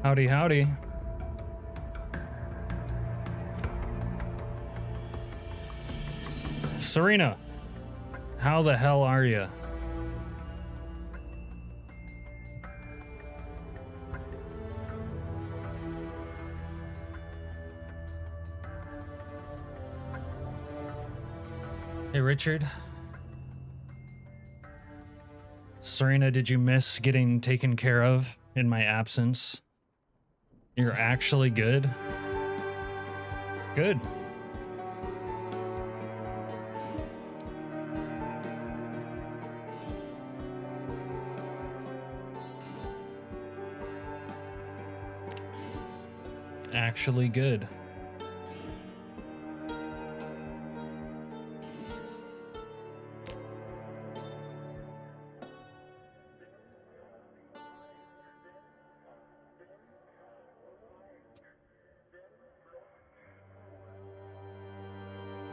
Howdy, howdy. Serena, how the hell are you? Hey, Richard. Serena, did you miss getting taken care of in my absence? You're actually good? Good. Actually good.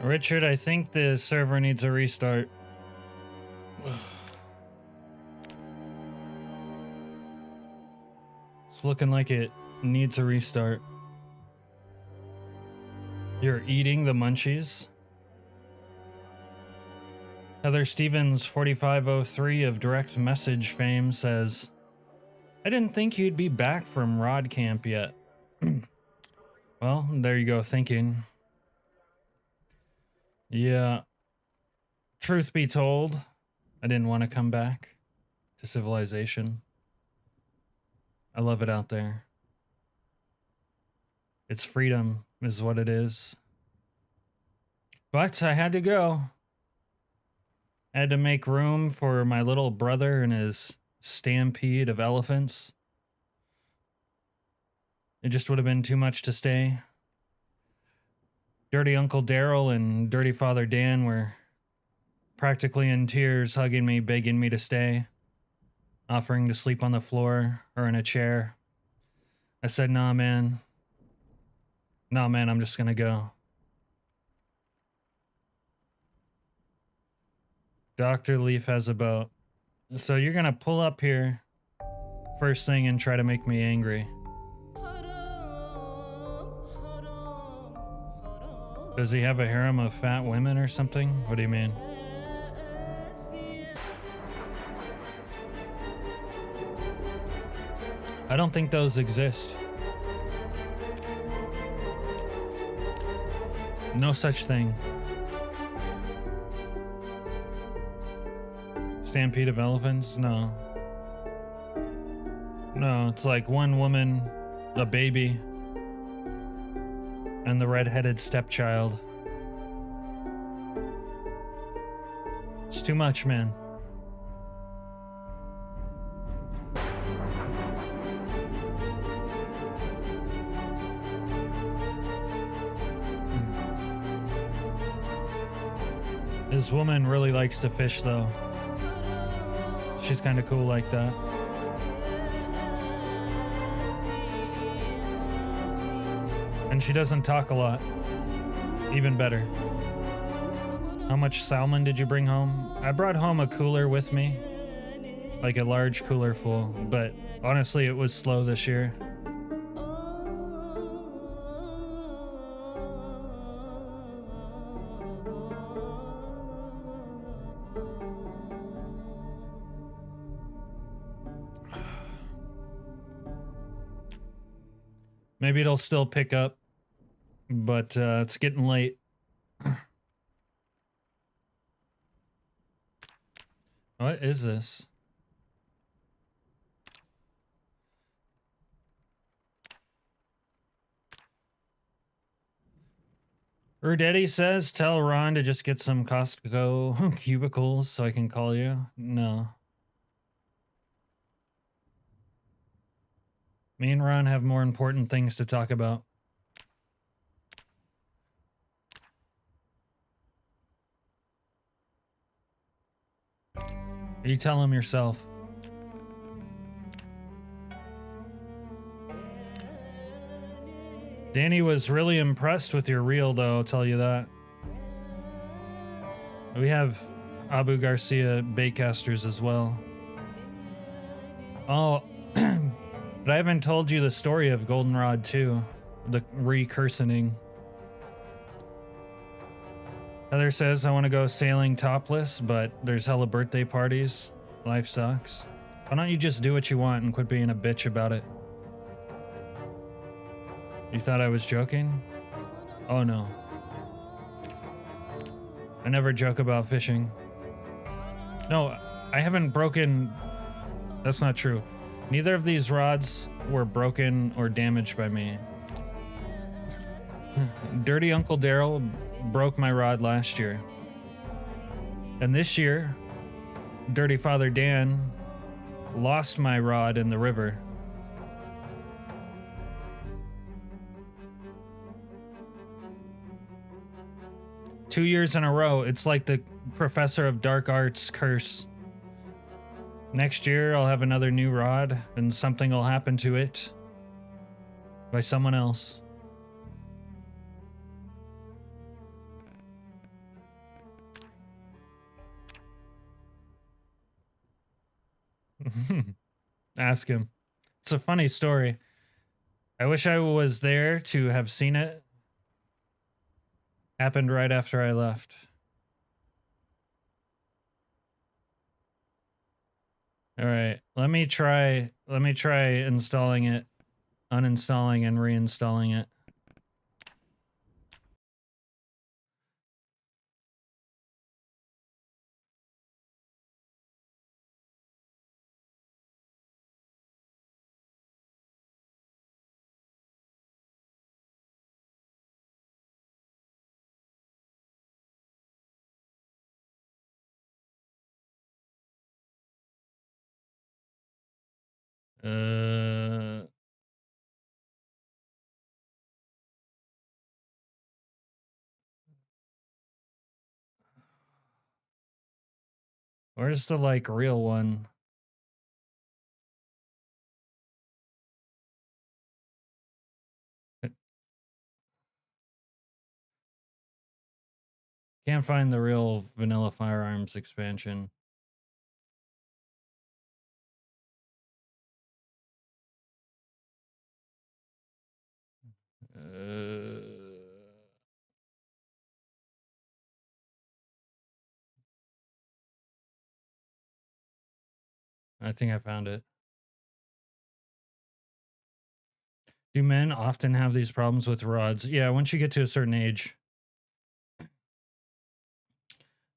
Richard, I think the server needs a restart. It's looking like it needs a restart. You're eating the munchies? Heather Stevens 4503 of direct message fame says, I didn't think you'd be back from Rod Camp yet. Well, there you go thinking. Yeah. Truth be told, I didn't want to come back to civilization. I love it out there. It's freedom is what it is. But I had to go. I had to make room for my little brother and his stampede of elephants. It just would have been too much to stay. Dirty Uncle Daryl and Dirty Father Dan were practically in tears, hugging me, begging me to stay, offering to sleep on the floor or in a chair. I said, nah, man. Nah, man, I'm just gonna go. Dr. Leaf has a boat. So you're gonna pull up here first thing and try to make me angry. Does he have a harem of fat women or something? What do you mean? I don't think those exist. No such thing. Stampede of elephants? No. No, it's like one woman, a baby, and the red-headed stepchild. It's too much, man. This woman really likes to fish, though. She's kind of cool like that. And she doesn't talk a lot. Even better. How much salmon did you bring home? I brought home a cooler with me. Like a large cooler full. But honestly, it was slow this year. Maybe it'll still pick up, but it's getting late. What is this? Rudetti says, tell Ron to just get some Costco cubicles so I can call you. No. Me and Ron have more important things to talk about. You tell him yourself. Danny was really impressed with your reel, though, I'll tell you that. We have Abu Garcia baitcasters as well. Oh, But I haven't told you the story of Goldenrod 2, the recursioning. Heather says, I want to go sailing topless, but there's hella birthday parties. Life sucks. Why don't you just do what you want and quit being a bitch about it? You thought I was joking? Oh no. I never joke about fishing. No, I haven't broken... That's not true. Neither of these rods were broken or damaged by me. Dirty Uncle Daryl broke my rod last year. And this year, Dirty Father Dan lost my rod in the river. Two years in a row. It's like the Professor of Dark Arts curse. Next year, I'll have another new rod, and something will happen to it by someone else. Ask him. It's a funny story. I wish I was there to have seen it. Happened right after I left. All right, let me try installing it, uninstalling and reinstalling it. Where's the like real one? Can't find the real Vanilla Firearms expansion. I think I found it. Do men often have these problems with rods? Yeah, once you get to a certain age.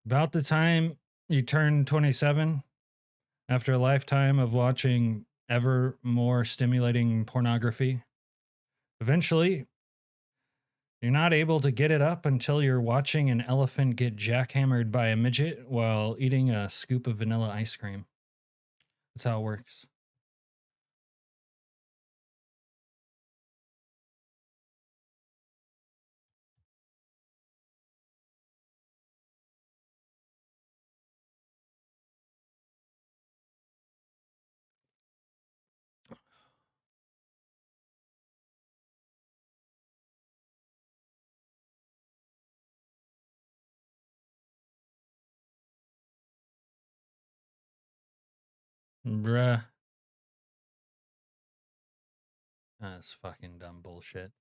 About the time you turn 27, after a lifetime of watching ever more stimulating pornography, eventually you're not able to get it up until you're watching an elephant get jackhammered by a midget while eating a scoop of vanilla ice cream. That's how it works. Bruh. That's fucking dumb bullshit.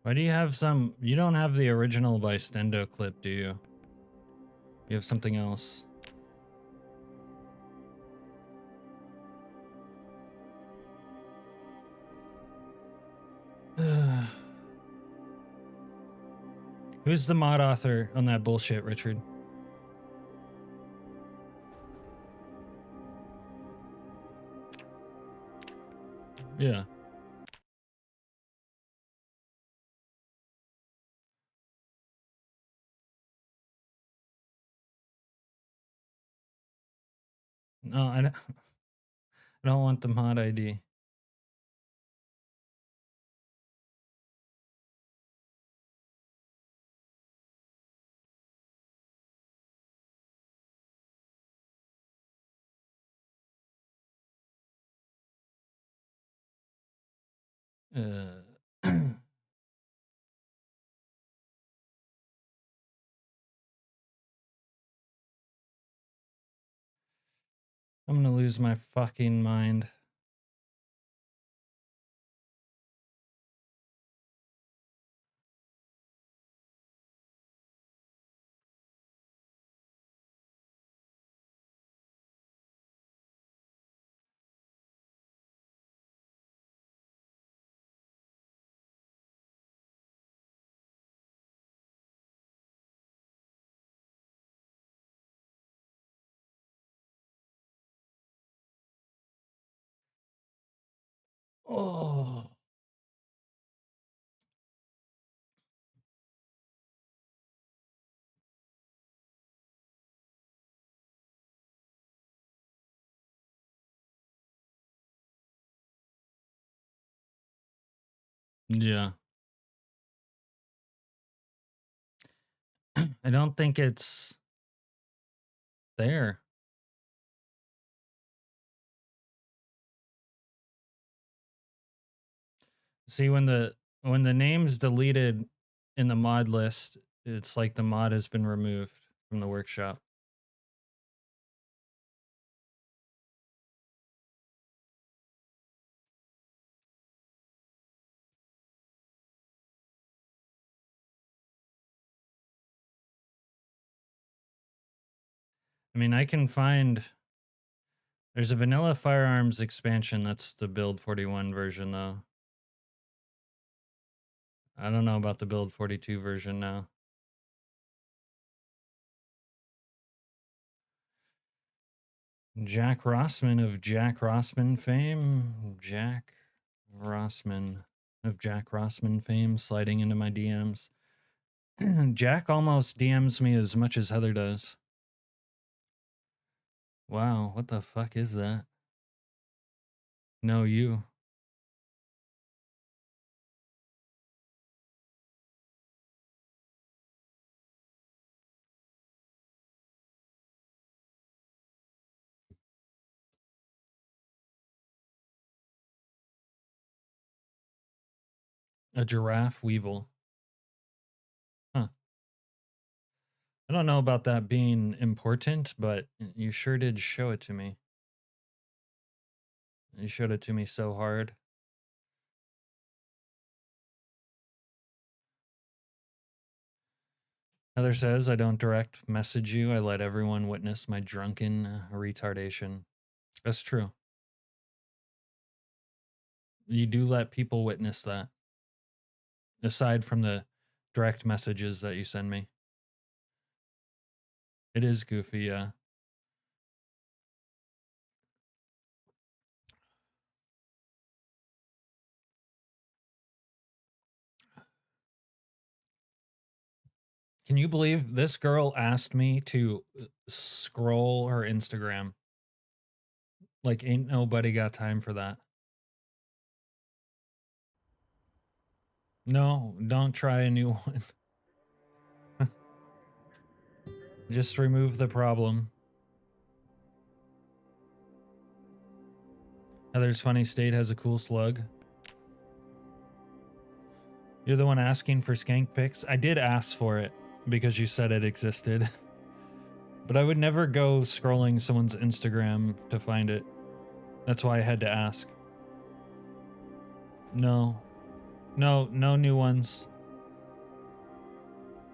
Why do you have some... You don't have the original by Stendo clip, do you? You have something else. Who's the mod author on that bullshit, Richard? Yeah. No, I don't, I don't want the mod ID. I'm gonna lose my fucking mind. Oh. Yeah. I don't think it's there. See, when the name's deleted in the mod list, it's like the mod has been removed from the workshop. I mean, I can find... There's a vanilla firearms expansion. That's the build 41 version, though. I don't know about the build 42 version now. Jack Rossman of Jack Rossman fame. Jack Rossman of Jack Rossman fame sliding into my DMs. Jack almost DMs me as much as Heather does. Wow, what the fuck is that? No, you. A giraffe weevil. Huh. I don't know about that being important, but you sure did show it to me. You showed it to me so hard. Heather says, I don't direct message you. I let everyone witness my drunken retardation. That's true. You do let people witness that. Aside from the direct messages that you send me. It is goofy, yeah. Can you believe this girl asked me to scroll her Instagram? Like, ain't nobody got time for that. No, don't try a new one. Just remove the problem. Heather's Funny State has a cool slug. You're the one asking for skank pics? I did ask for it because you said it existed. But I would never go scrolling someone's Instagram to find it. That's why I had to ask. No. No new ones.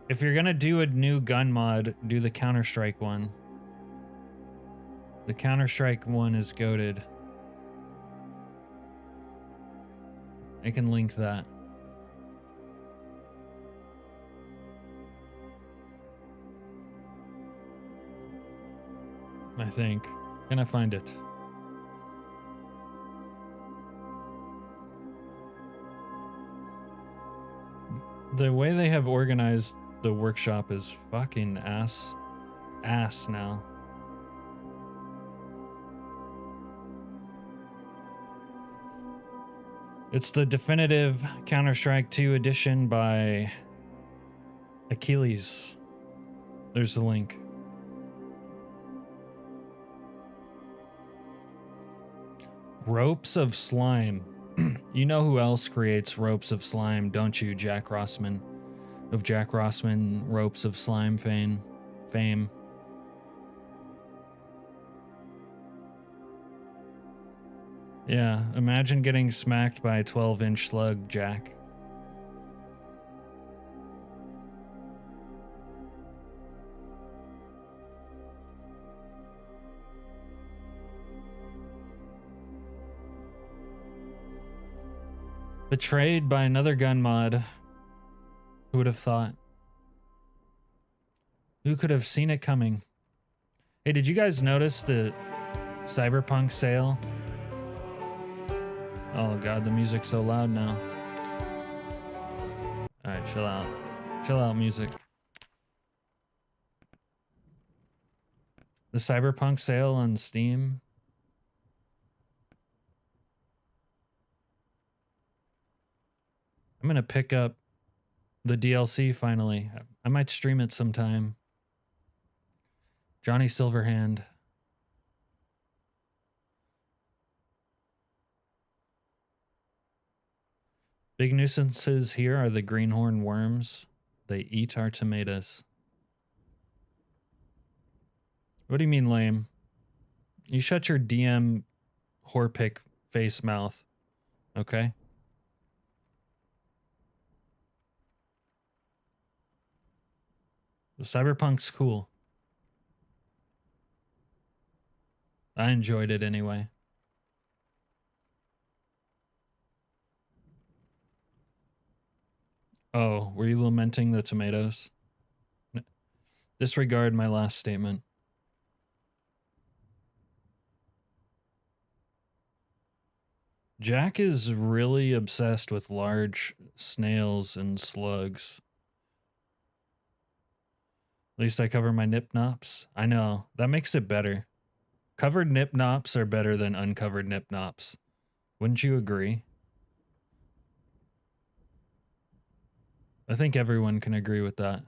If you're gonna do a new gun mod, do the Counter-Strike one. The Counter-Strike one is goated. I can link that. I think. Can I find it? The way they have organized the workshop is fucking ass now. It's the definitive Counter-Strike 2 edition by Achilles. There's the link. Ropes of Slime. You know who else creates ropes of slime, don't you, Jack Rossman? Of Jack Rossman ropes of slime fame. Yeah, imagine getting smacked by a 12-inch slug, Jack. Betrayed by another gun mod. Who would have thought? Who could have seen it coming? Hey, did you guys notice the Cyberpunk sale? Oh god, the music's so loud now. Alright, chill out. Chill out, music. The Cyberpunk sale on Steam. I'm gonna pick up the DLC finally. I might stream it sometime. Johnny Silverhand. Big nuisances here are the greenhorn worms. They eat our tomatoes. What do you mean lame? You shut your DM whorepick face mouth, okay? Cyberpunk's cool. I enjoyed it anyway. Oh, were you lamenting the tomatoes? Disregard my last statement. Jack is really obsessed with large snails and slugs. At least I cover my nip-nops. I know, that makes it better. Covered nip-nops are better than uncovered nip-nops. Wouldn't you agree? I think everyone can agree with that.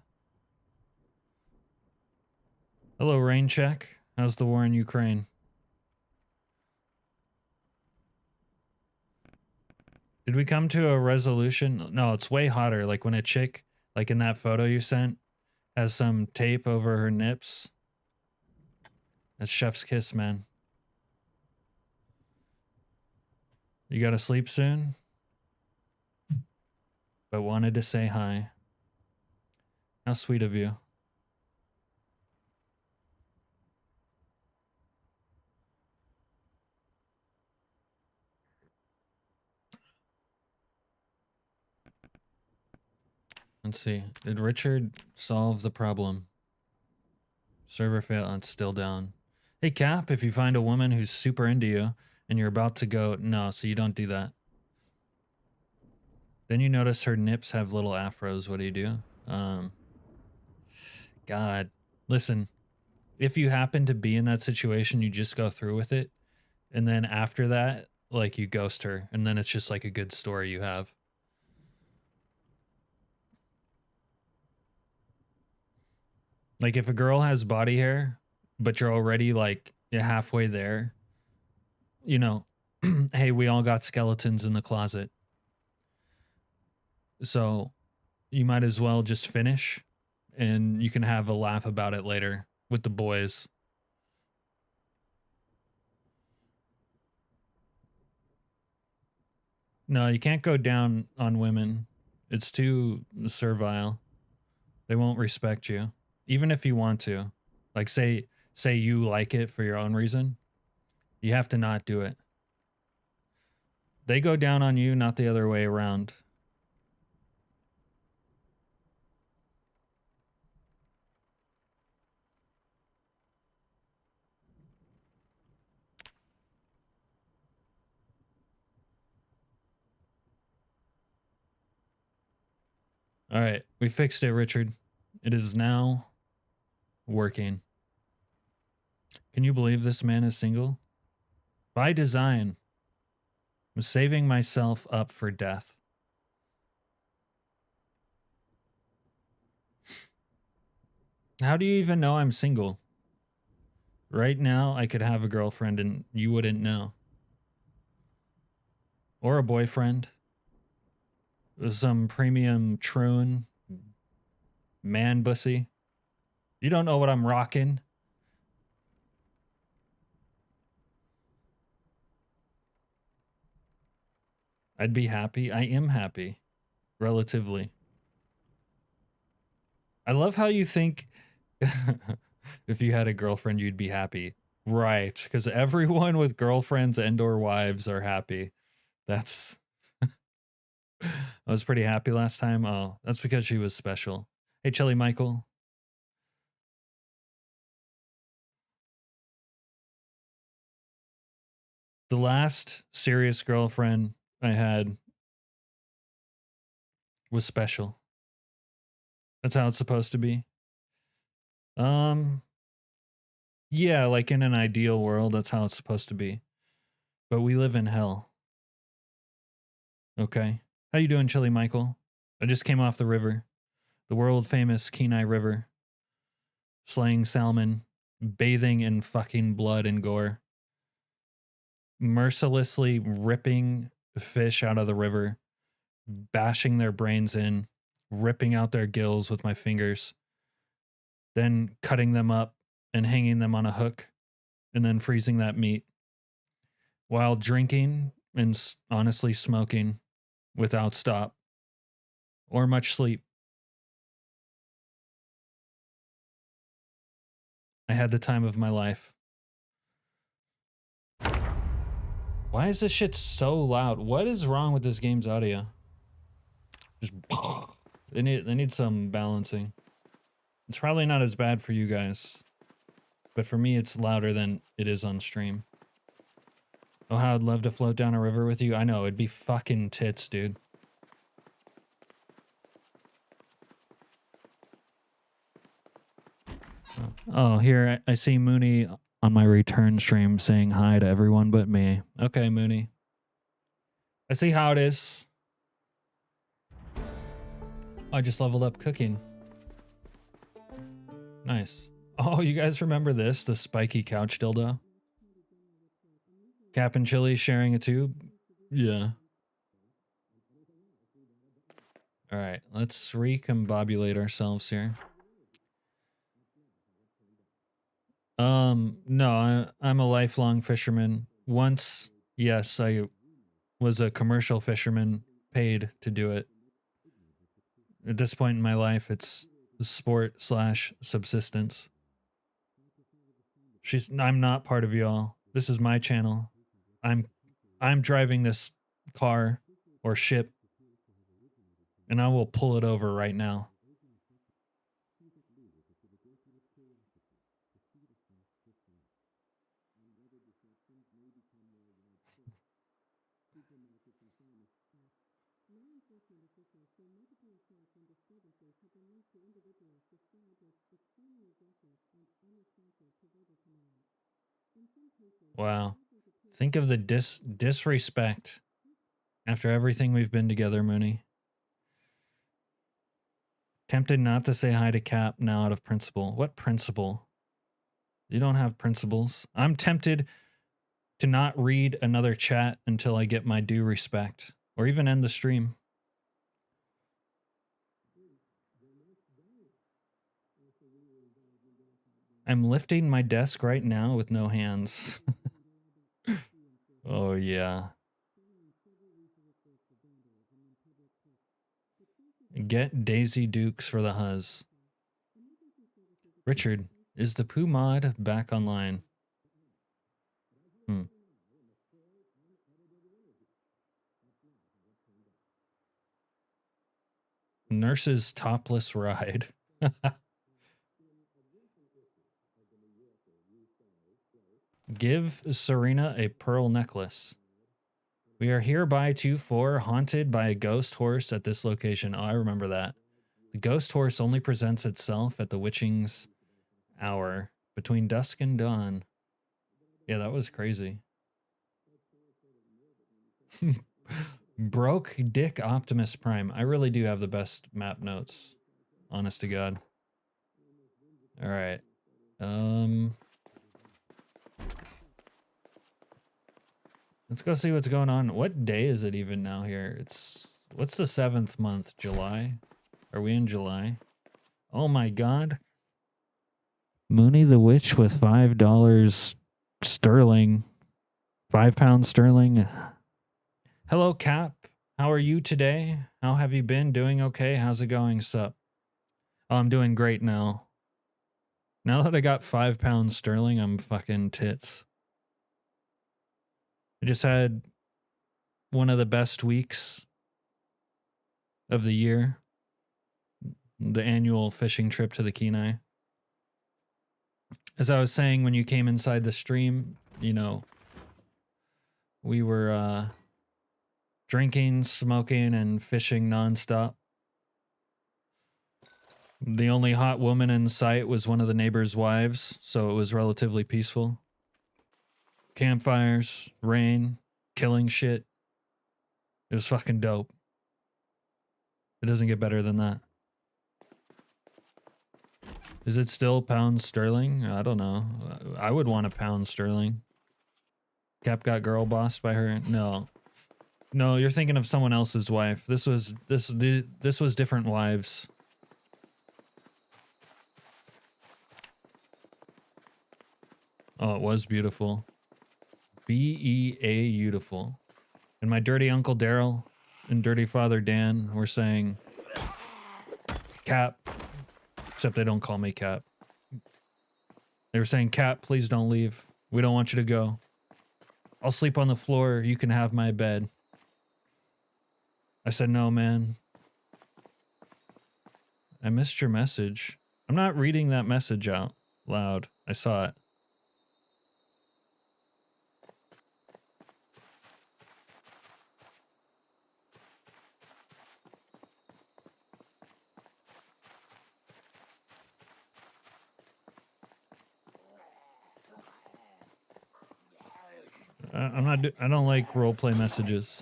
Hello, Raincheck. How's the war in Ukraine? Did we come to a resolution? No, it's way hotter. Like when a chick, like in that photo you sent, has some tape over her nips. That's chef's kiss, man. You gotta sleep soon? But wanted to say hi. How sweet of you. Let's see. Did Richard solve the problem? Server fail. It's still down. Hey, Cap, if you find a woman who's super into you and you're about to go, no, so you don't do that. Then you notice her nips have little afros. What do you do? God, listen, if you happen to be in that situation, you just go through with it. And then after that, like you ghost her. And then it's just like a good story you have. Like if a girl has body hair, but you're already like halfway there, you know, hey, we all got skeletons in the closet. So you might as well just finish and you can have a laugh about it later with the boys. No, you can't go down on women. It's too servile. They won't respect you. Even if you want to. Like say you like it for your own reason. You have to not do it. They go down on you, not the other way around. All right, we fixed it, Richard. It is now working. Can you believe this man is single? By design. I'm saving myself up for death. How do you even know I'm single? Right now, I could have a girlfriend and you wouldn't know. Or a boyfriend. Some premium troon man bussy. You don't know what I'm rocking. I'd be happy. I am happy. Relatively. I love how you think if you had a girlfriend, you'd be happy. Right. Because everyone with girlfriends and or wives are happy. That's... I was pretty happy last time. Oh, that's because she was special. Hey, Chili Michael. The last serious girlfriend I had was special. That's how it's supposed to be. Yeah, like in an ideal world, that's how it's supposed to be. But we live in hell. Okay. How you doing, Chili Michael? I just came off the river. The world famous Kenai River. Slaying salmon, bathing in fucking blood and gore. Mercilessly ripping fish out of the river, bashing their brains in, ripping out their gills with my fingers, then cutting them up and hanging them on a hook, and then freezing that meat while drinking and honestly smoking without stop or much sleep. I had the time of my life. Why is this shit so loud? What is wrong with this game's audio? Just they need some balancing. It's probably not as bad for you guys, but for me it's louder than it is on stream. Oh, how I'd love to float down a river with you. I know, it'd be fucking tits, dude. Oh, here, I see Mooney on my return stream saying hi to everyone but me. Okay, Mooney. I see how it is. I just leveled up cooking. Nice. Oh, you guys remember this? The spiky couch dildo? Cap and Chili sharing a tube? Yeah. Alright, let's recombobulate ourselves here. No, I'm a lifelong fisherman. Once, yes, I was a commercial fisherman, paid to do it. At this point in my life, it's sport / subsistence. I'm not part of y'all. This is my channel. I'm driving this car or ship, and I will pull it over right now. Wow. Think of the disrespect after everything we've been together, Mooney. Tempted not to say hi to Cap now out of principle. What principle? You don't have principles. I'm tempted to not read another chat until I get my due respect, or even end the stream. I'm lifting my desk right now with no hands. Oh, yeah. Get Daisy Dukes for the Huzz. Richard, is the Poo mod back online? Nurse's topless ride. Give Serena a pearl necklace. We are hereby haunted by a ghost horse at this location. Oh, I remember that. The ghost horse only presents itself at the witching's hour between dusk and dawn. Yeah, that was crazy. Broke Dick Optimus Prime. I really do have the best map notes. Honest to God. All right. Let's go see what's going on. What day is it even now here? What's the 7th month? July? Are we in July? Oh my god. Mooney the Witch with $5 sterling. £5 sterling. Hello, Cap. How are you today? How have you been? Doing okay? How's it going, sup? Oh, I'm doing great now. Now that I got £5 sterling, I'm fucking tits. I just had one of the best weeks of the year. The annual fishing trip to the Kenai. As I was saying when you came inside the stream, you know, we were drinking, smoking, and fishing nonstop. The only hot woman in sight was one of the neighbors' wives, so it was relatively peaceful. Campfires, rain, killing shit. It was fucking dope. It doesn't get better than that. Is it still pound sterling? I don't know. I would want a pound sterling. Cap got girl bossed by her? No. No, you're thinking of someone else's wife. This was different wives. Oh, it was beautiful. B-E-A beautiful. And my dirty Uncle Daryl and dirty Father Dan were saying, Cap. Except they don't call me Cap. They were saying, Cap, please don't leave. We don't want you to go. I'll sleep on the floor. You can have my bed. I said, no, man. I missed your message. I'm not reading that message out loud. I saw it. I don't like roleplay messages.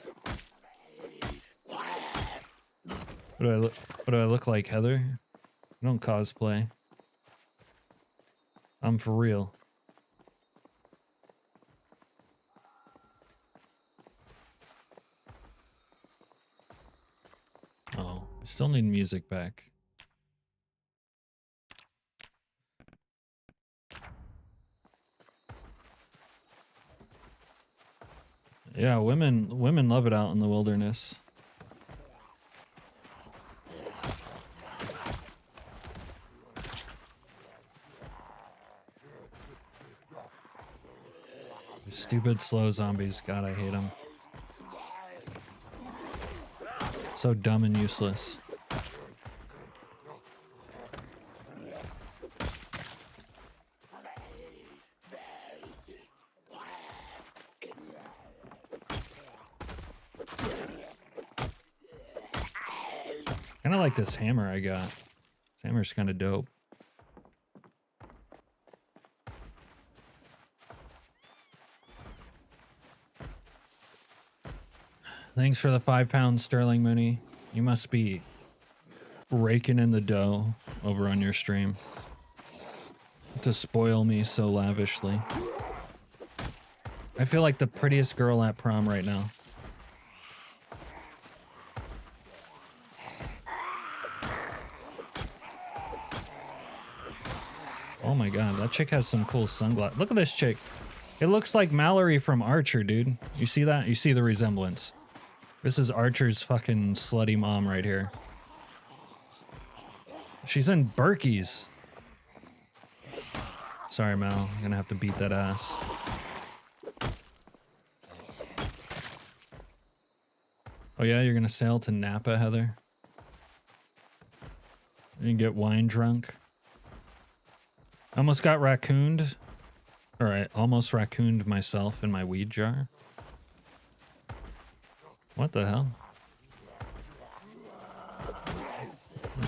What do I look like, Heather? I don't cosplay. I'm for real. Oh, I still need music back. Yeah, women love it out in the wilderness. Stupid slow zombies, god I hate them. So dumb and useless. Kinda like this hammer I got. This hammer's kinda dope. Thanks for the £5 sterling, Mooney. You must be raking in the dough over on your stream to spoil me so lavishly. I feel like the prettiest girl at prom right now. Oh my god, that chick has some cool sunglasses. Look at this chick. It looks like Mallory from Archer, dude. You see that? You see the resemblance. This is Archer's fucking slutty mom right here. She's in Berkey's. Sorry, Mal. I'm gonna have to beat that ass. Oh yeah, you're gonna sail to Napa, Heather? You can get wine drunk. Almost got raccooned. Alright, almost raccooned myself in my weed jar. What the hell?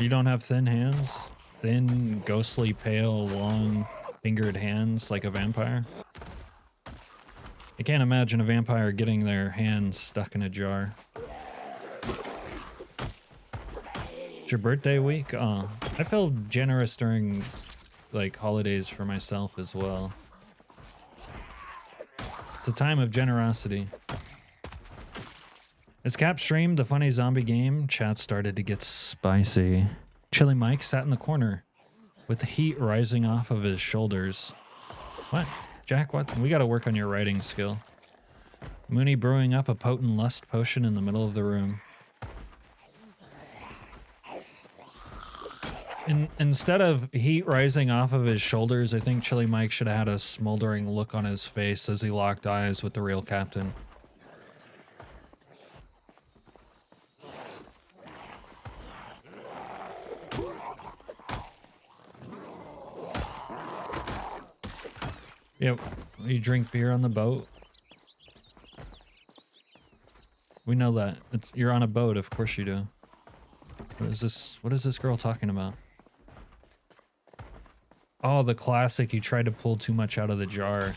You don't have thin hands? Thin, ghostly, pale, long-fingered hands like a vampire? I can't imagine a vampire getting their hands stuck in a jar. It's your birthday week? Oh, I feel generous during, like, holidays for myself as well. It's a time of generosity. As Cap streamed the funny zombie game, chat started to get spicy. Chili Mike sat in the corner with the heat rising off of his shoulders. What? Jack, what? We gotta work on your writing skill. Mooney brewing up a potent lust potion in the middle of the room. Instead of heat rising off of his shoulders, I think Chili Mike should have had a smoldering look on his face as he locked eyes with the real captain. Yep, you drink beer on the boat. We know that. You're on a boat, of course you do. What is this girl talking about? Oh, the classic, you tried to pull too much out of the jar.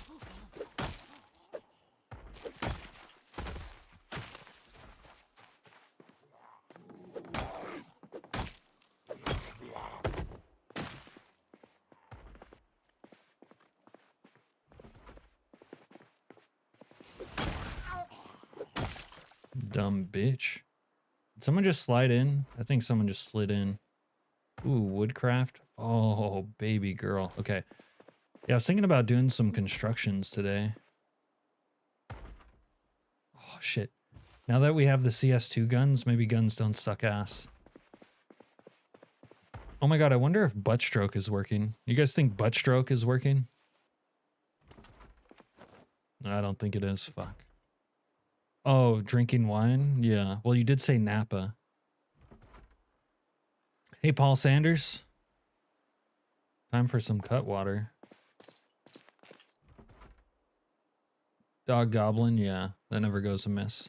Dumb bitch. Did someone just slide in? I think someone just slid in. Ooh, woodcraft. Oh, baby girl. Okay. Yeah, I was thinking about doing some constructions today. Oh, shit. Now that we have the CS2 guns, maybe guns don't suck ass. Oh my god, I wonder if butt stroke is working. You guys think butt stroke is working? No, I don't think it is. Fuck. Oh, drinking wine? Yeah. Well, you did say Napa. Hey, Paul Sanders. Time for some cut water. Dog Goblin? Yeah, that never goes amiss.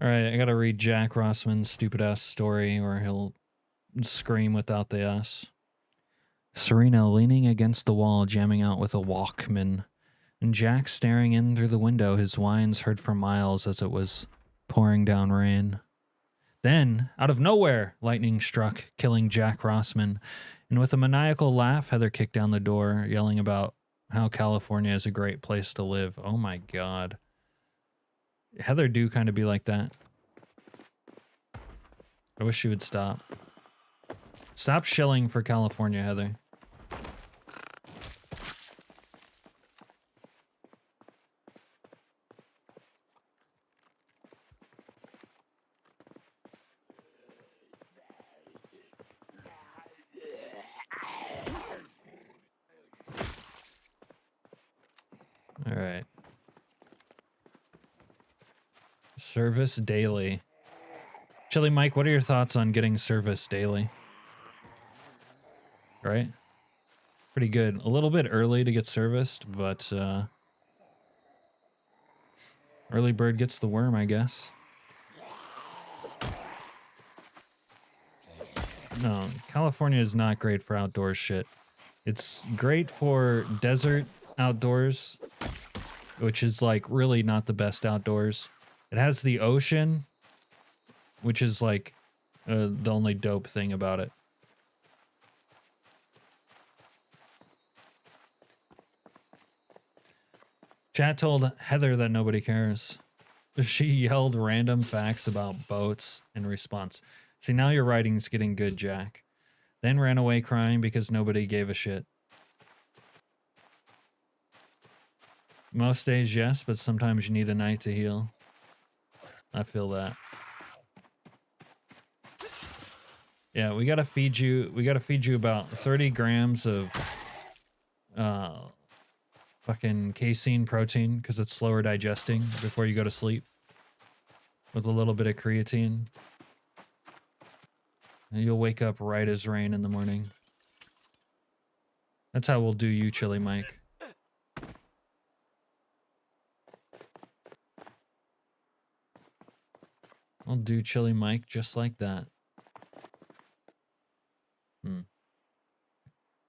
Alright, I gotta read Jack Rossman's stupid-ass story or he'll scream without the S. Serena leaning against the wall, jamming out with a Walkman. And Jack staring in through the window, his whines heard for miles as it was pouring down rain. Then, out of nowhere, lightning struck, killing Jack Rossman. And with a maniacal laugh, Heather kicked down the door, yelling about how California is a great place to live. Oh my god. Heather do kind of be like that. I wish she would stop. Stop shilling for California, Heather. All right. Service daily. Chili Mike, what are your thoughts on getting service daily? Right? Pretty good. A little bit early to get serviced, but early bird gets the worm, I guess. No, California is not great for outdoor shit. It's great for desert outdoors, which is like really not the best outdoors. It has the ocean, which is like the only dope thing about it. Chat told Heather that nobody cares. She yelled random facts about boats in response. See, now your writing's getting good, Jack. Then ran away crying because nobody gave a shit. Most days, yes, but sometimes you need a night to heal. I feel that. Yeah, we gotta feed you. We gotta feed you about 30 grams of fucking casein protein because it's slower digesting before you go to sleep. With a little bit of creatine. And you'll wake up right as rain in the morning. That's how we'll do you, Chili Mike. I'll do Chili Mike just like that.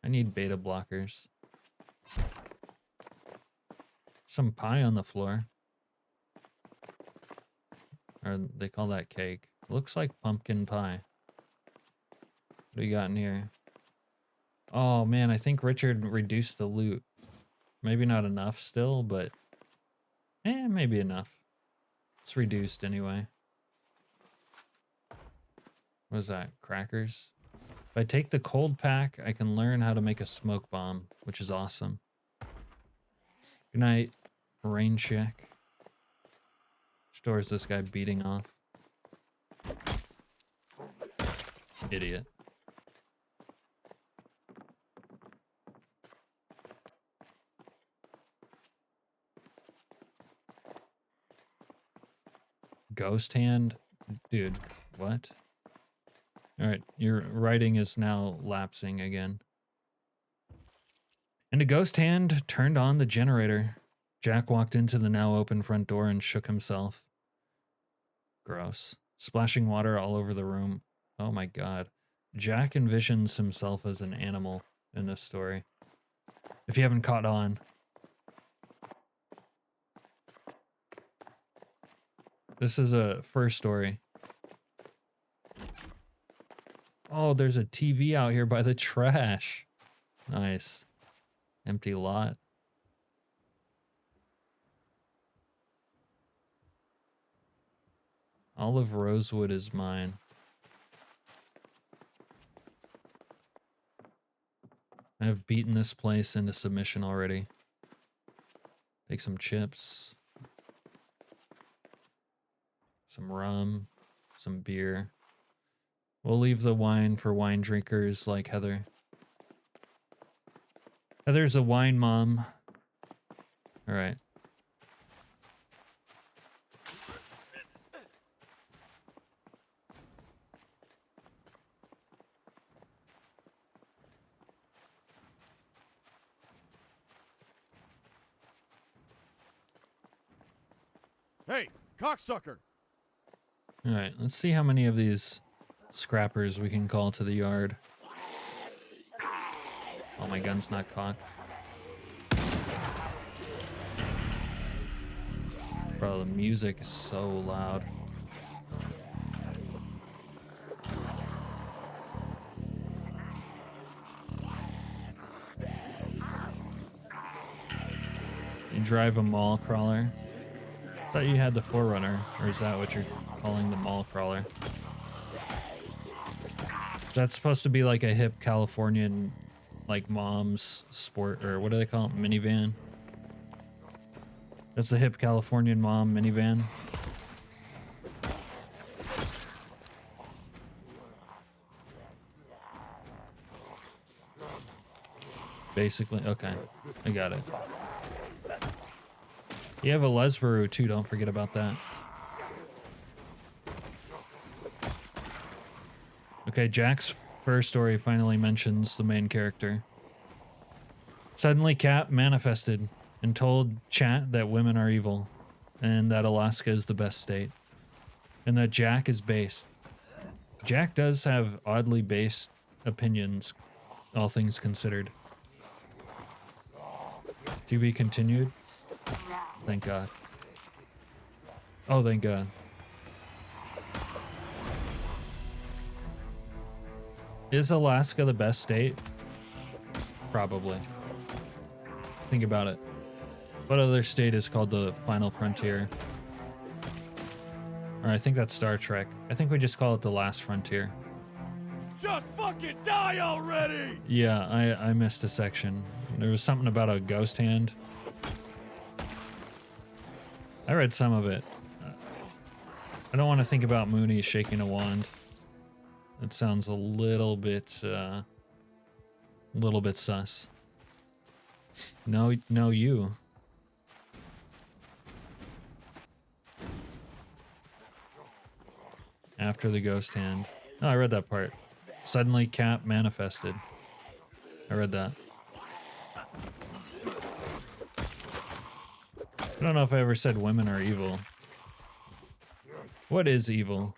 I need beta blockers. Some pie on the floor. Or they call that cake. Looks like pumpkin pie. What do we got in here? Oh man, I think Richard reduced the loot. Maybe not enough still, but maybe enough. It's reduced anyway. What is that? Crackers? If I take the cold pack, I can learn how to make a smoke bomb, which is awesome. Good night, rain check. Which door is this guy beating off? Idiot. Ghost hand? Dude, what? Alright, your writing is now lapsing again. And a ghost hand turned on the generator. Jack walked into the now open front door and shook himself. Gross. Splashing water all over the room. Oh my god. Jack envisions himself as an animal in this story. If you haven't caught on. This is a first story. Oh, there's a TV out here by the trash. Nice. Empty lot. All of Rosewood is mine. I have beaten this place into submission already. Take some chips. Some rum. Some beer. We'll leave the wine for wine drinkers like Heather. Heather's a wine mom. Alright. Hey, cocksucker! Alright, let's see how many of these scrappers we can call to the yard. Oh, my gun's not cocked. Bro, the music is so loud. You drive a mall crawler? I thought you had the Forerunner, or is that what you're calling the mall crawler? That's supposed to be like a hip Californian, like mom's sport, or what do they call it? Minivan? That's the hip Californian mom minivan. Basically, okay. I got it. You have a Lesbaru too, don't forget about that. Okay, Jack's first story finally mentions the main character. Suddenly Cap manifested and told chat that women are evil and that Alaska is the best state and that Jack is based. Jack does have oddly based opinions, all things considered. To be continued? Thank God. Oh, thank God. Is Alaska the best state? Probably. Think about it. What other state is called the Final Frontier? Or I think that's Star Trek. I think we just call it the Last Frontier. Just fucking die already! Yeah, I missed a section. There was something about a ghost hand. I read some of it. I don't want to think about Mooney shaking a wand. It sounds a little bit sus. No, you. After the ghost hand. Oh, I read that part. Suddenly Cap manifested. I read that. I don't know if I ever said women are evil. What is evil?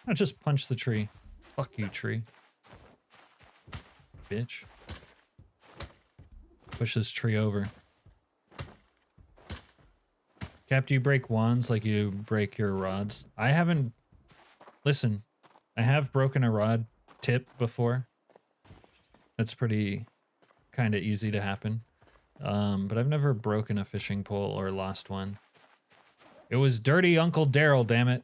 I just punched the tree. Fuck you, tree. Bitch. Push this tree over. Cap, do you break wands like you break your rods? I haven't... Listen, I have broken a rod tip before. That's pretty kind of easy to happen. But I've never broken a fishing pole or lost one. It was dirty Uncle Daryl, damn it.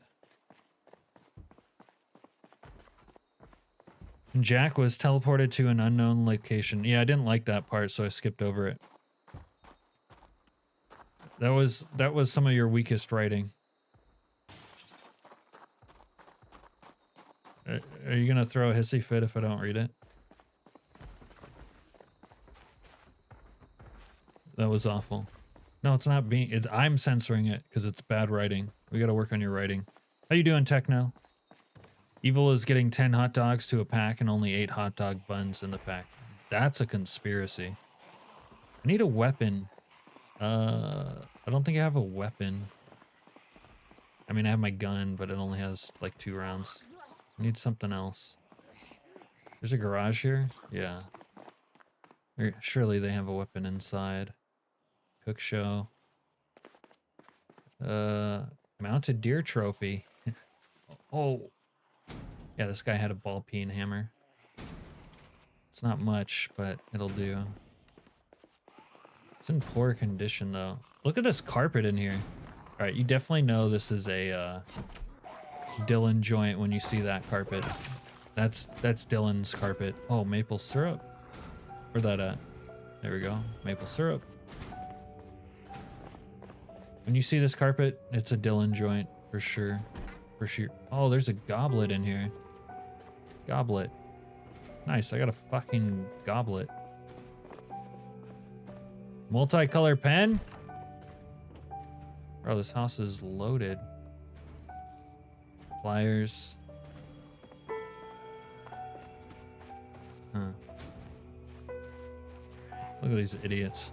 Jack was teleported to an unknown location. Yeah, I didn't like that part, so I skipped over it. That was some of your weakest writing. Are you gonna throw a hissy fit if I don't read it? That was awful. No, it's not being. I'm censoring it because it's bad writing. We gotta work on your writing. How you doing, Techno? Evil is getting 10 hot dogs to a pack and only 8 hot dog buns in the pack. That's a conspiracy. I need a weapon. I don't think I have a weapon. I mean, I have my gun, but it only has like 2 rounds. I need something else. There's a garage here? Yeah. Surely they have a weapon inside. Cook show. Mounted deer trophy. Oh. Yeah, this guy had a ball peen hammer. It's not much, but it'll do. It's in poor condition, though. Look at this carpet in here. All right, you definitely know this is a Dylan joint when you see that carpet. That's Dylan's carpet. Oh, maple syrup. Where's that at? There we go. Maple syrup. When you see this carpet, it's a Dylan joint for sure. For sure. Oh, there's a goblet in here. Goblet. Nice, I got a fucking goblet. Multicolor pen? Bro, this house is loaded. Pliers. Huh. Look at these idiots.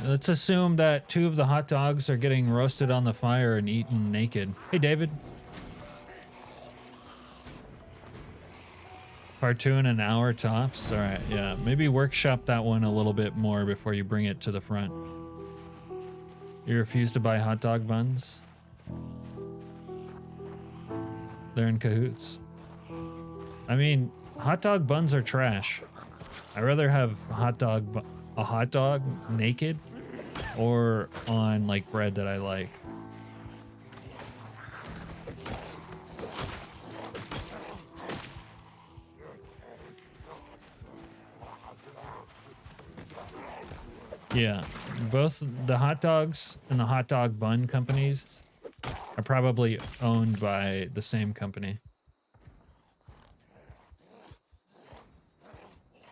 Let's assume that 2 of the hot dogs are getting roasted on the fire and eaten naked. Hey, David. Part 2 in an hour tops. All right, yeah. Maybe workshop that one a little bit more before you bring it to the front. You refuse to buy hot dog buns? They're in cahoots. I mean, hot dog buns are trash. I'd rather have a hot dog naked or on like bread that I like. Yeah, both the hot dogs and the hot dog bun companies are probably owned by the same company.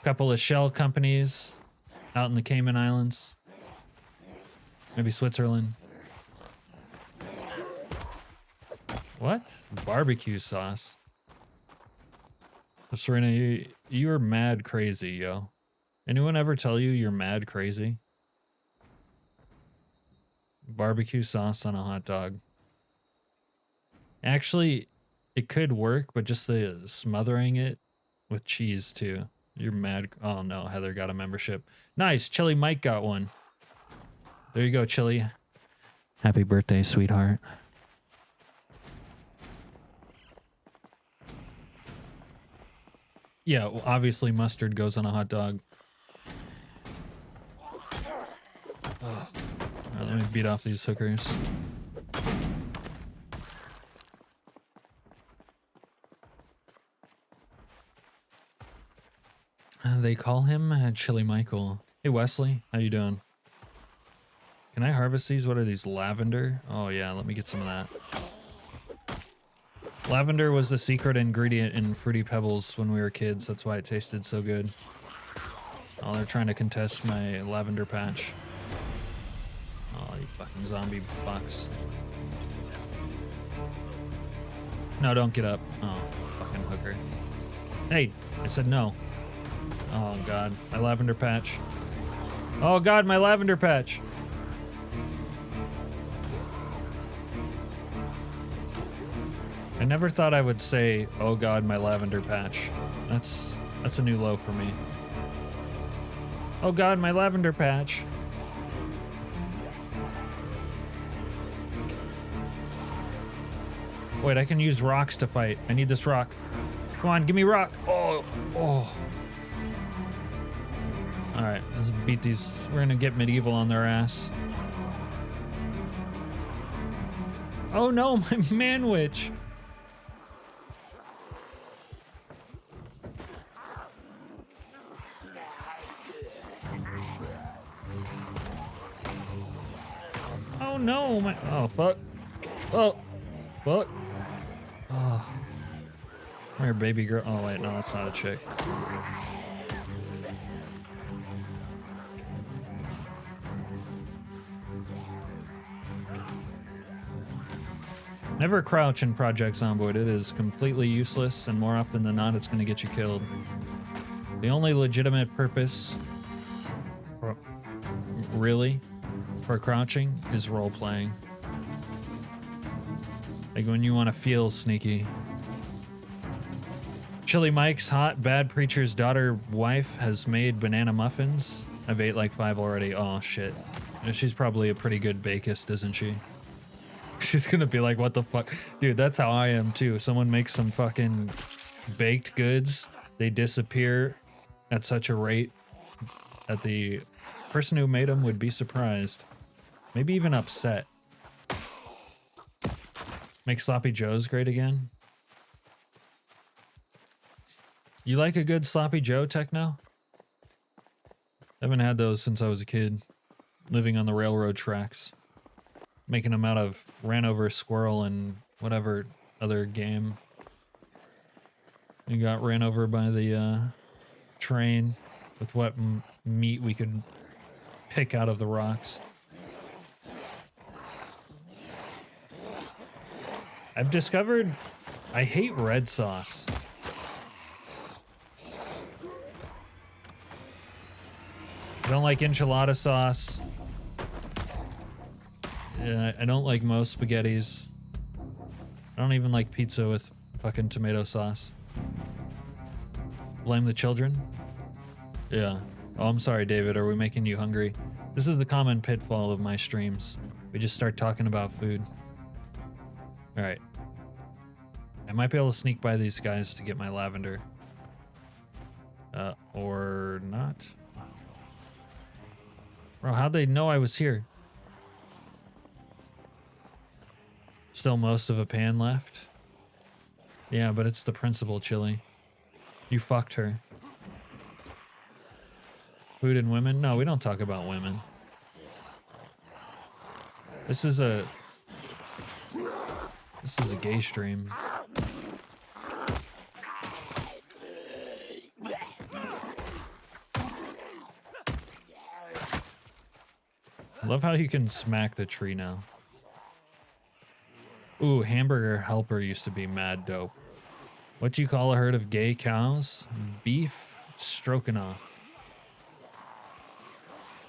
Couple of shell companies out in the Cayman Islands. Maybe Switzerland. What? Barbecue sauce. So Serena, you are mad crazy, yo. Anyone ever tell you you're mad crazy? Barbecue sauce on a hot dog. Actually, it could work, but just the smothering it with cheese too. You're mad. Oh no, Heather got a membership. Nice, Chili Mike got one. There you go, Chili. Happy birthday, sweetheart. Yeah, well, obviously mustard goes on a hot dog. All right, let me beat off these hookers. They call him Chili Michael. Hey Wesley, how you doing? Can I harvest these? What are these? Lavender? Oh yeah, let me get some of that. Lavender was the secret ingredient in Fruity Pebbles when we were kids. That's why it tasted so good. Oh, they're trying to contest my lavender patch. Oh, you fucking zombie fucks. No, don't get up. Oh, fucking hooker. Hey, I said no. Oh god, my lavender patch. Oh god, my lavender patch. I never thought I would say, oh god, my lavender patch. That's a new low for me. Oh god, my lavender patch. Wait, I can use rocks to fight. I need this rock. Come on, give me rock. Oh. All right, let's beat these. We're gonna get medieval on their ass. Oh no, my man witch. Oh no, my, oh fuck. Oh, fuck. Oh. Come here, baby girl. Oh wait, no, that's not a chick. Never crouch in Project Zomboid. It is completely useless, and more often than not, it's going to get you killed. The only legitimate purpose, really, for crouching is role-playing. Like when you want to feel sneaky. Chili Mike's hot bad preacher's daughter wife has made banana muffins. I've ate like 5 already. Oh shit. She's probably a pretty good bakist, isn't she? She's gonna be like, what the fuck? Dude, that's how I am too. Someone makes some fucking baked goods. They disappear at such a rate that the person who made them would be surprised. Maybe even upset. Make Sloppy Joes great again. You like a good Sloppy Joe, Techno? I haven't had those since I was a kid. Living on the railroad tracks. Making them out of ran over squirrel and whatever other game. You got ran over by the train with what meat we could pick out of the rocks. I've discovered I hate red sauce. I don't like enchilada sauce. I don't like most spaghettis. I don't even like pizza with fucking tomato sauce. Blame the children? Yeah. Oh, I'm sorry, David. Are we making you hungry? This is the common pitfall of my streams. We just start talking about food. Alright. I might be able to sneak by these guys to get my lavender. Or not. Bro, how'd they know I was here? Still most of a pan left. Yeah, but it's the principal chili. You fucked her. Food and women? No, we don't talk about women. This is a gay stream. I love how you can smack the tree now. Ooh, hamburger helper used to be mad dope. What do you call a herd of gay cows? Beef stroganoff.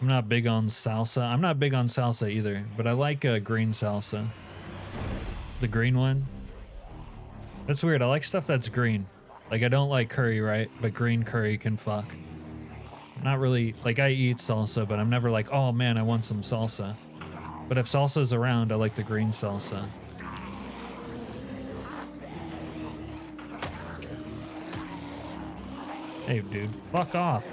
I'm not big on salsa. I'm not big on salsa either, but I like green salsa. The green one. That's weird. I like stuff that's green. Like, I don't like curry, right? But green curry can fuck. Not really, like, I eat salsa, but I'm never like, oh man, I want some salsa. But if salsa's around, I like the green salsa. Hey, dude, fuck off.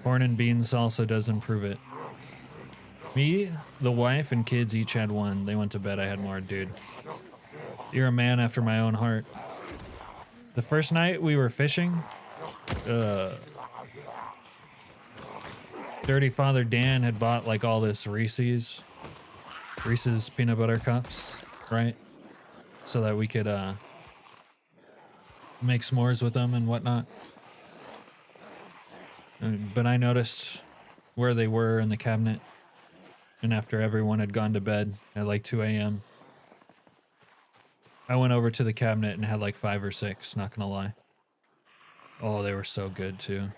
Corn and beans salsa does improve it. Me, the wife, and kids each had one. They went to bed. I had more, dude. You're a man after my own heart. The first night we were fishing, Dirty Father Dan had bought like all this Reese's peanut butter cups, right? So that we could make s'mores with them and whatnot. But I noticed where they were in the cabinet. And after everyone had gone to bed at like 2 a.m., I went over to the cabinet and had like 5 or 6, not gonna lie. Oh, they were so good too.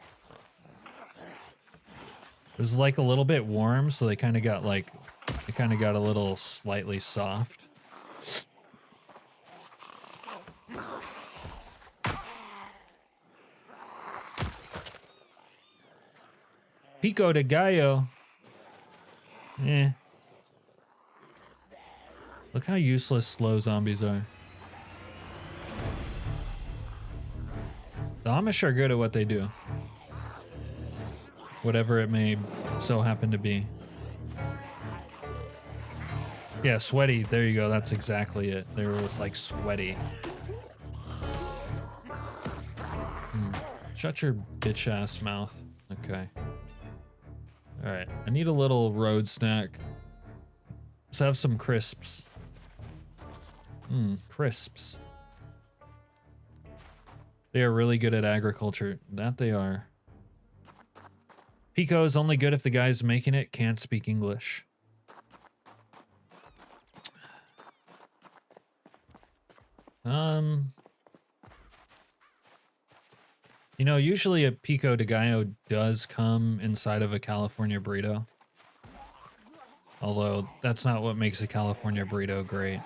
It was like a little bit warm, so they kind of got like, it kind of got a little slightly soft. Pico de Gallo. Eh. Look how useless slow zombies are. The Amish are good at what they do. Whatever it may so happen to be. Yeah, sweaty. There you go. That's exactly it. They were like sweaty. Shut your bitch ass mouth. Okay. Alright. I need a little road snack. Let's have some crisps. Crisps. They are really good at agriculture. That they are. Pico is only good if the guys making it can't speak English. You know, usually a pico de gallo does come inside of a California burrito. Although, that's not what makes a California burrito great.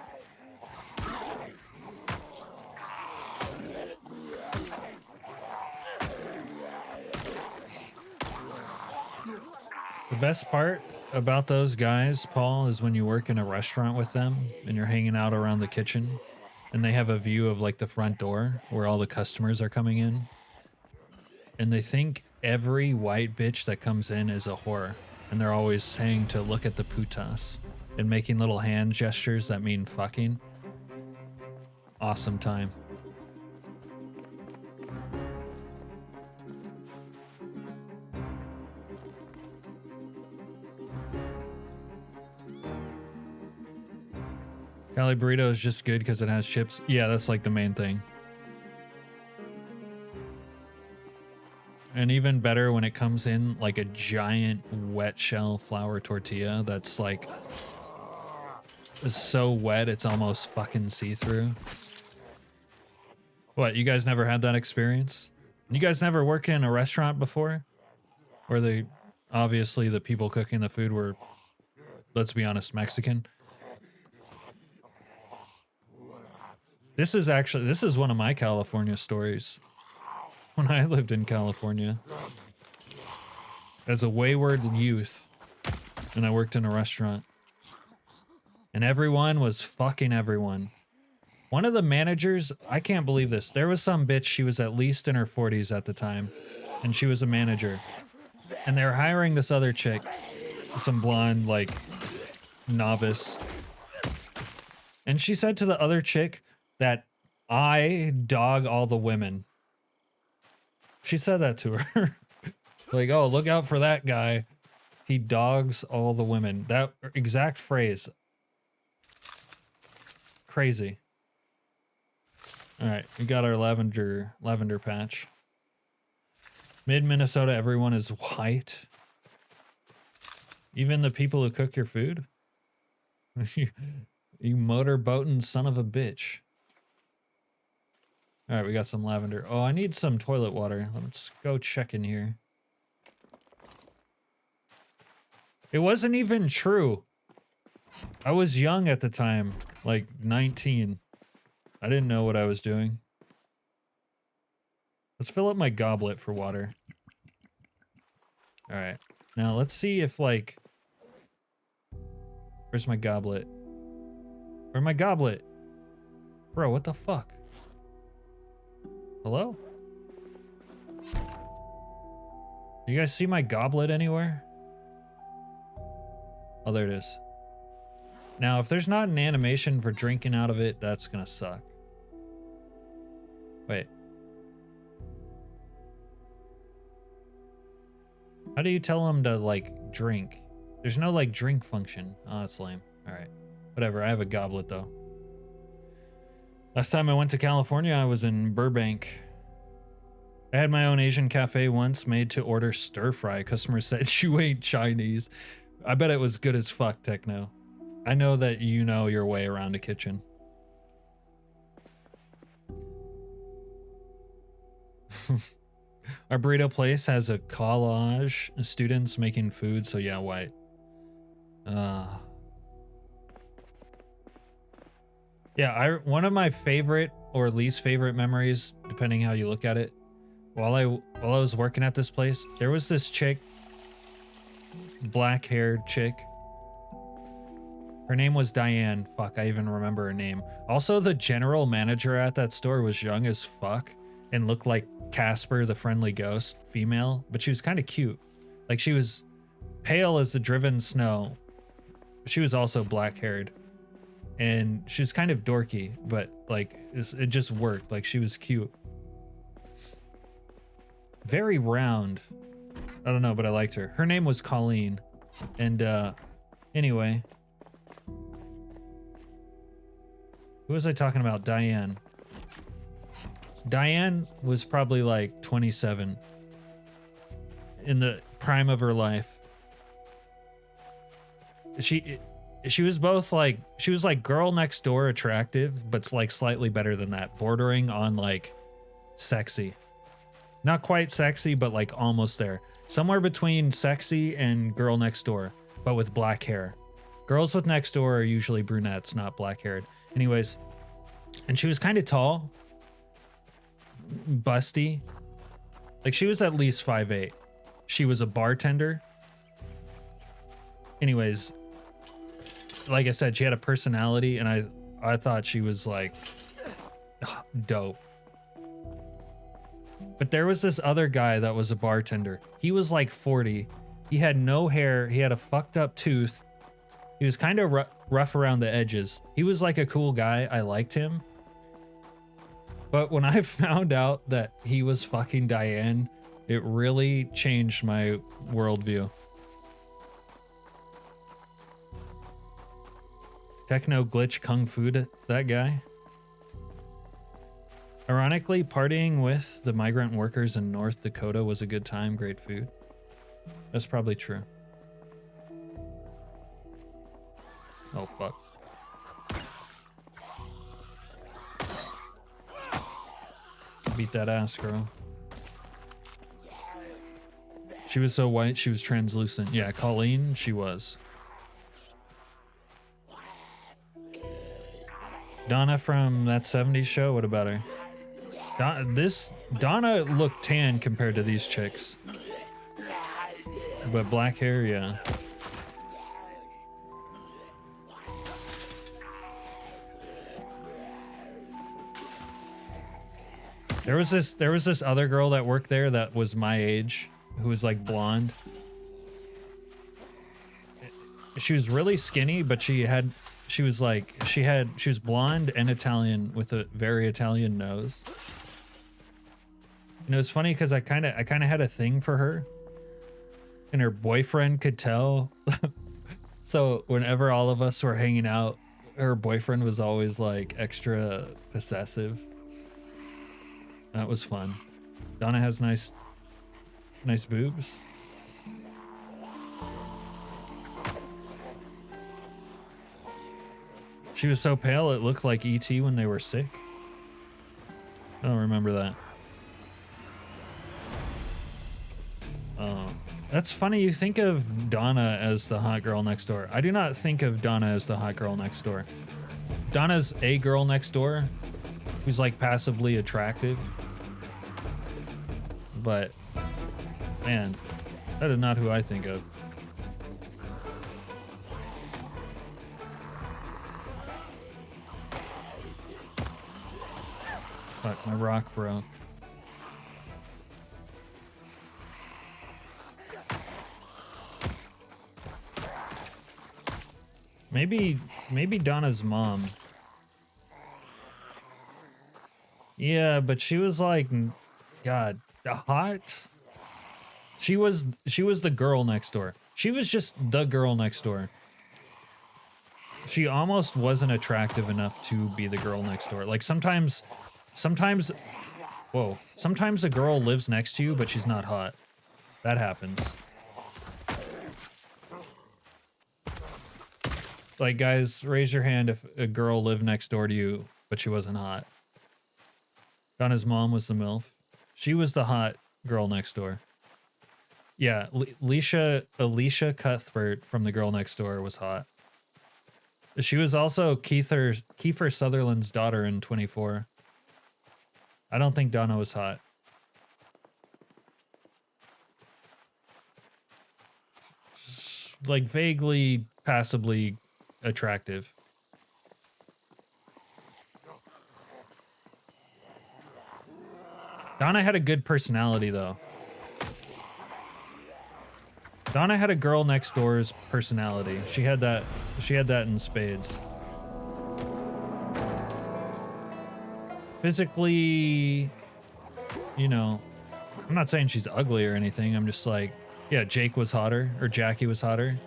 The best part about those guys, Paul, is when you work in a restaurant with them and you're hanging out around the kitchen and they have a view of like the front door where all the customers are coming in. And they think every white bitch that comes in is a whore. And they're always saying to look at the putas and making little hand gestures that mean fucking. Awesome time. Cali burrito is just good because it has chips. Yeah, that's like the main thing. And even better when it comes in like a giant wet shell flour tortilla that's like is so wet it's almost fucking see-through. What, you guys never had that experience? You guys never worked in a restaurant before? Where obviously the people cooking the food were, let's be honest, Mexican? This is one of my California stories. When I lived in California as a wayward youth and I worked in a restaurant and everyone was fucking everyone. One of the managers, I can't believe this. There was some bitch, she was at least in her 40s at the time and she was a manager and they were hiring this other chick, some blonde, like novice. And she said to the other chick that I dog all the women. She said that to her. Like, oh, look out for that guy. He dogs all the women. That exact phrase. Crazy. All right, we got our lavender patch. Mid-Minnesota, everyone is white. Even the people who cook your food? You motorboating son of a bitch. All right, we got some lavender. Oh, I need some toilet water. Let's go check in here. It wasn't even true. I was young at the time, like 19. I didn't know what I was doing. Let's fill up my goblet for water. All right, now let's see if like, where's my goblet? Where's my goblet? Bro, what the fuck? Hello? You guys see my goblet anywhere? Oh, there it is. Now, if there's not an animation for drinking out of it, that's gonna suck. Wait. How do you tell them to, like, drink? There's no, like, drink function. Oh, that's lame. Alright. Whatever, I have a goblet, though. Last time I went to California, I was in Burbank. I had my own Asian cafe once, made to order stir fry. Customer said, you ain't Chinese. I bet it was good as fuck, Techno. I know that you know your way around a kitchen. Our burrito place has a collage of students making food, so yeah, white. Yeah, one of my favorite or least favorite memories, depending how you look at it, while I was working at this place, there was this chick black-haired chick. Her name was Diane. Fuck, I even remember her name. Also, the general manager at that store was young as fuck and looked like Casper the Friendly Ghost, female, but she was kind of cute. Like, she was pale as the driven snow. She was also black-haired. And she was kind of dorky, but like, it just worked. Like, she was cute. Very round. I don't know, but I liked her. Her name was Colleen. And anyway. Who was I talking about? Diane. Diane was probably like 27 in the prime of her life. She was both like, she was like girl next door attractive, but like slightly better than that, bordering on like sexy. Not quite sexy, but like almost there. Somewhere between sexy and girl next door, but with black hair. Girls with next door are usually brunettes, not black haired. Anyways, and she was kind of tall, busty. Like, she was at least 5'8". She was a bartender. Anyways, like I said, she had a personality, and I thought she was like dope. But there was this other guy that was a bartender. He was like 40. He had no hair. He had a fucked up tooth. He was kind of rough around the edges. He was like a cool guy. I liked him. But when I found out that he was fucking Diane, it really changed my worldview. Techno glitch kung fu, that guy. Ironically, partying with the migrant workers in North Dakota was a good time, great food. That's probably true. Oh, fuck. Beat that ass, girl. She was so white, she was translucent. Yeah, Colleen, she was. Donna from that 70s show, what about her? Donna looked tan compared to these chicks. But black hair, yeah. There was this other girl that worked there that was my age, who was like blonde. She was really skinny, but she was blonde and Italian with a very Italian nose. And it was funny because I kind of had a thing for her, and her boyfriend could tell. So whenever all of us were hanging out, her boyfriend was always like extra possessive. That was fun. Donna has nice boobs. She was so pale it looked like E.T. when they were sick. I don't remember that. Oh, that's funny. You think of Donna as the hot girl next door. I do not think of Donna as the hot girl next door. Donna's a girl next door who's like passively attractive. But man, that is not who I think of. Fuck, my rock broke. Maybe Donna's mom. Yeah, but she was like, God, hot. She was the girl next door. She was just the girl next door. She almost wasn't attractive enough to be the girl next door. Like sometimes a girl lives next to you, but she's not hot. That happens. Like, guys, raise your hand if a girl lived next door to you, but she wasn't hot. Donna's mom was the MILF. She was the hot girl next door. Yeah, Alicia Cuthbert from The Girl Next Door was hot. She was also Kiefer Sutherland's daughter in 24. I don't think Donna was hot. like vaguely, passably attractive. Donna had a good personality, though. Donna had a girl next door's personality. She had that in spades. Physically, you know, I'm not saying she's ugly or anything. I'm just like, yeah, Jake was hotter, or Jackie was hotter.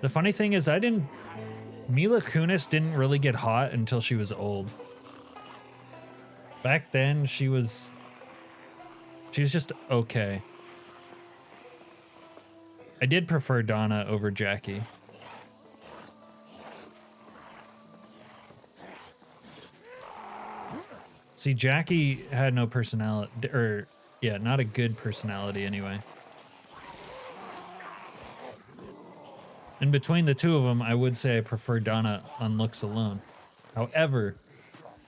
The funny thing is, Mila Kunis didn't really get hot until she was old. Back then, she was just okay. I did prefer Donna over Jackie. See, Jackie had no personality, or yeah, not a good personality anyway. And between the two of them, I would say I prefer Donna on looks alone. However,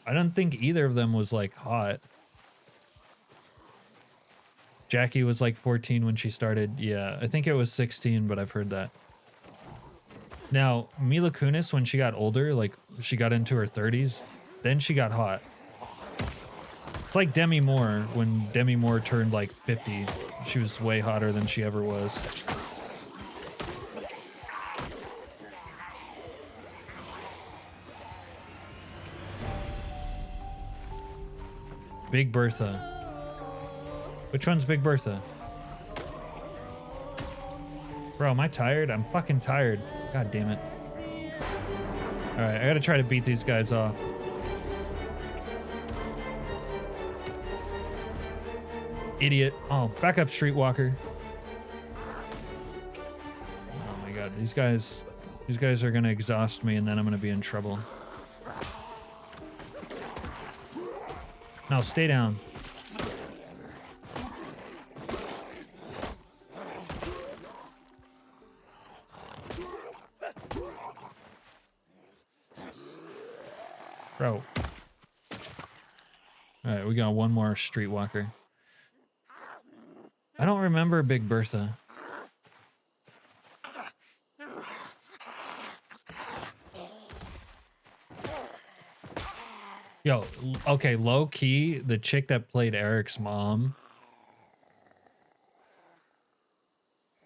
I don't think either of them was like hot. Jackie was like 14 when she started. Yeah, I think it was 16, but I've heard that. Now, Mila Kunis, when she got older, like she got into her 30s, then she got hot. It's like Demi Moore. When Demi Moore turned like 50, she was way hotter than she ever was. Big Bertha. Which one's Big Bertha? Bro, am I tired? I'm fucking tired. God damn it. Alright, I gotta try to beat these guys off. Idiot. Oh, back up, Streetwalker. Oh my god, these guys are gonna exhaust me and then I'm gonna be in trouble. No, stay down. Bro. Alright, we got one more Streetwalker. I don't remember Big Bertha. Yo, okay, low key, the chick that played Eric's mom.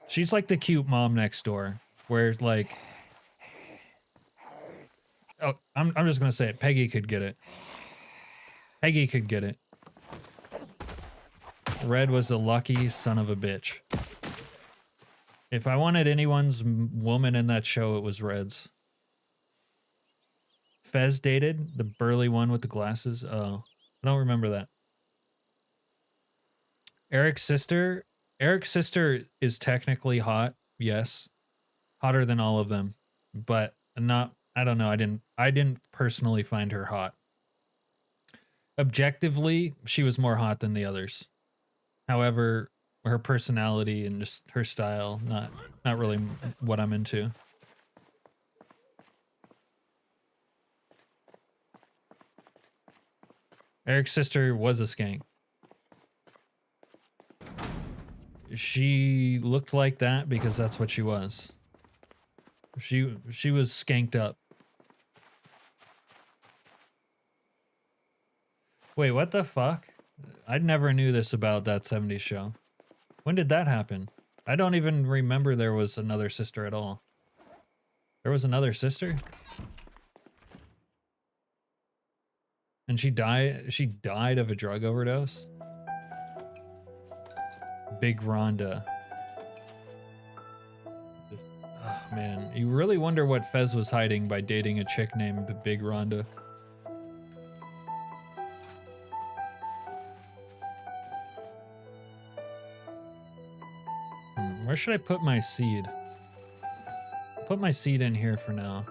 She's like the cute mom next door, where like, oh, I'm just gonna say it. Peggy could get it. Peggy could get it. Red was a lucky son of a bitch. If I wanted anyone's woman in that show, it was Red's. Fez dated? The burly one with the glasses? Oh, I don't remember that. Eric's sister is technically hot, yes. Hotter than all of them, but not, I don't know, I didn't personally find her hot. Objectively, she was more hot than the others. However, her personality and just her style, not really what I'm into. Eric's sister was a skank. She looked like that because that's what she was. She was skanked up. Wait, what the fuck? I never knew this about that 70s show. When did that happen? I don't even remember there was another sister at all. There was another sister? And she died of a drug overdose? Big Rhonda. Oh, man, you really wonder what Fez was hiding by dating a chick named Big Rhonda. Where should I put my seed? Put my seed in here for now.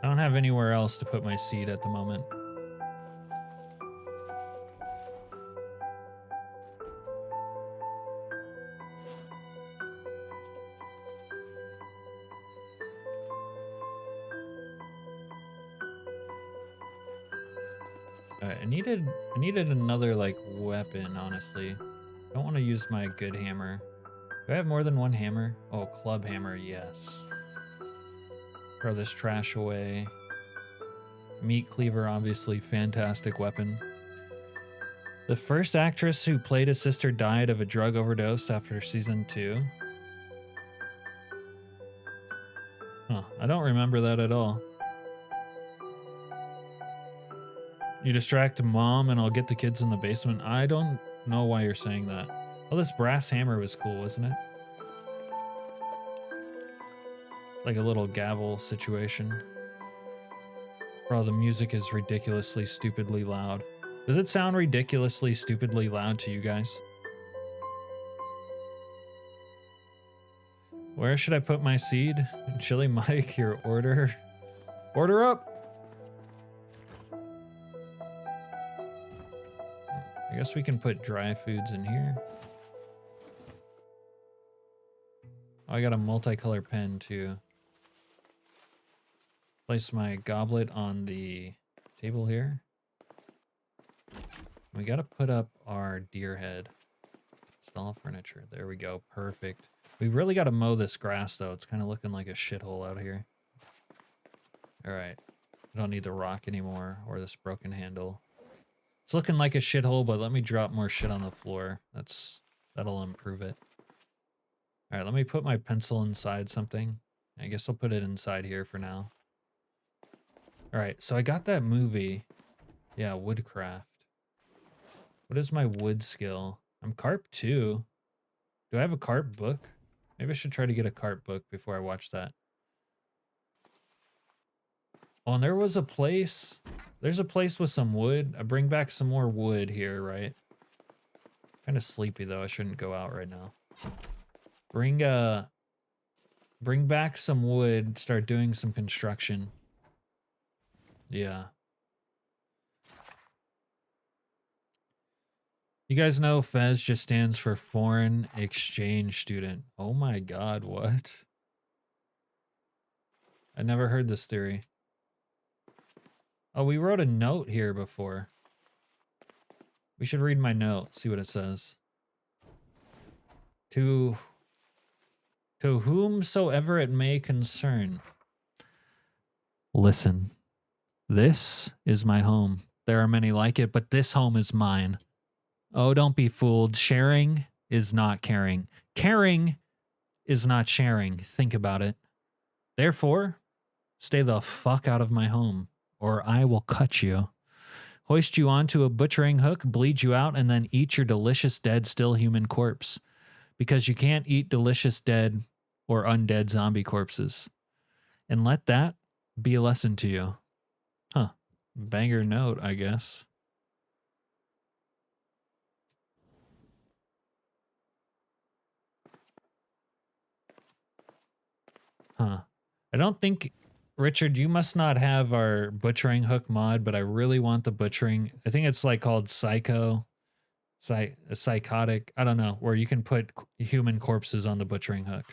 I don't have anywhere else to put my seed at the moment. Alright, I needed another like weapon, honestly. don't want to use my good hammer. Do I have more than one hammer? Oh, club hammer, yes. Throw this trash away. Meat cleaver, obviously, fantastic weapon. The first actress who played his sister died of a drug overdose after season 2. Huh, I don't remember that at all. You distract mom and I'll get the kids in the basement. I don't know why you're saying that. Oh, this brass hammer was cool, wasn't it? Like a little gavel situation. Bro, the music is ridiculously, stupidly loud. Does it sound ridiculously, stupidly loud to you guys? Where should I put my seed? Chili Mike, your order. Order up! I guess we can put dry foods in here. Oh, I got a multicolor pen too. Place my goblet on the table here. We gotta put up our deer head. Stall furniture. There we go. Perfect. We really gotta mow this grass though. It's kind of looking like a shithole out here. Alright. I don't need the rock anymore or this broken handle. It's looking like a shithole, but let me drop more shit on the floor. That'll improve it. Alright, let me put my pencil inside something. I guess I'll put it inside here for now. Alright, so I got that movie. Yeah, woodcraft. What is my wood skill? I'm carp 2. Do I have a carp book? Maybe I should try to get a carp book before I watch that. Oh, and there was a place. There's a place with some wood. I bring back some more wood here, right? Kind of sleepy though. I shouldn't go out right now. Bring back some wood. Start doing some construction. Yeah. You guys know FES just stands for Foreign Exchange Student. Oh my god, what? I never heard this theory. Oh, we wrote a note here before. We should read my note, see what it says. To whomsoever it may concern. Listen, this is my home. There are many like it, but this home is mine. Oh, don't be fooled. Sharing is not caring. Caring is not sharing. Think about it. Therefore, stay the fuck out of my home, or I will cut you. Hoist you onto a butchering hook, bleed you out, and then eat your delicious dead still human corpse. Because you can't eat delicious dead or undead zombie corpses. And let that be a lesson to you. Huh. Banger note, I guess. Huh. I don't think... Richard, you must not have our butchering hook mod, but I really want the butchering. I think it's like called Psycho. Psychotic. I don't know. Where you can put human corpses on the butchering hook.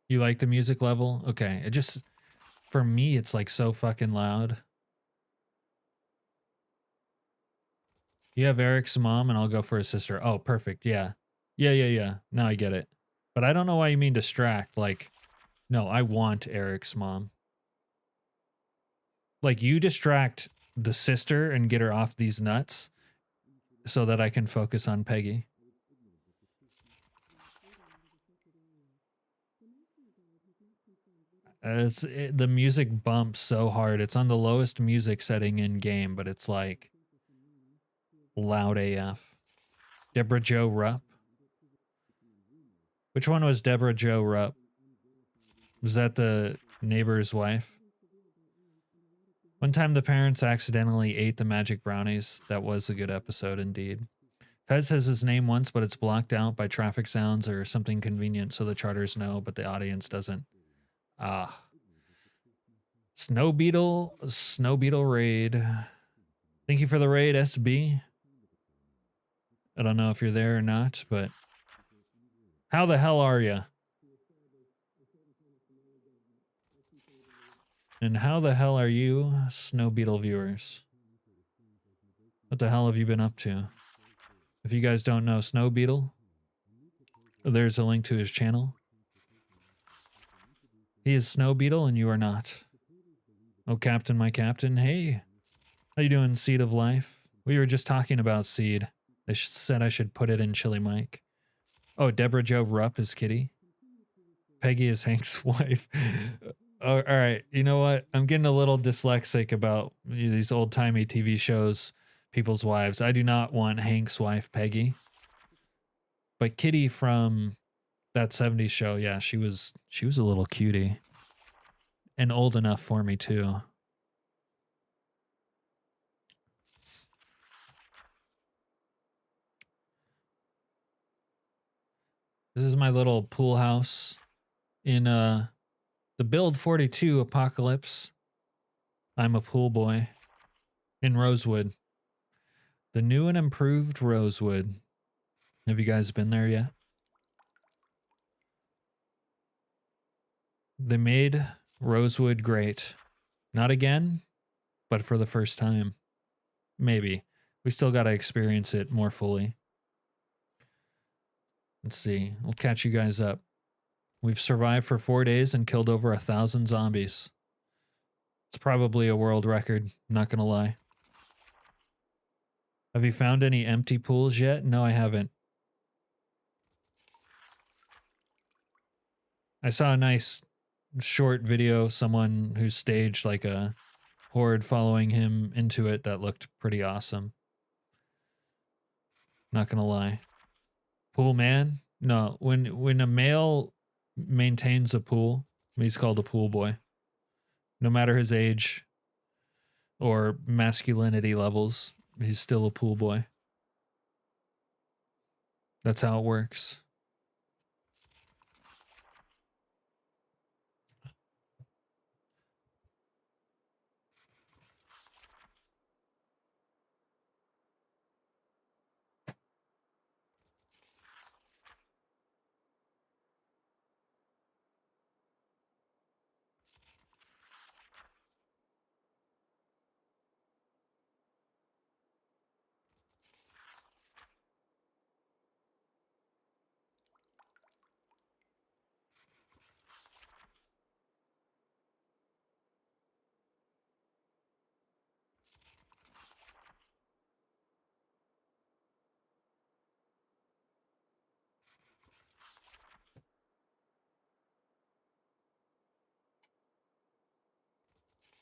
You like the music level? Okay. It just... For me, it's like so fucking loud. You have Eric's mom and I'll go for his sister. Oh, perfect. Yeah. Yeah. Now I get it. But I don't know why you mean distract. Like, no, I want Eric's mom. Like, you distract the sister and get her off these nuts so that I can focus on Peggy. The music bumps so hard. It's on the lowest music setting in game, but it's like loud AF. Deborah Jo Rupp. Which one was Deborah Jo Rupp? Was that the neighbor's wife? One time the parents accidentally ate the magic brownies. That was a good episode indeed. Fez says his name once, but it's blocked out by traffic sounds or something convenient so the charters know, but the audience doesn't. Ah. Snow Beetle raid. Thank you for the raid, SB. I don't know if you're there or not, but how the hell are you? And how the hell are you, Snow Beetle viewers? What the hell have you been up to? If you guys don't know Snow Beetle, there's a link to his channel. He is Snow Beetle and you are not. Oh, Captain, my Captain. Hey, how you doing, Seed of Life? We were just talking about Seed. They said I should put it in Chili Mike. Oh, Deborah Jo Rupp is Kitty. Peggy is Hank's wife. Oh, all right. You know what? I'm getting a little dyslexic about these old-timey TV shows, people's wives. I do not want Hank's wife, Peggy. But Kitty from that 70s show, yeah, she was a little cutie. And old enough for me, too. This is my little pool house in the Build 42 Apocalypse. I'm a pool boy in Rosewood. The new and improved Rosewood. Have you guys been there yet? They made Rosewood great. Not again, but for the first time. Maybe. We still got to experience it more fully. Let's see. We'll catch you guys up. We've survived for 4 days and killed over 1,000 zombies. It's probably a world record, not gonna lie. Have you found any empty pools yet? No, I haven't. I saw a nice short video of someone who staged like a horde following him into it that looked pretty awesome. Not gonna lie. Pool man? No, when a male maintains a pool, he's called a pool boy. No matter his age or masculinity levels, he's still a pool boy. That's how it works.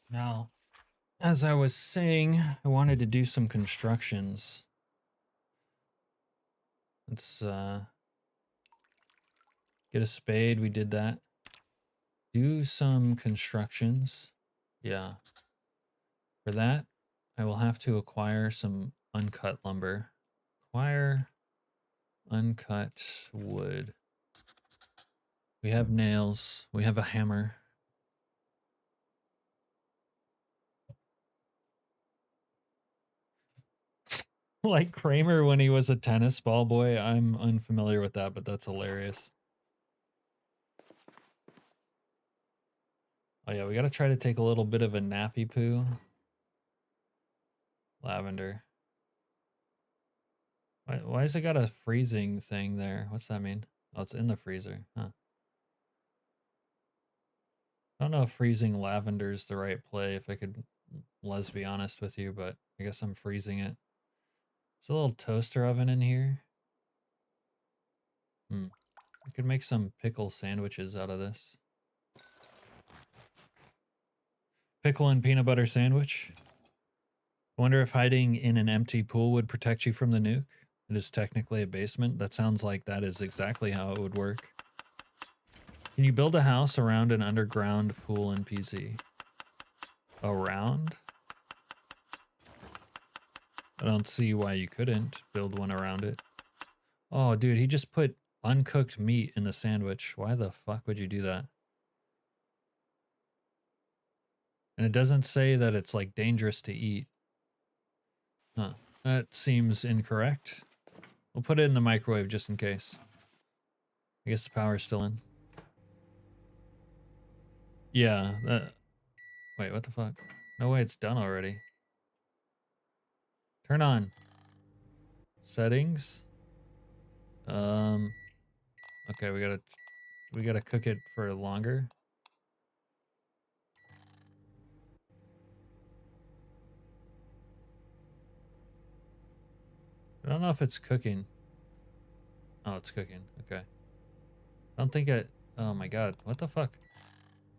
Now, as I was saying, I wanted to do some constructions. Let's get a spade. We did that. Do some constructions. Yeah. For that, I will have to acquire some uncut lumber. Acquire uncut wood. We have nails. We have a hammer. Like Kramer when he was a tennis ball boy. I'm unfamiliar with that, but that's hilarious. Oh yeah, we gotta try to take a little bit of a nappy poo. Lavender. Why has it got a freezing thing there? What's that mean? Oh, it's in the freezer. Huh. I don't know if freezing lavender is the right play, if I could, let's be honest with you, but I guess I'm freezing it. There's a little toaster oven in here. I could make some pickle sandwiches out of this. Pickle and peanut butter sandwich. I wonder if hiding in an empty pool would protect you from the nuke. It is technically a basement. That sounds like that is exactly how it would work. Can you build a house around an underground pool in PZ? Around? I don't see why you couldn't build one around it. Oh, dude, he just put uncooked meat in the sandwich. Why the fuck would you do that? And it doesn't say that it's like dangerous to eat. Huh. That seems incorrect. We'll put it in the microwave just in case. I guess the power's still in. Yeah, that... Wait, what the fuck? No way, it's done already. Turn on. Settings. Okay, we gotta cook it for longer. I don't know if it's cooking. Oh, it's cooking. Okay. I don't think oh my god, what the fuck?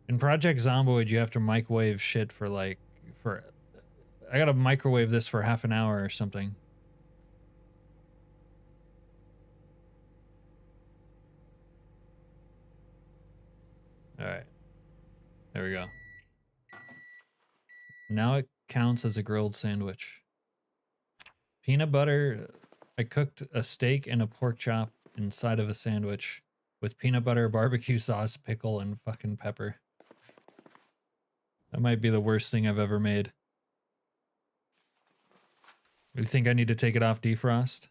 In Project Zomboid, you have to microwave shit for like, I gotta microwave this for half an hour or something. Alright. There we go. Now it counts as a grilled sandwich. Peanut butter. I cooked a steak and a pork chop inside of a sandwich with peanut butter, barbecue sauce, pickle, and fucking pepper. That might be the worst thing I've ever made. You think I need to take it off defrost?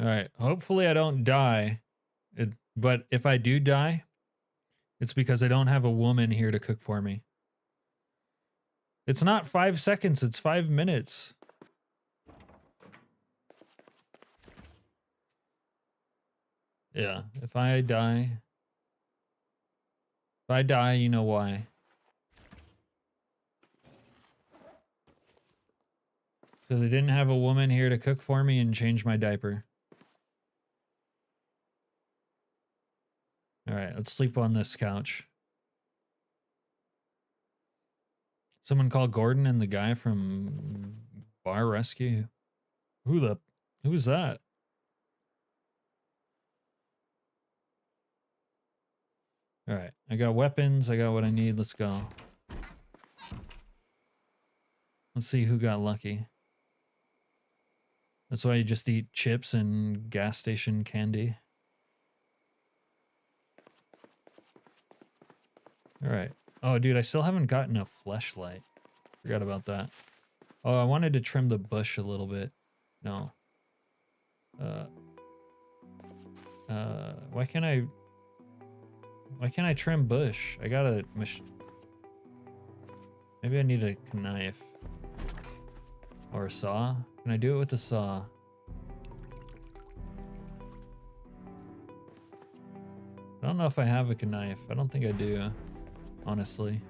Alright, hopefully I don't die. But if I do die, it's because I don't have a woman here to cook for me. It's not 5 seconds, it's 5 minutes. Yeah, if I die, you know why. Because I didn't have a woman here to cook for me and change my diaper. Alright, let's sleep on this couch. Someone call Gordon and the guy from Bar Rescue. Who's that? Alright, I got weapons, I got what I need, let's go. Let's see who got lucky. That's why you just eat chips and gas station candy. Alright. Oh, dude, I still haven't gotten a fleshlight. Forgot about that. Oh, I wanted to trim the bush a little bit. No. Why can't I trim bush? I gotta... Maybe I need a knife. Or a saw? Can I do it with a saw? I don't know if I have a knife. I don't think I do, honestly.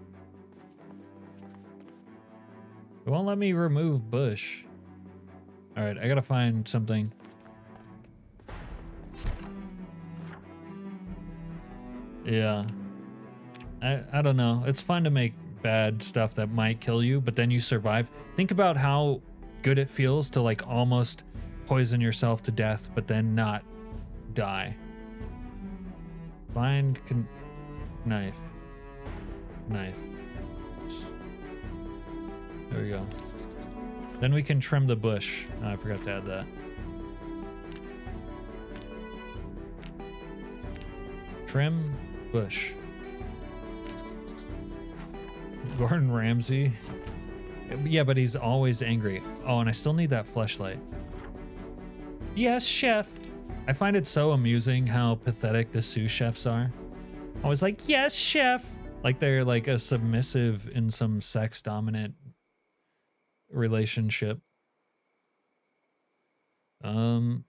It won't let me remove bush. Alright, I gotta find something. Yeah. I don't know. It's fun to make bad stuff that might kill you, but then you survive. Think about how good it feels to like almost poison yourself to death, but then not die. Find knife. Knife. There we go. Then we can trim the bush. Oh, I forgot to add that. Trim bush. Gordon Ramsay. Yeah, but he's always angry. Oh, and I still need that fleshlight. Yes, chef. I find it so amusing how pathetic the sous chefs are. I was like, yes, chef. Like they're like a submissive in some sex dominant relationship. What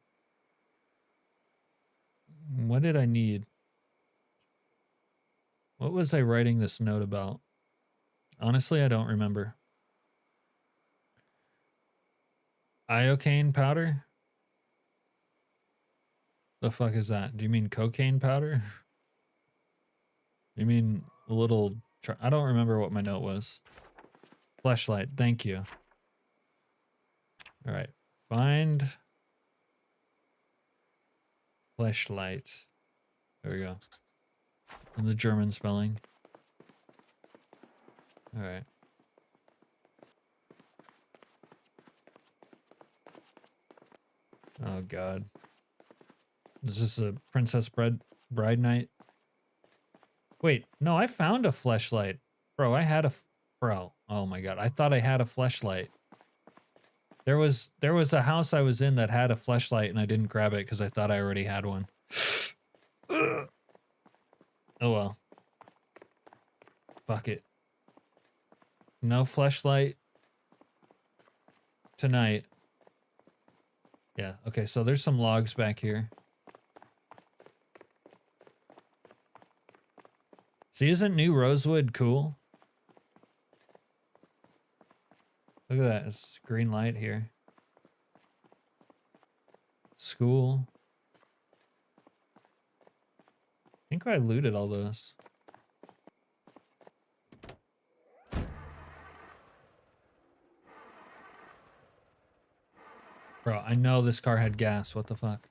did I need? What was I writing this note about? Honestly, I don't remember. Iocane powder? The fuck is that? Do you mean cocaine powder? You mean a little... I don't remember what my note was. Fleshlight, thank you. Alright, find... fleshlight. There we go. And the German spelling. Alright. Oh god. Is this a Princess Bride night? Wait, no, I found a fleshlight. Bro, I had a... Bro, oh my god. I thought I had a fleshlight. There was a house I was in that had a fleshlight and I didn't grab it because I thought I already had one. Oh well. Fuck it. No fleshlight tonight. Yeah, okay, so there's some logs back here. See, isn't New Rosewood cool? Look at that, it's green light here. School. I think I looted all those. Bro, I know this car had gas. What the fuck?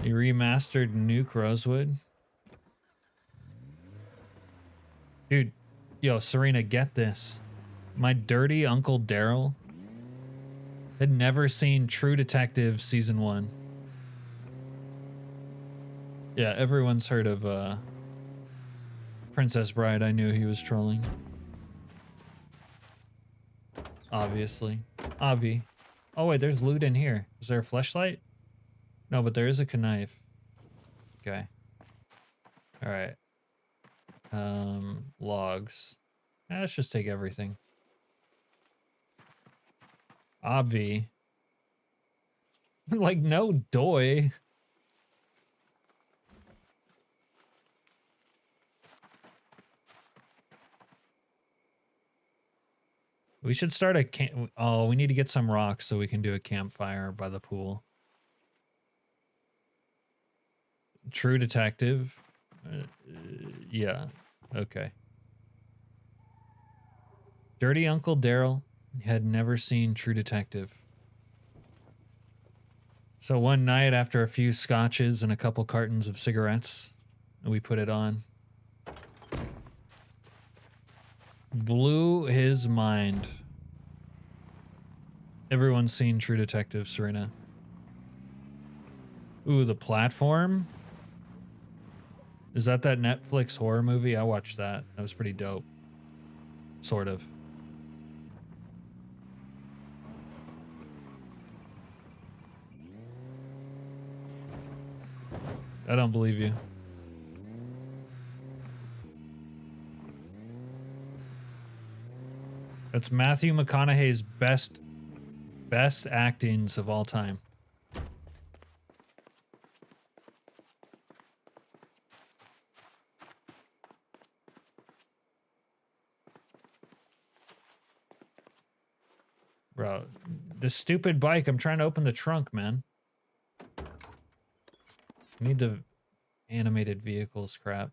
You remastered Nuke Rosewood? Dude, yo, Serena, get this. My dirty Uncle Daryl had never seen True Detective Season 1. Yeah, everyone's heard of Princess Bride. I knew he was trolling. Obviously. Avi. Oh wait, there's loot in here. Is there a fleshlight? No, but there is a knife. Okay. Alright. Logs. Let's just take everything. Obvi. Like, no doy. We should start a camp. Oh, we need to get some rocks so we can do a campfire by the pool. True Detective. Yeah. Okay. Dirty Uncle Daryl had never seen True Detective. So one night after a few scotches and a couple cartons of cigarettes, we put it on. Blew his mind. Everyone's seen True Detective, Serena. Ooh, The Platform? Is that Netflix horror movie? I watched that. That was pretty dope. Sort of. I don't believe you. That's Matthew McConaughey's best actings of all time. Bro, this stupid bike, I'm trying to open the trunk, man. I need the animated vehicles crap.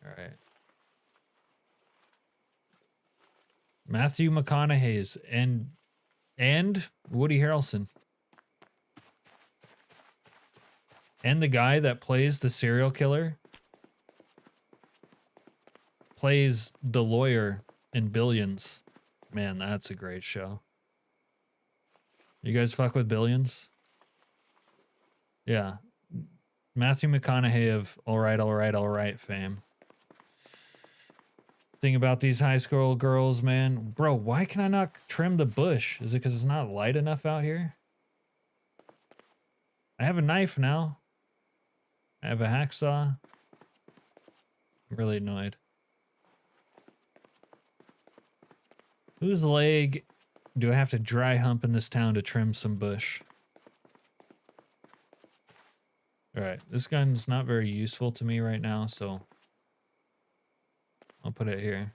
All right. Matthew McConaughey's and Woody Harrelson. And the guy that plays the serial killer plays the lawyer in Billions. Man, that's a great show. You guys fuck with Billions? Yeah. Matthew McConaughey of All Right fame. Thing about these high school girls, man. Bro, why can I not trim the bush? Is it because it's not light enough out here? I have a knife now. I have a hacksaw. I'm really annoyed. Whose leg do I have to dry hump in this town to trim some bush? Alright, this gun's not very useful to me right now, so I'll put it here.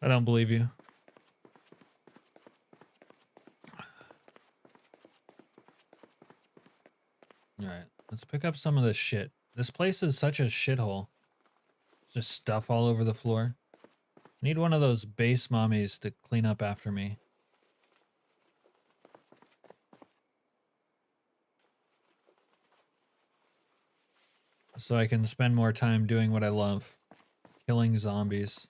I don't believe you. Alright, let's pick up some of this shit. This place is such a shithole. Just stuff all over the floor. I need one of those base mommies to clean up after me. So I can spend more time doing what I love. Killing zombies.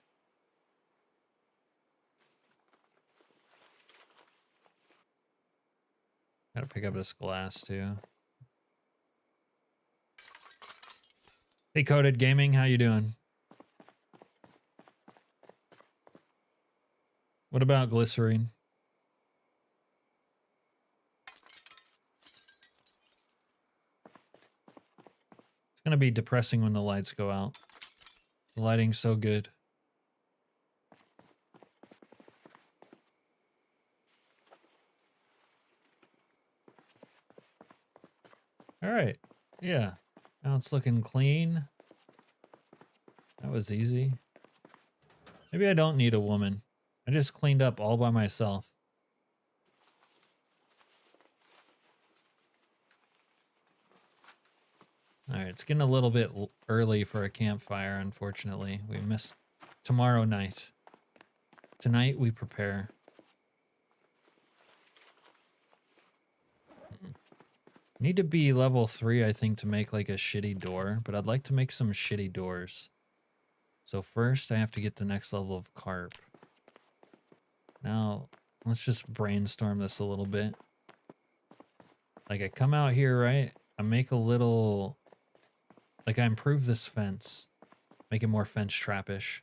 Gotta pick up this glass too. Hey Coded Gaming, how you doing? What about glycerine? gonna be depressing when the lights go out. The lighting's so good. All right. Yeah. Now it's looking clean. That was easy. Maybe I don't need a woman. I just cleaned up all by myself. All right, it's getting a little bit early for a campfire, unfortunately. We missed tomorrow night. Tonight we prepare. Need to be level 3, I think, to make like a shitty door, but I'd like to make some shitty doors. So first I have to get the next level of carp. Now, let's just brainstorm this a little bit. Like I come out here, right? I make a little, like I improve this fence. Make it more fence trappish.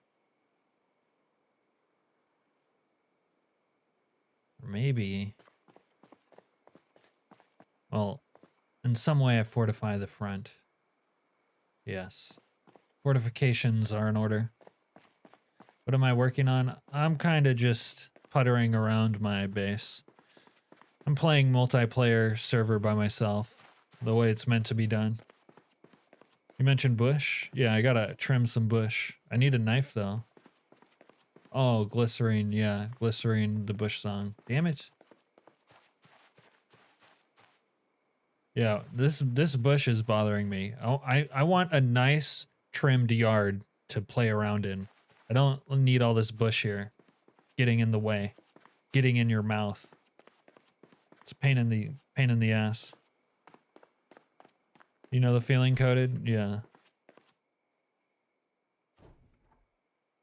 Or maybe, well, in some way I fortify the front. Yes. Fortifications are in order. What am I working on? I'm kind of just puttering around my base. I'm playing multiplayer server by myself, the way it's meant to be done. You mentioned bush? Yeah, I gotta trim some bush. I need a knife though. Oh, glycerine, yeah, glycerine, the bush song. Damn it. Yeah, this bush is bothering me. I want a nice trimmed yard to play around in. I don't need all this bush here getting in the way, getting in your mouth. It's a pain in the ass. You know the feeling, Coded? Yeah.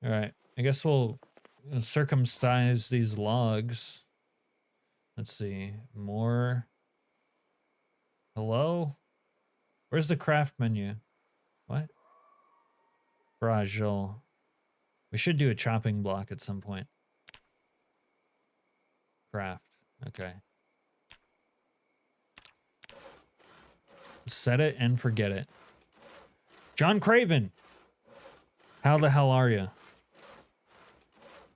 All right. I guess we'll circumcise these logs. Let's see. More. Hello? Where's the craft menu? What? Fragile. We should do a chopping block at some point. Craft. Okay. Set it and forget it. John Craven! How the hell are you?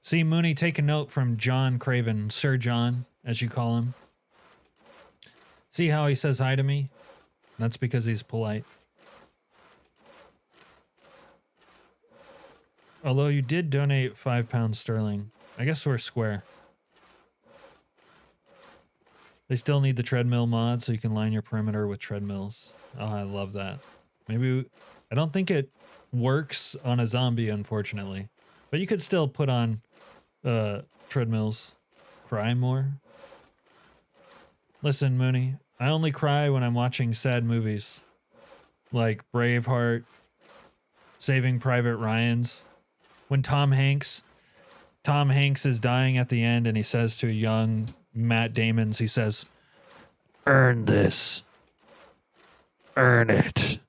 See, Mooney, take a note from John Craven, Sir John, as you call him. See how he says hi to me? That's because he's polite. Although you did donate £5 sterling. I guess we're square. They still need the treadmill mod so you can line your perimeter with treadmills. Oh, I love that. Maybe, I don't think it works on a zombie, unfortunately. But you could still put on treadmills. Cry more? Listen, Mooney, I only cry when I'm watching sad movies. Like Braveheart, Saving Private Ryan's. When Tom Hanks is dying at the end and he says to young Matt Damon's, he says, "Earn this. Earn it."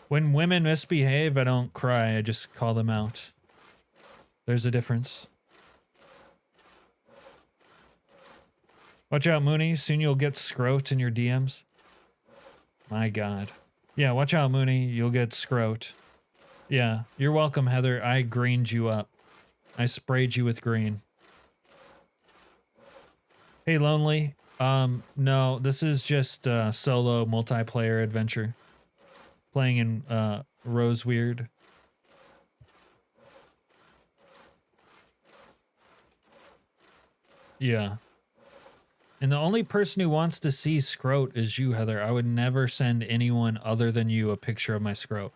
When women misbehave, I don't cry, I just call them out. There's a difference. Watch out, Mooney. Soon you'll get scrote in your DMs. My God. Yeah, watch out, Mooney. You'll get scrote. Yeah, you're welcome, Heather. I greened you up. I sprayed you with green. Hey, Lonely. No, this is just a solo multiplayer adventure. Playing in Roseweird. Yeah. And the only person who wants to see scrote is you, Heather. I would never send anyone other than you a picture of my scrote.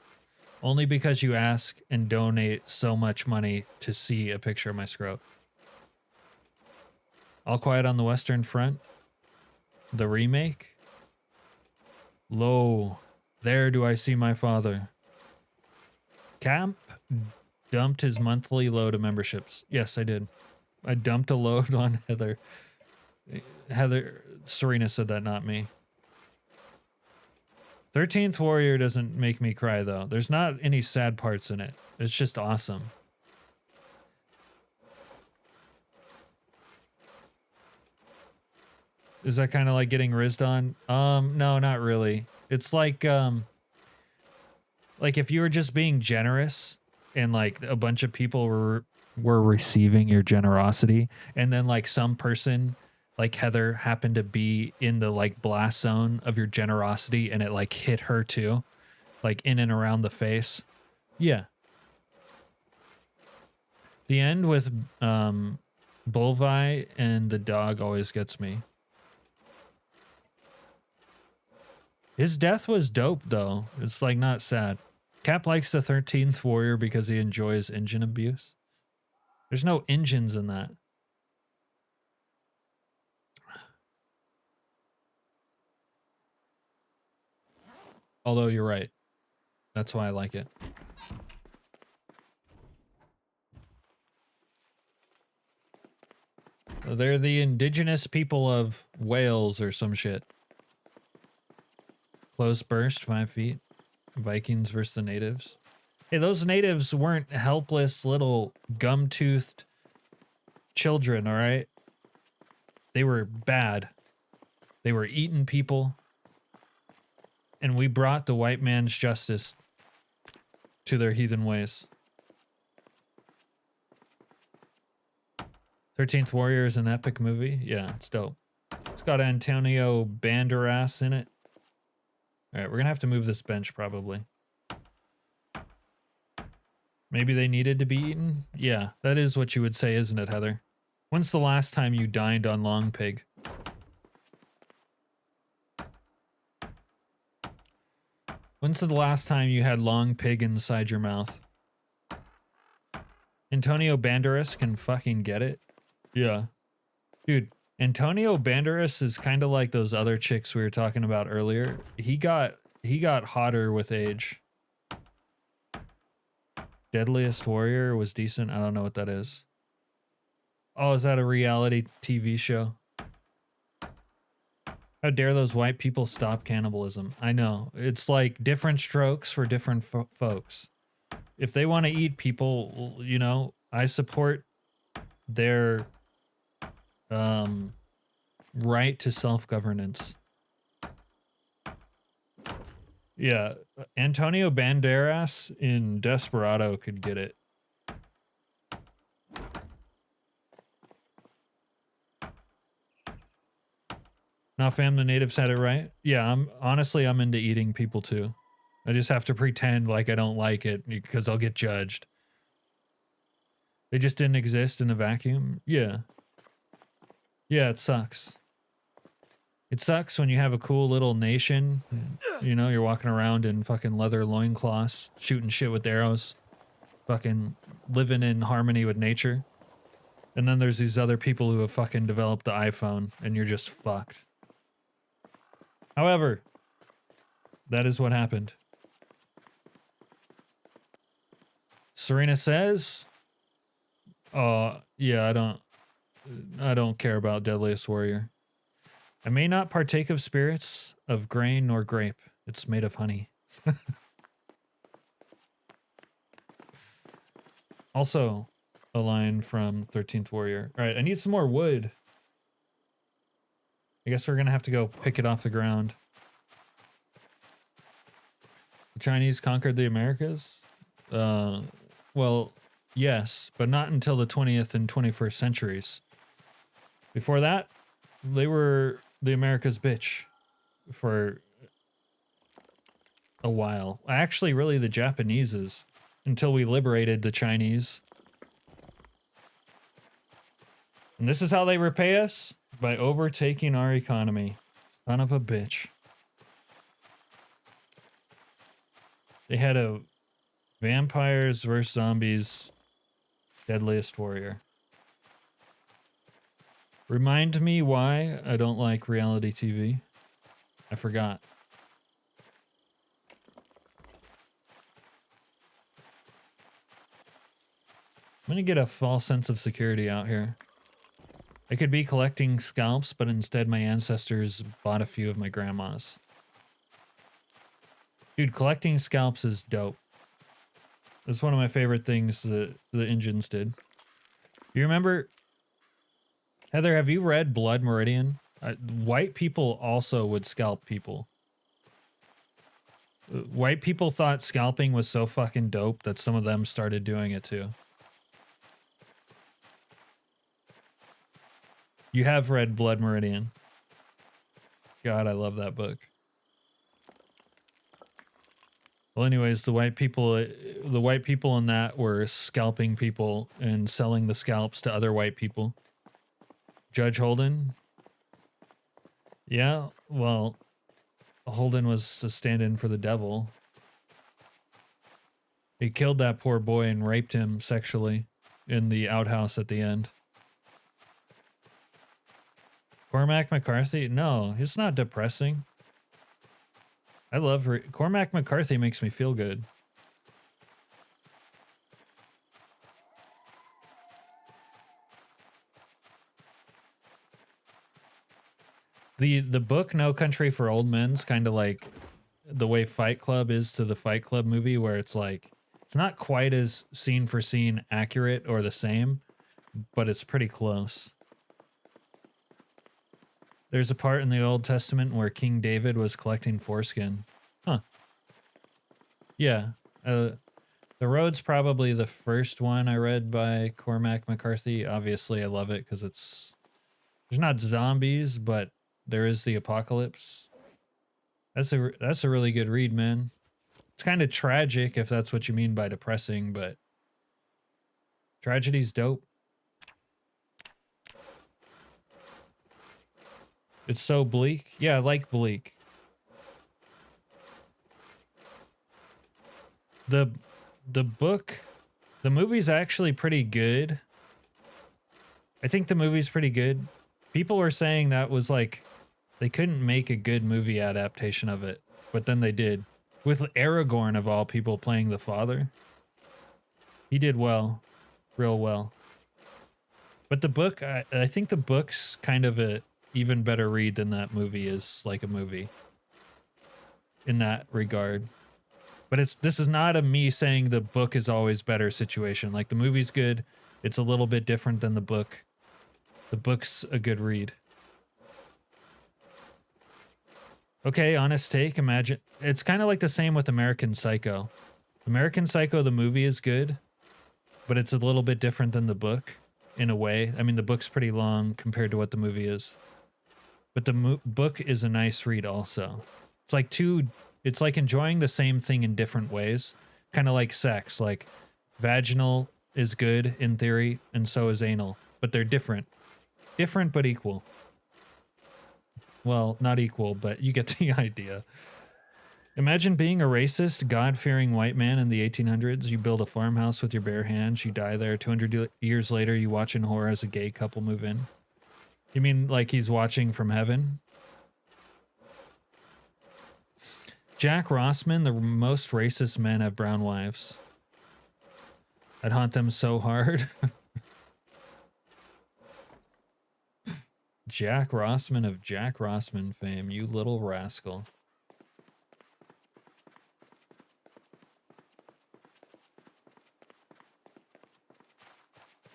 Only because you ask and donate so much money to see a picture of my scrote. All Quiet on the Western Front? The remake? Lo, there do I see my father. Camp dumped his monthly load of memberships. Yes, I did. I dumped a load on Heather. Serena said that, not me. 13th Warrior doesn't make me cry, though. There's not any sad parts in it. It's just awesome. Is that kind of like getting rizzed on? No, not really. It's like if you were just being generous and like a bunch of people were receiving your generosity, and then like some person like Heather happened to be in the like blast zone of your generosity and it like hit her too, like in and around the face. Yeah. The end with Bulvi and the dog always gets me. His death was dope though. It's like not sad. Cap likes the 13th Warrior because he enjoys engine abuse. There's no engines in that. Although you're right. That's why I like it. They're the indigenous people of Wales or some shit. Close burst, 5 feet. Vikings versus the natives. Hey, those natives weren't helpless little gum-toothed children, all right? They were bad. They were eating people. And we brought the white man's justice to their heathen ways. 13th Warrior is an epic movie. Yeah, it's dope. It's got Antonio Banderas in it. All right, we're going to have to move this bench probably. Maybe they needed to be eaten? Yeah, that is what you would say, isn't it, Heather? When's the last time you dined on long pig? When's the last time you had long pig inside your mouth? Antonio Banderas can fucking get it. Yeah. Dude, Antonio Banderas is kind of like those other chicks we were talking about earlier. He got hotter with age. Deadliest Warrior was decent. I don't know what that is. Oh, is that a reality TV show? How dare those white people stop cannibalism? I know. It's like different strokes for different folks. If they want to eat people, you know, I support their right to self-governance. Yeah, Antonio Banderas in Desperado could get it. Nah, fam, the natives had it right. Yeah, I'm into eating people too. I just have to pretend like I don't like it because I'll get judged. They just didn't exist in a vacuum. Yeah. Yeah, it sucks. It sucks when you have a cool little nation. You know, you're walking around in fucking leather loincloths, shooting shit with arrows, fucking living in harmony with nature. And then there's these other people who have fucking developed the iPhone, and you're just fucked. However, that is what happened. Serena says, yeah, I don't care about Deadliest Warrior. I may not partake of spirits of grain nor grape. It's made of honey. Also, a line from 13th Warrior. All right, I need some more wood. I guess we're gonna have to go pick it off the ground. The Chinese conquered the Americas? Well, yes, but not until the 20th and 21st centuries. Before that, they were the America's bitch for a while. Actually, really the Japanese's until we liberated the Chinese. And this is how they repay us? By overtaking our economy. Son of a bitch. They had a vampires versus zombies Deadliest Warrior. Remind me why I don't like reality TV. I forgot. I'm gonna get a false sense of security out here. I could be collecting scalps, but instead my ancestors bought a few of my grandma's. Dude, collecting scalps is dope. It's one of my favorite things that the Indians did. You remember... Heather, have you read Blood Meridian? White people also would scalp people. White people thought scalping was so fucking dope that some of them started doing it too. You have read Blood Meridian. God, I love that book. Well, anyways, the white people in that were scalping people and selling the scalps to other white people. Judge Holden. Yeah, well, Holden was a stand-in for the devil. He killed that poor boy and raped him sexually in the outhouse at the end. Cormac McCarthy? No, it's not depressing. I love Cormac McCarthy makes me feel good. The book No Country for Old Men's kind of like the way Fight Club is to the Fight Club movie, where it's like it's not quite as scene for scene accurate or the same, but it's pretty close. There's a part in the Old Testament where King David was collecting foreskin. Huh. Yeah. The Road's probably the first one I read by Cormac McCarthy. Obviously, I love it because there's not zombies, but there is the apocalypse. That's a really good read, man. It's kind of tragic if that's what you mean by depressing, but tragedy's dope. It's so bleak. Yeah, I like bleak. The book, the movie's actually pretty good. I think the movie's pretty good. People were saying that was like, they couldn't make a good movie adaptation of it, but then they did. With Aragorn, of all people, playing the father. He did well. Real well. But the book, I think the book's kind of a even better read than that movie is like a movie. In that regard. But this is not a me saying the book is always better situation. Like, the movie's good. It's a little bit different than the book. The book's a good read. Okay, honest take. Imagine it's kind of like the same with American Psycho. American Psycho, the movie is good, but it's a little bit different than the book in a way. I mean, the book's pretty long compared to what the movie is. But the book is a nice read also. It's like enjoying the same thing in different ways. Kind of like sex. Like, vaginal is good in theory, and so is anal. But they're different. Different but equal. Well, not equal, but you get the idea. Imagine being a racist, God-fearing white man in the 1800s. You build a farmhouse with your bare hands. You die there. 200 years later, you watch in horror as a gay couple move in. You mean like he's watching from heaven? Jack Rossman, the most racist men have brown wives. I'd haunt them so hard. Jack Rossman of Jack Rossman fame, you little rascal.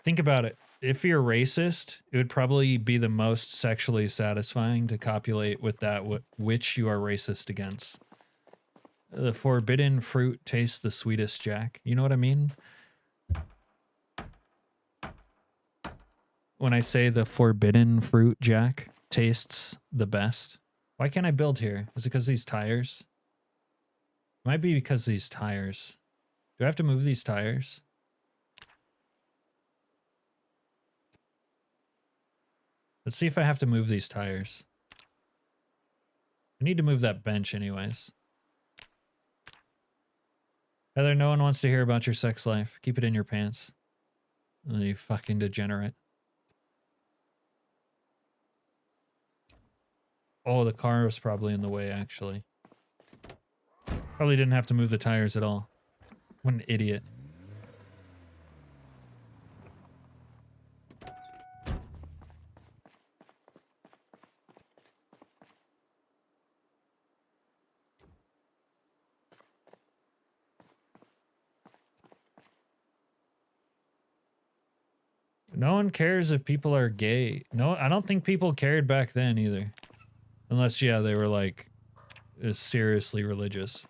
Think about it. If you're racist, it would probably be the most sexually satisfying to copulate with that which you are racist against. The forbidden fruit tastes the sweetest, Jack. You know what I mean? When I say the forbidden fruit, Jack, tastes the best. Why can't I build here? Is it because these tires? It might be because these tires. Do I have to move these tires? Let's see if I have to move these tires. I need to move that bench anyways. Heather, no one wants to hear about your sex life. Keep it in your pants. Oh, you fucking degenerate. Oh, the car was probably in the way, actually. Probably didn't have to move the tires at all. What an idiot. No one cares if people are gay. No, I don't think people cared back then either. Unless, yeah, they were like seriously religious.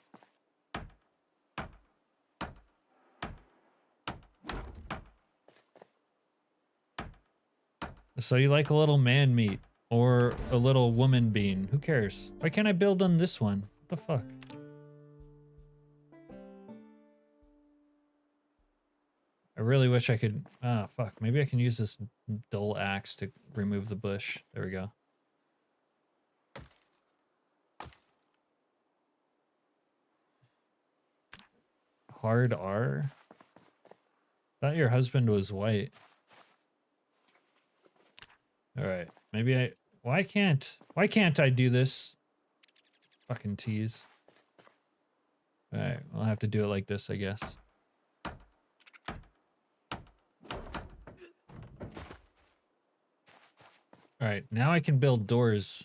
So you like a little man meat or a little woman bean? Who cares? Why can't I build on this one? What the fuck? I really wish I could. Ah, fuck. Maybe I can use this dull axe to remove the bush. There we go. Hard R? Thought your husband was white. Alright. Maybe I. Why can't I do this? Fucking tease. Alright. I'll have to do it like this, I guess. Alright. Now I can build doors.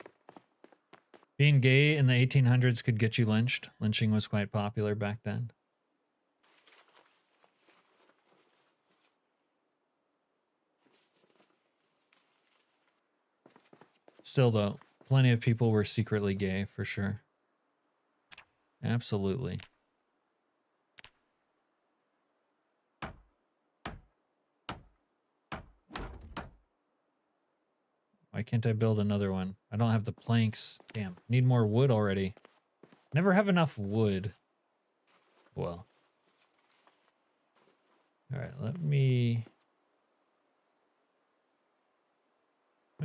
Being gay in the 1800s could get you lynched. Lynching was quite popular back then. Still, though, plenty of people were secretly gay, for sure. Absolutely. Why can't I build another one? I don't have the planks. Damn, need more wood already. Never have enough wood. Well. Alright, let me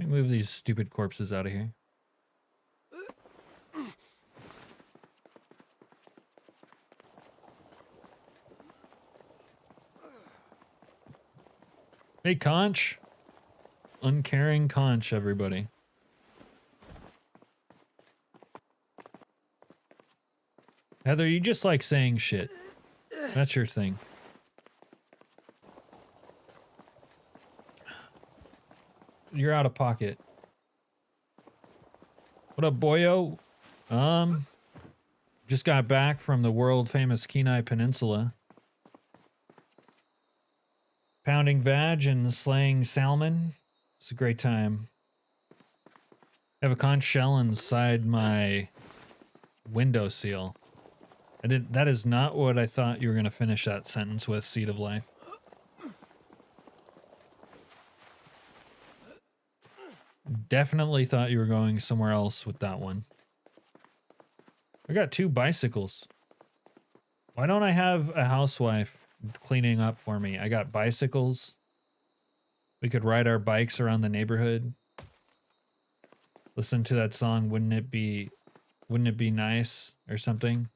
move these stupid corpses out of here. Hey, Conch. Uncaring Conch, everybody. Heather, you just like saying shit. That's your thing. You're out of pocket. What up, boyo? Just got back from the world famous Kenai Peninsula. Pounding vag and slaying salmon. It's a great time. I have a conch shell inside my windowsill. That is not what I thought you were gonna finish that sentence with, Seed of Life. Definitely thought you were going somewhere else with that one. I got 2 bicycles. Why don't I have a housewife cleaning up for me? I got bicycles. We could ride our bikes around the neighborhood. Listen to that song, Wouldn't It Be Nice or something?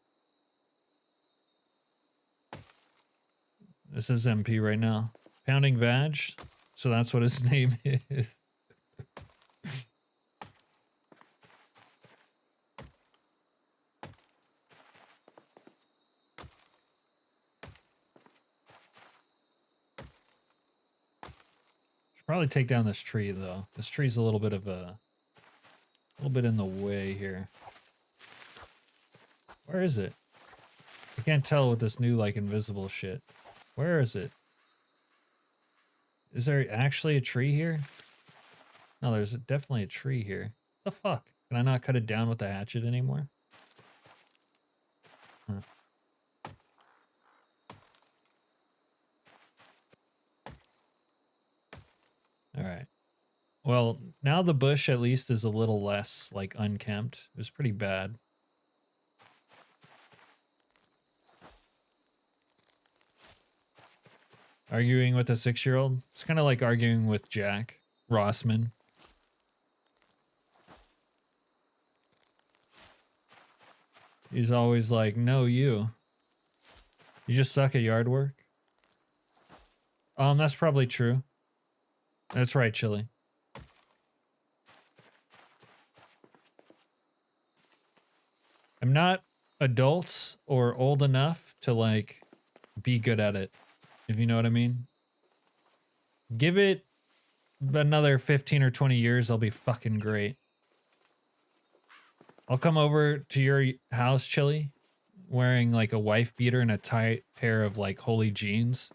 This is MP right now. Pounding Vag. So that's what his name is. Should probably take down this tree though. This tree's a little bit in the way here. Where is it? I can't tell with this new like invisible shit. Where is it? Is there actually a tree here? No, there's definitely a tree here. What the fuck? Can I not cut it down with the hatchet anymore? Huh. Alright. Well, now the bush at least is a little less, like, unkempt. It was pretty bad. Arguing with a 6-year-old? It's kind of like arguing with Jack Rossman. He's always like, no, you. You just suck at yard work? That's probably true. That's right, Chili. I'm not adult or old enough to, like, be good at it, if you know what I mean. Give it another 15 or 20 years, I'll be fucking great. I'll come over to your house, Chili, wearing, like, a wife beater and a tight pair of, like, holy jeans.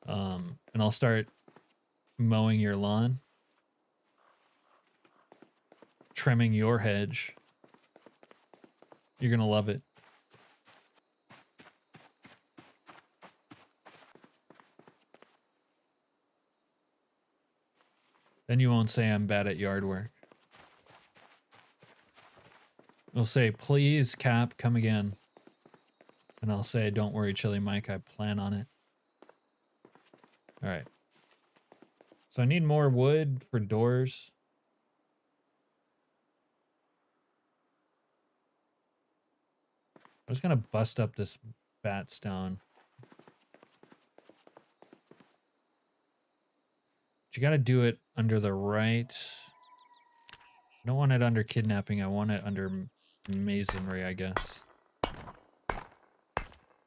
And I'll start mowing your lawn, trimming your hedge. You're gonna love it. Then you won't say I'm bad at yard work. You'll say, please, Cap, come again. And I'll say, don't worry, Chili Mike, I plan on it. All right. So I need more wood for doors. I'm just gonna bust up this bat stone. But you gotta do it under the right. I don't want it under kidnapping. I want it under masonry, I guess.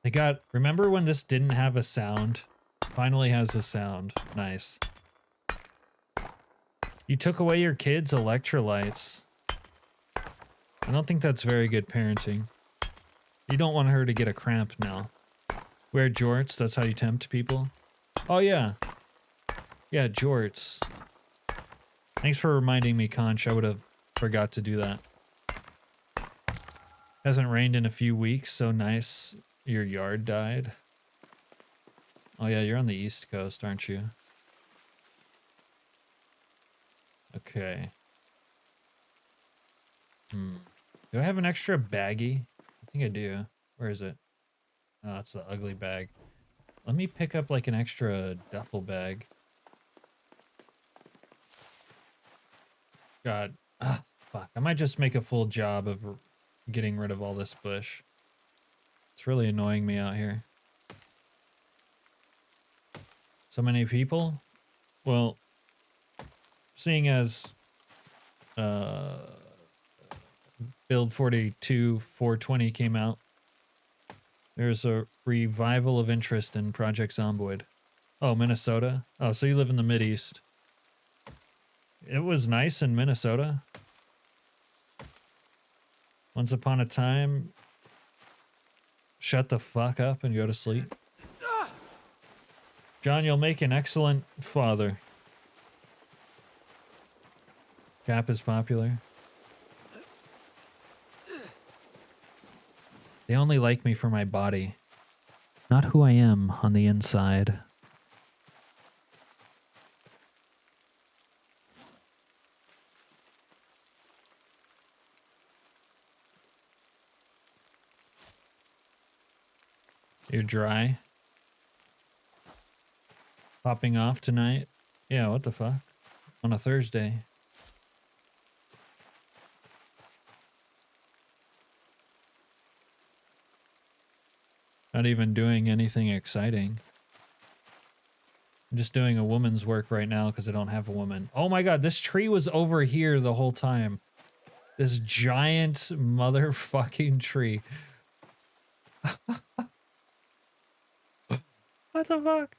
They got, remember when this didn't have a sound? Finally has a sound. Nice. You took away your kids' electrolytes. I don't think that's very good parenting. You don't want her to get a cramp now. Wear jorts, that's how you tempt people. Oh yeah. Yeah, jorts. Thanks for reminding me, Conch. I would have forgot to do that. Hasn't rained in a few weeks, so nice. Your yard died. Oh yeah, you're on the East Coast, aren't you? Okay. Do I have an extra baggie? I think I do. Where is it? Oh, it's the ugly bag. Let me pick up like an extra duffel bag. God. Ah, fuck. I might just make a full job of getting rid of all this bush. It's really annoying me out here. So many people? Well, seeing as Build 42 420 came out, there's a revival of interest in Project Zomboid. Oh, Minnesota? Oh, so you live in the Mideast. It was nice in Minnesota. Once upon a time, shut the fuck up and go to sleep. John, you'll make an excellent father. Cap is popular. They only like me for my body, not who I am on the inside. You're dry? Popping off tonight? Yeah, what the fuck? On a Thursday. Not even doing anything exciting. I'm just doing a woman's work right now because I don't have a woman. Oh my god, this tree was over here the whole time. This giant motherfucking tree. What the fuck?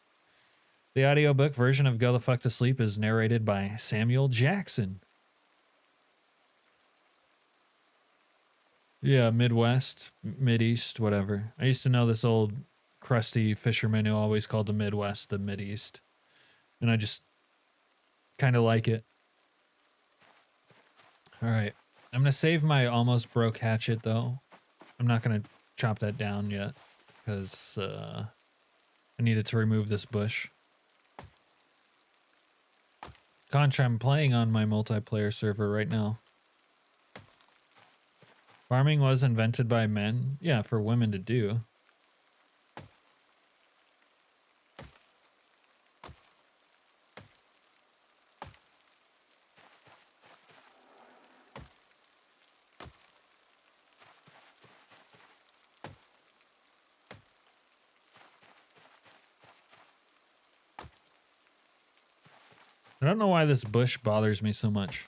The audiobook version of Go the Fuck to Sleep is narrated by Samuel Jackson. Yeah, Midwest, Mideast, whatever. I used to know this old crusty fisherman who always called the Midwest the Mideast. And I just kind of like it. All right. I'm going to save my almost broke hatchet, though. I'm not going to chop that down yet because I needed to remove this bush. Conch, I'm playing on my multiplayer server right now. Farming was invented by men. Yeah, for women to do. I don't know why this bush bothers me so much.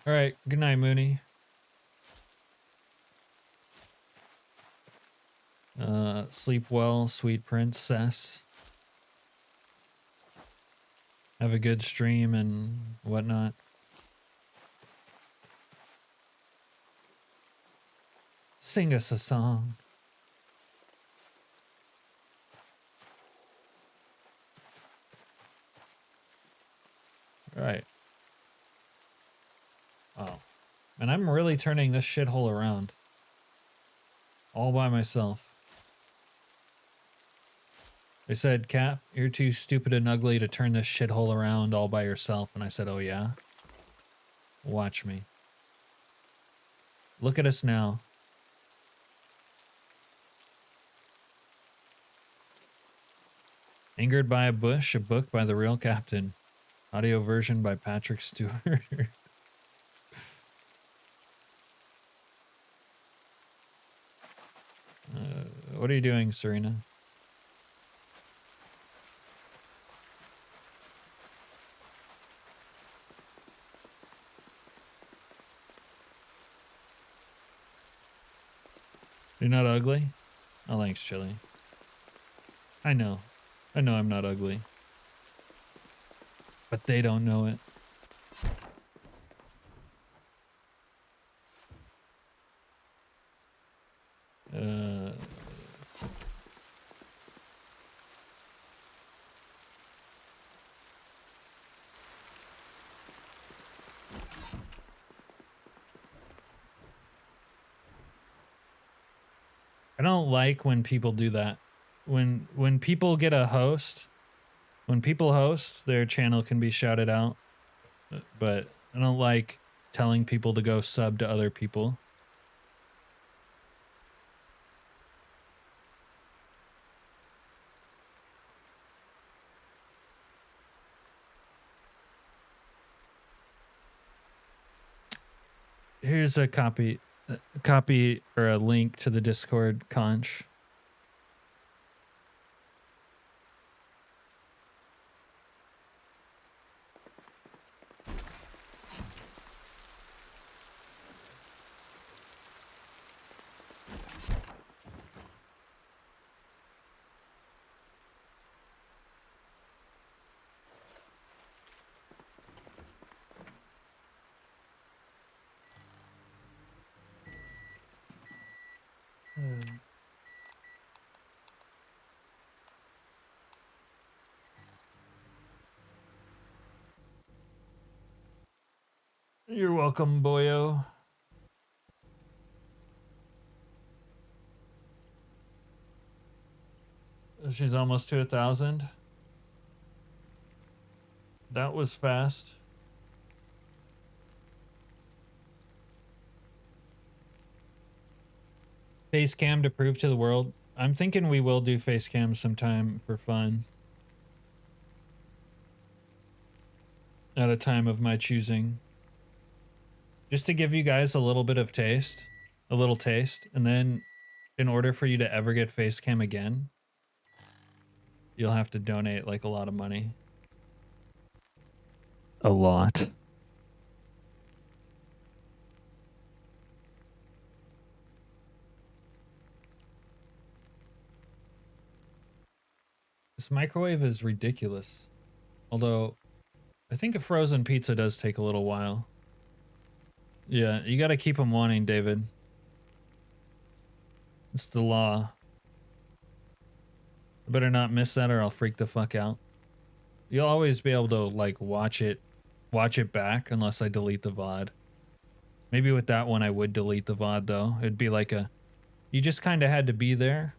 All right, good night, Mooney. Sleep well, sweet princess. Have a good stream and whatnot. Sing us a song. Right. Oh. And I'm really turning this shithole around. All by myself. They said, Cap, you're too stupid and ugly to turn this shithole around all by yourself. And I said, oh yeah? Watch me. Look at us now. Angered by a Bush, a book by the real captain. Audio version by Patrick Stewart. What are you doing, Serena? You're not ugly? Oh, thanks, Chili. I know. I know I'm not ugly. But they don't know it. I don't like when people do that. When people get a host, when people host, their channel can be shouted out. But I don't like telling people to go sub to other people. Here's a copy or a link to the Discord, Conch. You're welcome, boyo. She's almost to 1,000. That was fast. Face cam to prove to the world. I'm thinking we will do face cam sometime for fun. At a time of my choosing. Just to give you guys a little bit of taste. A little taste. And then in order for you to ever get face cam again, you'll have to donate like a lot of money. A lot. This microwave is ridiculous. Although, I think a frozen pizza does take a little while. Yeah, you gotta keep them wanting, David. It's the law. I better not miss that or I'll freak the fuck out. You'll always be able to, like, watch it back unless I delete the VOD. Maybe with that one I would delete the VOD, though. It'd be like a... You just kind of had to be there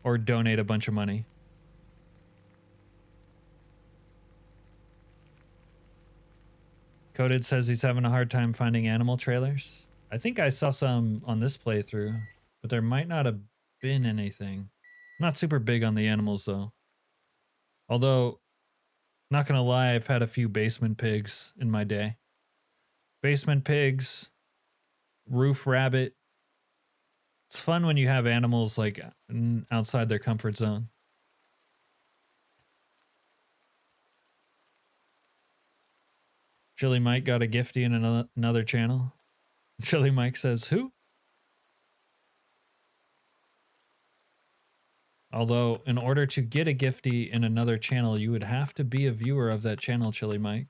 or donate a bunch of money. Coded says he's having a hard time finding animal trailers. I think I saw some on this playthrough, but there might not have been anything. I'm not super big on the animals, though. Although, not gonna lie, I've had a few basement pigs in my day. Basement pigs, roof rabbit. It's fun when you have animals like outside their comfort zone. Chili Mike got a gifty in another channel. Chili Mike says, who? Although, in order to get a gifty in another channel, you would have to be a viewer of that channel, Chili Mike.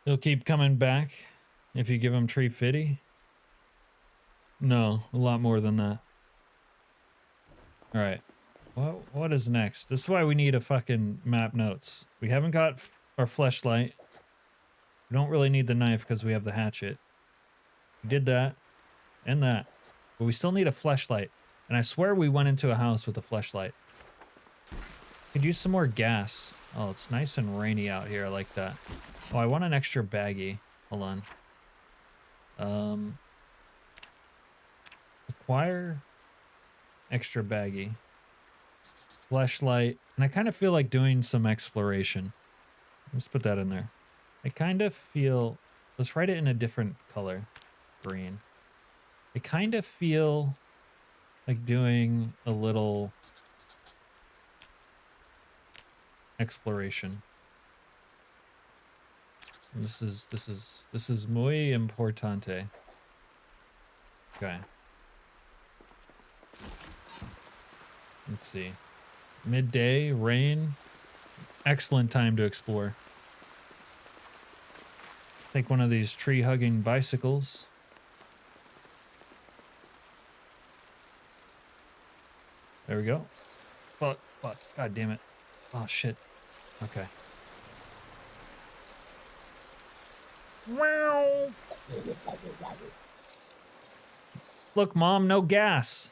He'll keep coming back if you give him Tree Fitty. No, a lot more than that. All right. What is next? This is why we need a fucking map notes. We haven't got our fleshlight. We don't really need the knife because we have the hatchet. We did that and that. But we still need a fleshlight. And I swear we went into a house with a fleshlight. Could use some more gas. Oh, it's nice and rainy out here. I like that. Oh, I want an extra baggie. Hold on. Acquire extra baggie. Fleshlight. And I kind of feel like doing some exploration. Let's put that in there. I kind of feel... Let's write it in a different color. Green. I kind of feel like doing a little exploration. This is muy importante. Okay. Let's see. Midday, rain. Excellent time to explore. Let's take one of these tree-hugging bicycles. There we go. Fuck. God damn it. Oh, shit. Okay. Look, Mom, no gas.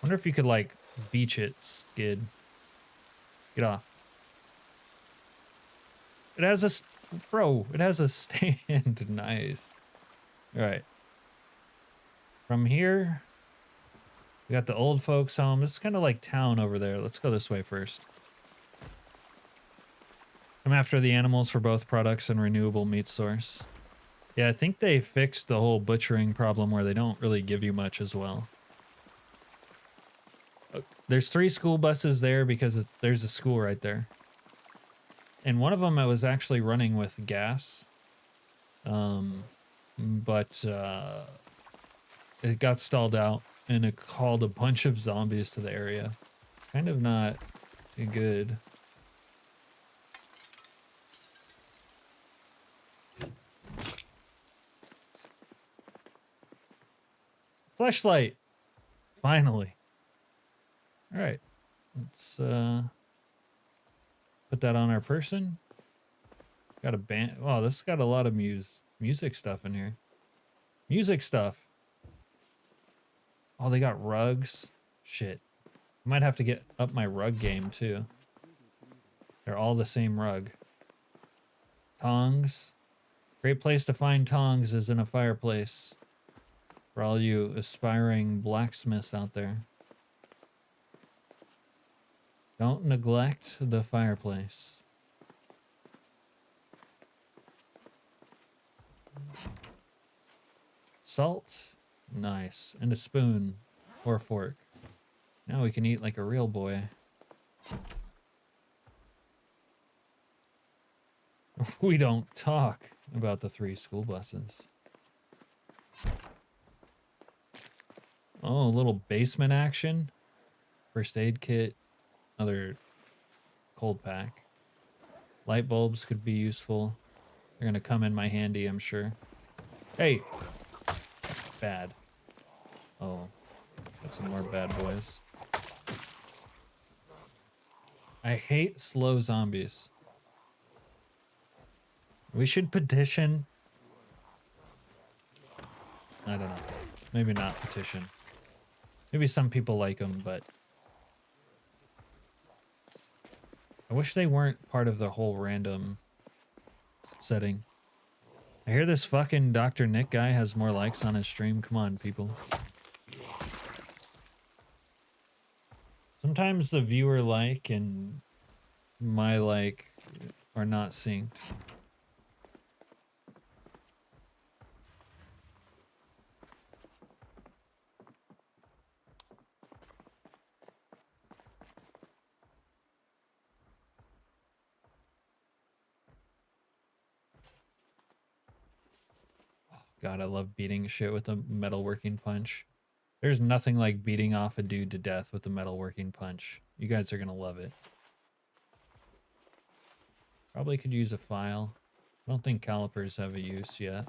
Wonder if you could, like, beach it, Skid. Get off. It has a... Bro, it has a stand. Nice. All right. From here, we got the old folks home. This is kind of like town over there. Let's go this way first. I'm after the animals for both products and renewable meat source. Yeah, I think they fixed the whole butchering problem where they don't really give you much as well. There's 3 school buses there because there's a school right there. And one of them I was actually running with gas. But it got stalled out and it called a bunch of zombies to the area. It's kind of not good. Fleshlight! Finally. Alright. Let's put that on our person. Got a band. Wow, this has got a lot of music stuff in here. Music stuff. Oh, they got rugs. Shit. Might have to get up my rug game too. They're all the same rug. Tongs. Great place to find tongs is in a fireplace. For all you aspiring blacksmiths out there. Don't neglect the fireplace. Salt. Nice. And a spoon or a fork. Now we can eat like a real boy. We don't talk about the 3 school buses. Oh, a little basement action. First aid kit. Another cold pack. Light bulbs could be useful. They're gonna come in my handy, I'm sure. Hey! Bad. Oh. Got some more bad boys. I hate slow zombies. We should petition. I don't know. Maybe not petition. Maybe some people like them, but I wish they weren't part of the whole random setting. I hear this fucking Dr. Nick guy has more likes on his stream. Come on, people. Sometimes the viewer like and my like are not synced. God, I love beating shit with a metalworking punch. There's nothing like beating off a dude to death with a metalworking punch. You guys are gonna love it. Probably could use a file. I don't think calipers have a use yet.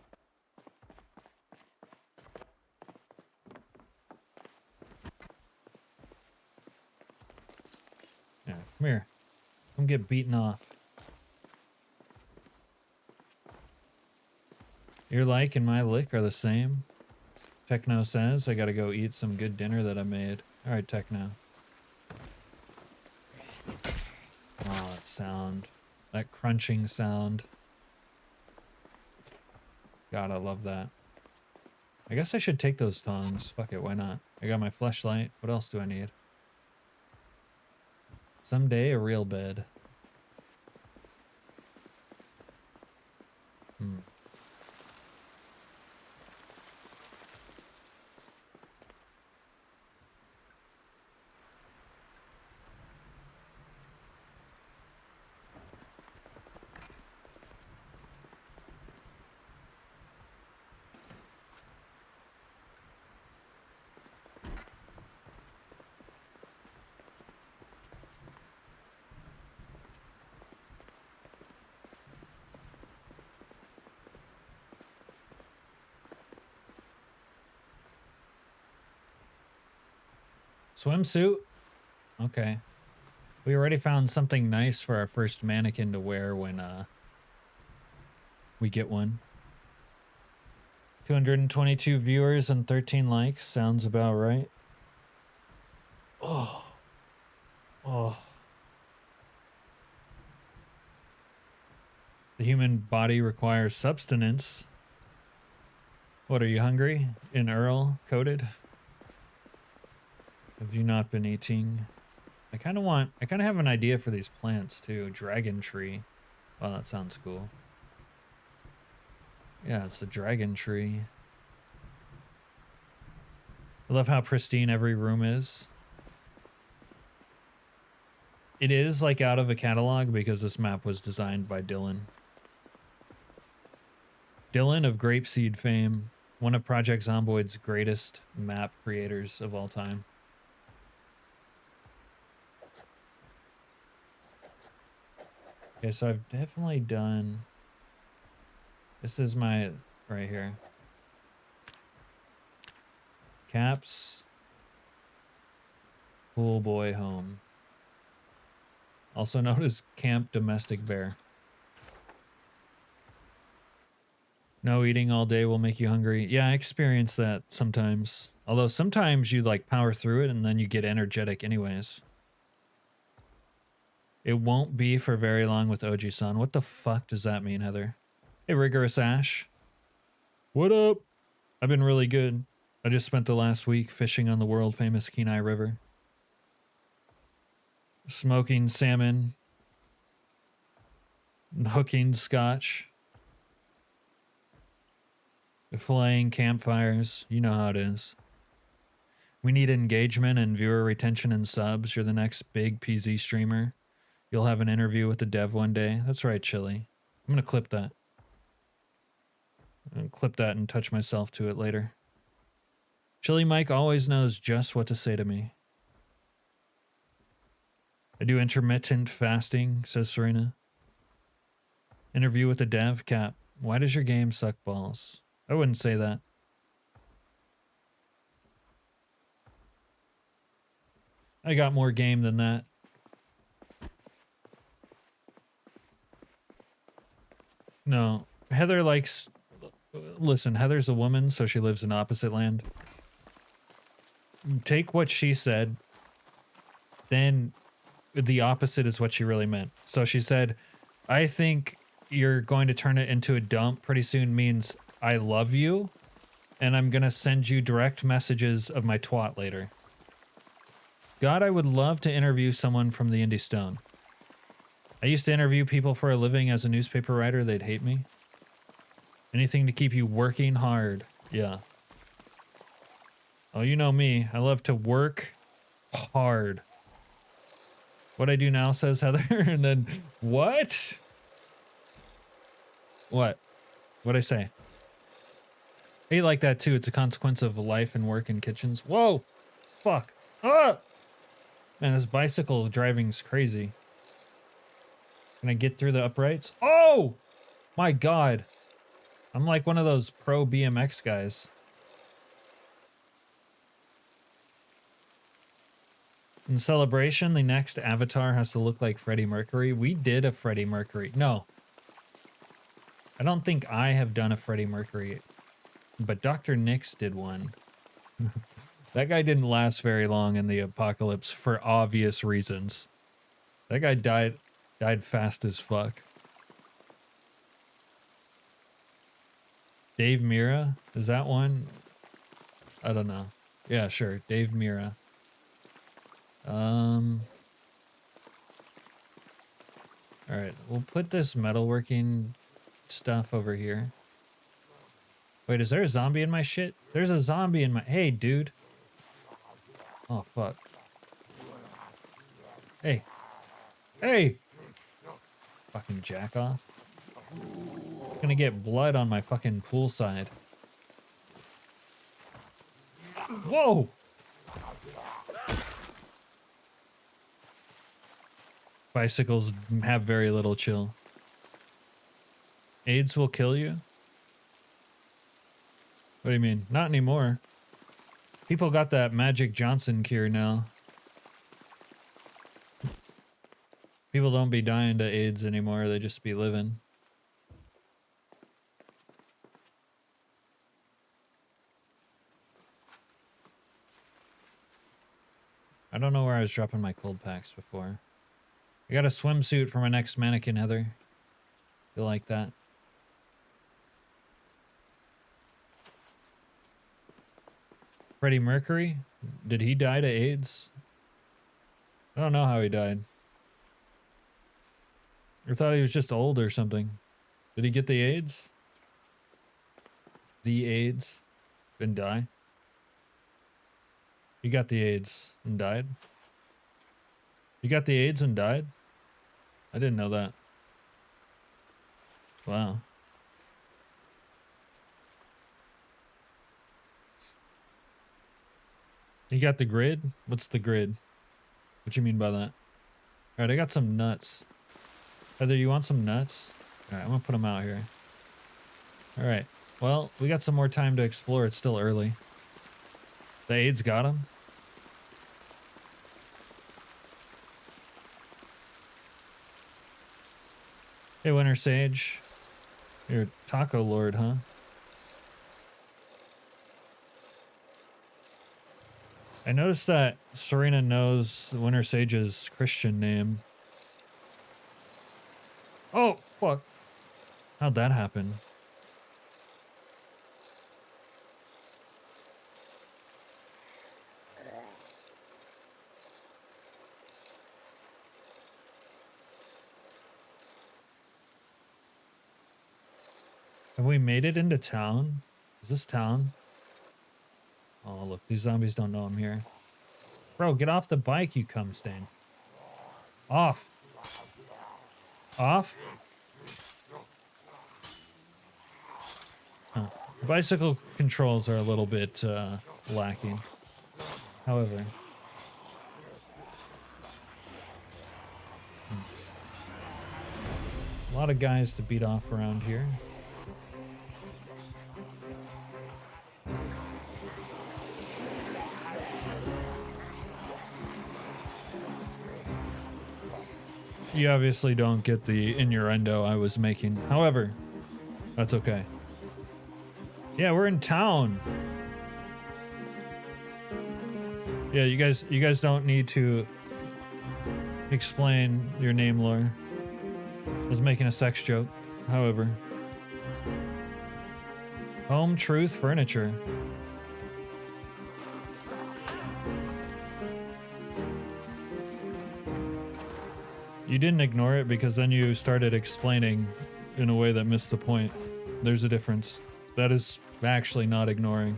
Yeah, come here. Come get beaten off. Your like and my lick are the same. Techno says I gotta go eat some good dinner that I made. Alright, Techno. Oh, that sound. That crunching sound. God, I love that. I guess I should take those tongs. Fuck it, why not? I got my fleshlight. What else do I need? Someday a real bed. Swimsuit? Okay. We already found something nice for our first mannequin to wear when we get one. 222 viewers and 13 likes. Sounds about right. Oh. Oh. The human body requires substance. What, are you hungry? In Earl coated? Have you not been eating? I kind of have an idea for these plants too. Dragon tree. Wow, that sounds cool. Yeah, it's a dragon tree. I love how pristine every room is. It is like out of a catalog because this map was designed by Dylan. Dylan of Grapeseed fame. One of Project Zomboid's greatest map creators of all time. Okay, so I've definitely done... This is my... right here. Caps. Pool boy home. Also known as Camp Domestic Bear. No eating all day will make you hungry. Yeah, I experience that sometimes. Although sometimes you like power through it and then you get energetic anyways. It won't be for very long with Oji-san. What the fuck does that mean, Heather? Hey, Rigorous Ash. What up? I've been really good. I just spent the last week fishing on the world famous Kenai River. Smoking salmon. Hooking scotch. Filleting campfires. You know how it is. We need engagement and viewer retention and subs. You're the next big PZ streamer. You'll have an interview with the dev one day. That's right, Chili. I'm gonna clip that. I'm gonna clip that and touch myself to it later. Chili Mike always knows just what to say to me. I do intermittent fasting, says Serena. Interview with the dev, Cap. Why does your game suck balls? I wouldn't say that. I got more game than that. No, Heather likes... Listen, Heather's a woman, so she lives in opposite land. Take what she said, then the opposite is what she really meant. So she said, I think you're going to turn it into a dump pretty soon means I love you, and I'm gonna send you direct messages of my twat later. God, I would love to interview someone from the Indie Stone. I used to interview people for a living as a newspaper writer. They'd hate me. Anything to keep you working hard. Yeah. Oh, you know me. I love to work hard. What I do now, says Heather, and then what? What? What'd I say? I eat like that too. It's a consequence of life and work in kitchens. Whoa! Fuck. Ah! Man, this bicycle driving's crazy. Can I get through the uprights? Oh! My god. I'm like one of those pro BMX guys. In celebration, the next avatar has to look like Freddie Mercury. We did a Freddie Mercury. No. I don't think I have done a Freddie Mercury, but Dr. Nix did one. That guy didn't last very long in the apocalypse for obvious reasons. That guy died fast as fuck. Dave Mira? Is that one? I don't know. Yeah, sure. Dave Mira. Alright, we'll put this metalworking stuff over here. Wait, is there a zombie in my shit? There's a zombie in my... Hey, dude. Oh, fuck. Hey. Hey! Fucking jack off. I'm gonna get blood on my fucking poolside. Whoa! Bicycles have very little chill. AIDS will kill you? What do you mean? Not anymore. People got that Magic Johnson cure now. People don't be dying to AIDS anymore, they just be living. I don't know where I was dropping my cold packs before. I got a swimsuit for my next mannequin, Heather. You like that? Freddie Mercury? Did he die to AIDS? I don't know how he died. I thought he was just old or something. Did he get the AIDS? The AIDS? And die? He got the AIDS and died? He got the AIDS and died? I didn't know that. Wow. You got the grid? What's the grid? What you mean by that? Alright, I got some nuts. Heather, you want some nuts? Alright, I'm gonna put them out here. Alright. Well, we got some more time to explore. It's still early. The AIDS got him? Hey, Winter Sage. You're a taco lord, huh? I noticed that Serena knows Winter Sage's Christian name. Oh, fuck. How'd that happen? Have we made it into town? Is this town? Oh, look, these zombies don't know I'm here. Bro, get off the bike, you cum stain. Off. Off? Huh. Bicycle controls are a little bit lacking. However. A lot of guys to beat off around here. You obviously don't get the innuendo I was making. However, that's okay. Yeah, we're in town. Yeah, you guys don't need to explain your name, Laura. I was making a sex joke. however. Home Truth Furniture. You didn't ignore it because then you started explaining in a way that missed the point. There's a difference. That is actually not ignoring.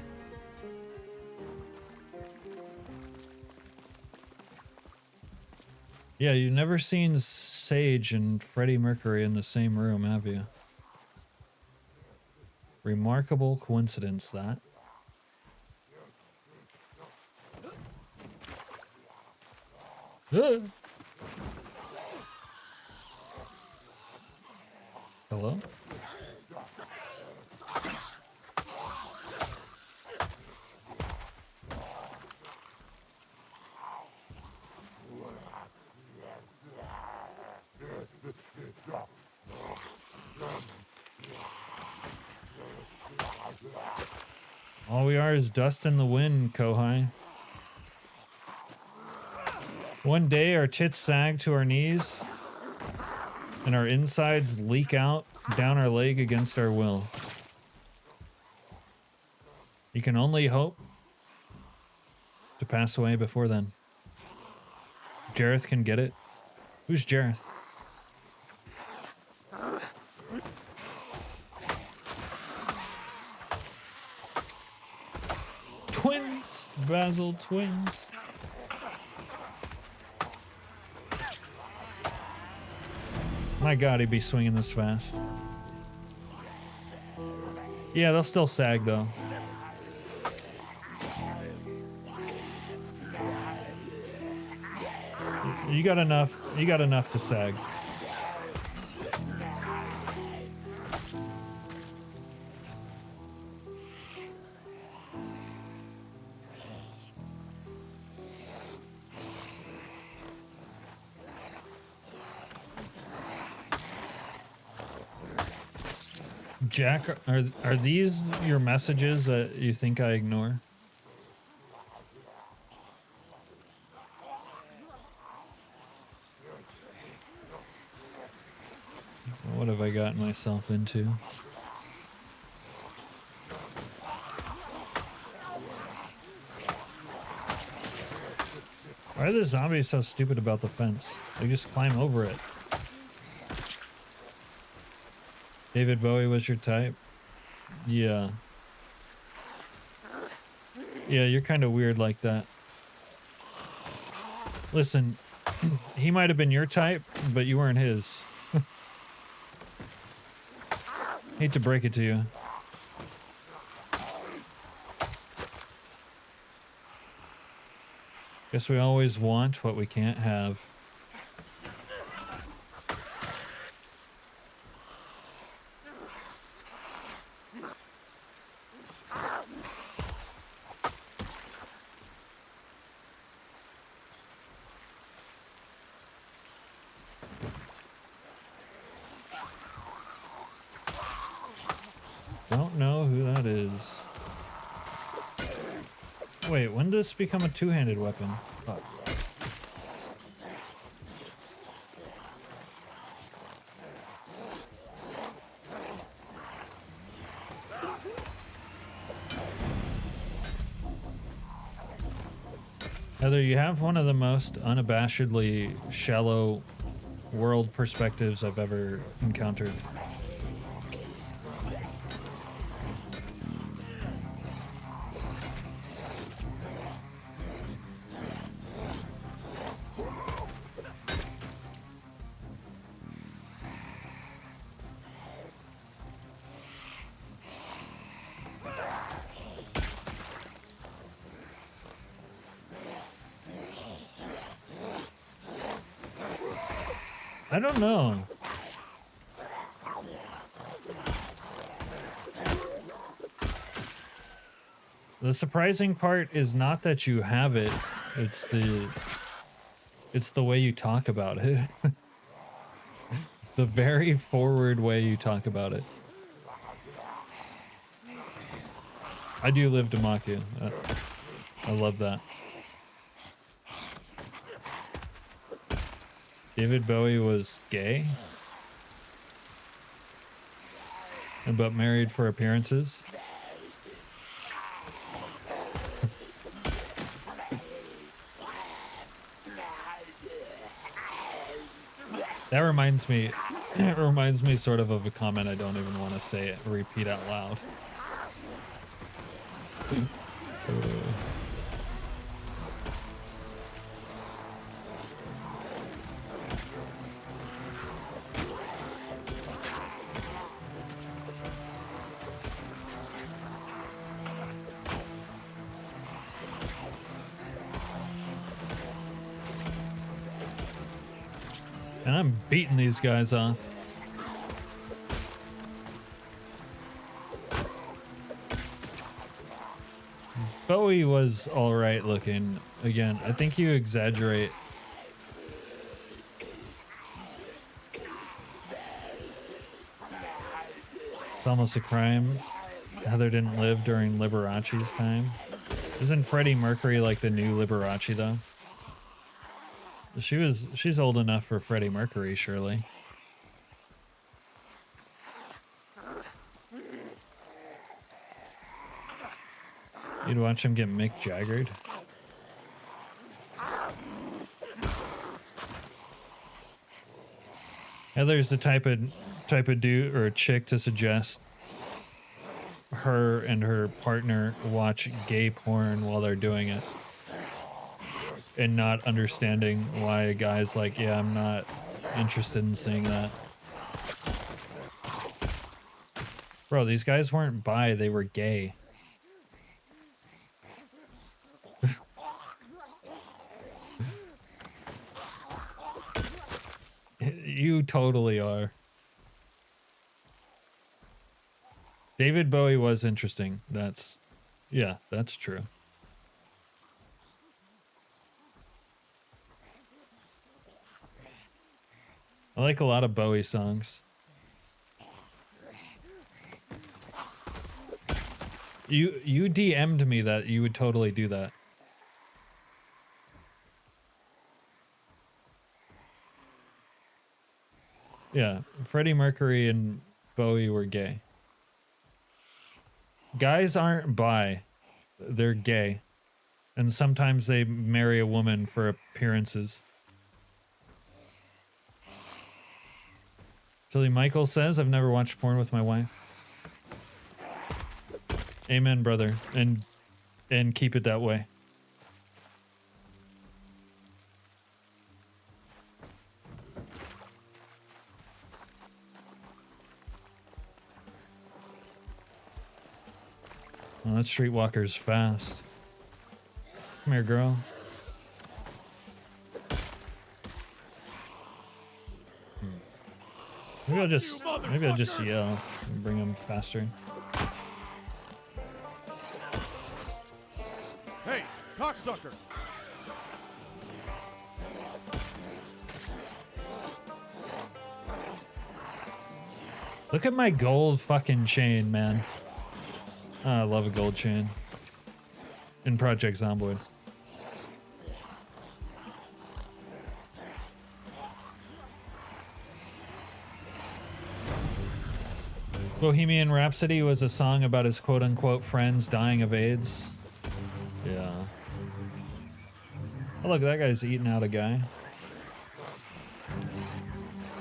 Yeah, you've never seen Sage and Freddie Mercury in the same room, have you? Remarkable coincidence, that. Hello? All we are is dust in the wind, Kohai. One day our tits sag to our knees and our insides leak out down our leg against our will. You can only hope to pass away before then. Jareth can get it. Who's Jareth? Twins! Basil twins. My god, he'd be swinging this fast. Yeah, they'll still sag though. You got enough to sag. Jack, are these your messages that you think I ignore? What have I gotten myself into? Why are the zombies so stupid about the fence? They just climb over it. David Bowie was your type? Yeah. Yeah, you're kind of weird like that. Listen, he might have been your type, but you weren't his. Hate to break it to you. Guess we always want what we can't have. Don't know who that is. Wait, when did this become a two-handed weapon? Fuck. Heather, you have one of the most unabashedly shallow world perspectives I've ever encountered. I don't know. The surprising part is not that you have it, it's the way you talk about it. The very forward way you talk about it. I do live to mock you. I love that. David Bowie was gay? but married for appearances. That reminds me, it reminds me sort of a comment I don't even want to say it, repeat out loud. And I'm beating these guys off. Bowie was all right looking. Again, I think you exaggerate. It's almost a crime Heather didn't live during Liberace's time. Isn't Freddie Mercury like the new Liberace though? She's old enough for Freddie Mercury, surely. You'd watch him get Mick Jaggered. Heather's the type of dude or chick to suggest her and her partner watch gay porn while they're doing it. And not understanding why a guy's like, yeah, I'm not interested in seeing that. Bro, these guys weren't bi, they were gay. You totally are. David Bowie was interesting. Yeah, that's true. I like a lot of Bowie songs. You DM'd me that you would totally do that. Yeah, Freddie Mercury and Bowie were gay. Guys aren't bi, they're gay. And sometimes they marry a woman for appearances. Tilly Michael says, I've never watched porn with my wife. Amen, brother. And keep it that way. Well, that streetwalker's fast. Come here, girl. Maybe I'll just yell and bring him faster. Hey, cocksucker! Look at my gold fucking chain, man. Oh, I love a gold chain. In Project Zomboid. Bohemian Rhapsody was a song about his quote-unquote friends dying of AIDS. Yeah. Oh, look, that guy's eating out a guy.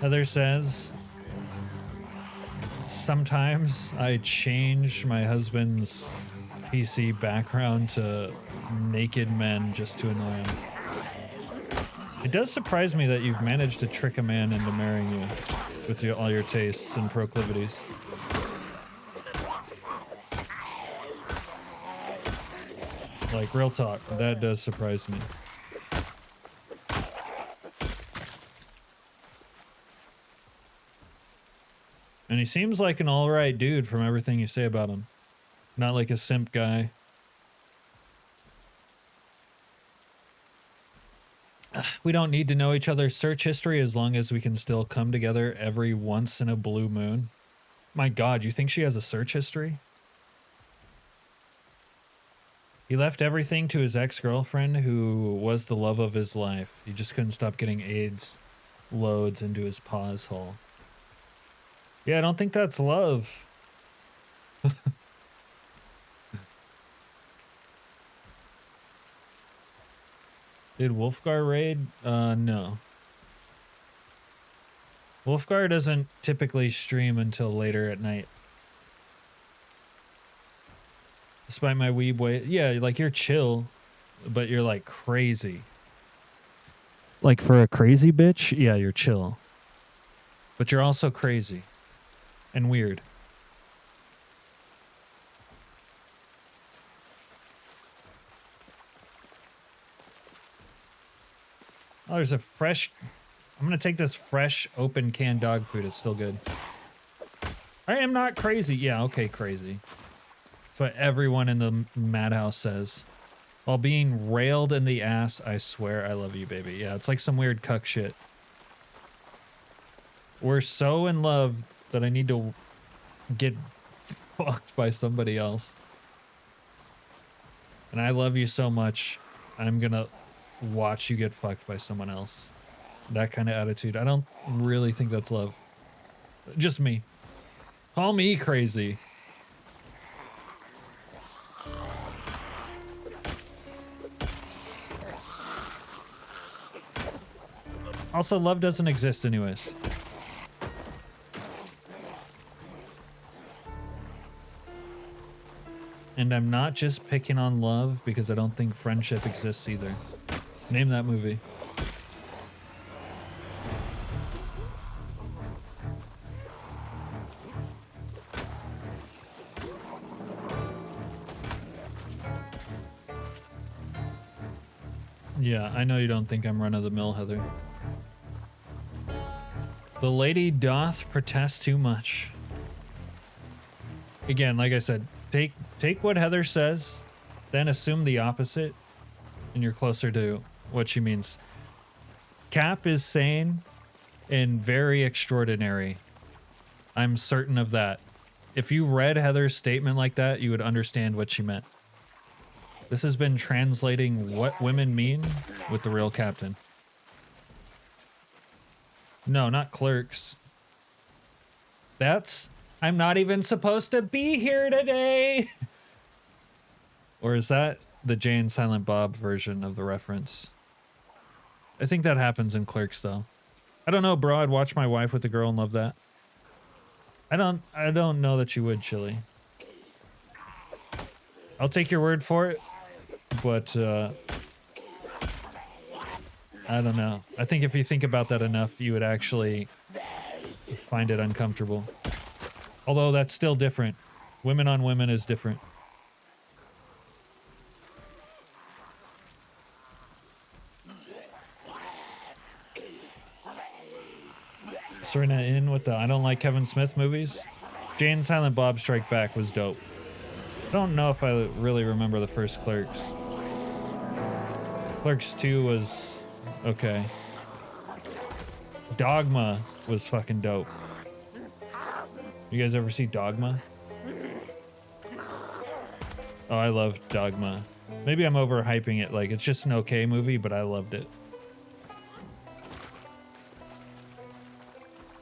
Heather says, sometimes I change my husband's PC background to naked men just to annoy him. It does surprise me that you've managed to trick a man into marrying you with all your tastes and proclivities. Like, real talk, that does surprise me. And he seems like an alright dude from everything you say about him. Not like a simp guy. We don't need to know each other's search history as long as we can still come together every once in a blue moon. My God, you think she has a search history? He left everything to his ex-girlfriend who was the love of his life. He just couldn't stop getting AIDS loads into his paw's hole. Yeah, I don't think that's love. Did Wolfgar raid? No. Wolfgar doesn't typically stream until later at night. Despite my weeb way. Yeah, like you're chill, but you're like crazy. Like for a crazy bitch, yeah, you're chill. But you're also crazy and weird. Oh, there's a fresh... I'm going to take this fresh, open canned dog food. It's still good. I am not crazy. Yeah, okay, crazy. That's what everyone in the madhouse says. While being railed in the ass, I swear I love you, baby. Yeah, it's like some weird cuck shit. We're so in love that I need to get fucked by somebody else. And I love you so much, I'm gonna watch you get fucked by someone else. That kind of attitude. I don't really think that's love. Just me. Call me crazy. Also, love doesn't exist anyways. And I'm not just picking on love because I don't think friendship exists either. Name that movie. Yeah, I know you don't think I'm run-of-the-mill, Heather. The lady doth protest too much. Again, like I said, take what Heather says, then assume the opposite, and you're closer to what she means. Cap is sane and very extraordinary. I'm certain of that. If you read Heather's statement like that, you would understand what she meant. This has been translating what women mean with the real captain. No, not Clerks. That's... I'm not even supposed to be here today! Or is that the Jay and Silent Bob version of the reference? I think that happens in Clerks, though. I don't know, bro. I'd watch My Wife with a Girl and love that. I don't know that you would, Chili. I'll take your word for it, but I don't know. I think if you think about that enough, you would actually find it uncomfortable. Although that's still different. Women on women is different. Serena in with the I don't like Kevin Smith movies. Jay and Silent Bob Strike Back was dope. I don't know if I really remember the first Clerks. Clerks 2 was okay. Dogma was fucking dope. You guys ever see Dogma? Oh, I love Dogma. Maybe I'm overhyping it. Like, it's just an okay movie, but I loved it.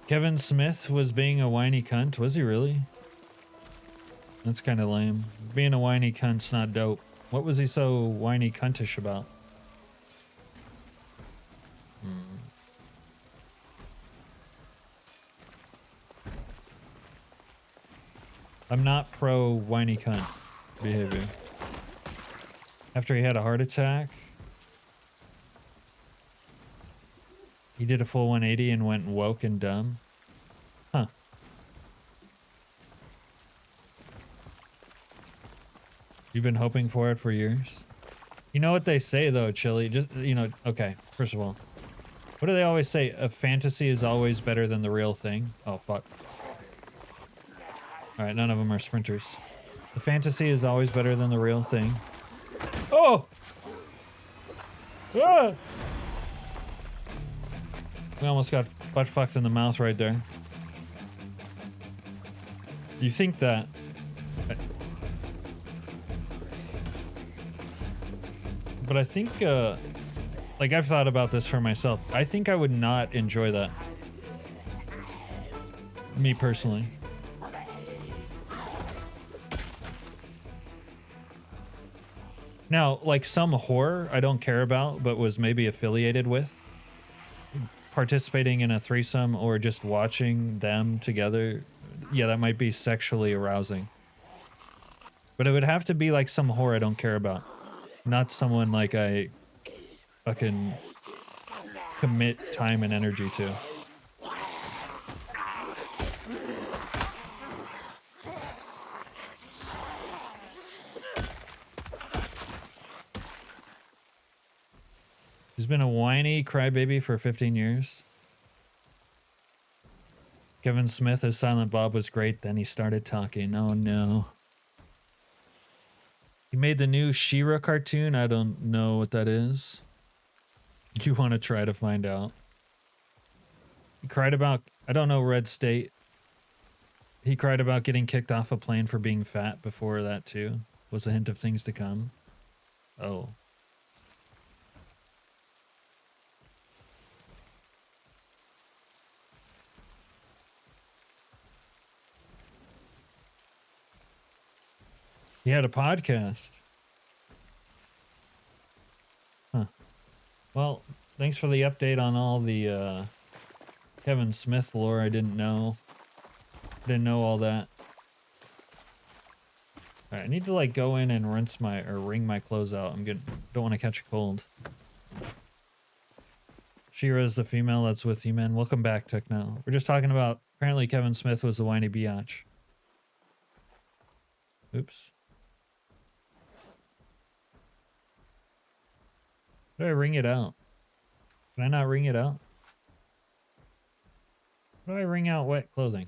Kevin Smith was being a whiny cunt. Was he really? That's kind of lame. Being a whiny cunt's not dope. What was he so whiny cuntish about? I'm not pro whiny cunt behavior. After he had a heart attack, he did a full 180 and went woke and dumb. Huh. You've been hoping for it for years? You know what they say though, Chili? Just, you know, okay, first of all. What do they always say? A fantasy is always better than the real thing. Oh, fuck. Alright, none of them are sprinters. The fantasy is always better than the real thing. Oh! Ah! We almost got butt fucked in the mouth right there. You think that... But I think, like, I've thought about this for myself. I think I would not enjoy that. Me personally. Now, like some horror I don't care about, but was maybe affiliated with, participating in a threesome or just watching them together, yeah, that might be sexually arousing. But it would have to be like some horror I don't care about, not someone like I fucking commit time and energy to. He's been a whiny crybaby for 15 years. Kevin Smith as Silent Bob was great, then he started talking. Oh no. He made the new She-Ra cartoon. I don't know what that is. You want to try to find out. He cried about, I don't know, Red State. He cried about getting kicked off a plane for being fat before that too. Was a hint of things to come. Oh. He had a podcast. Huh. Well, thanks for the update on all the Kevin Smith lore. I didn't know. Didn't know all that. Alright, I need to like go in and rinse my or wring my clothes out. Don't want to catch a cold. She-Ra's the female that's with you, man. Welcome back, Techno. We're just talking about apparently Kevin Smith was a whiny biatch. Oops. How do I wring it out? Can I not wring it out? How do I wring out wet clothing?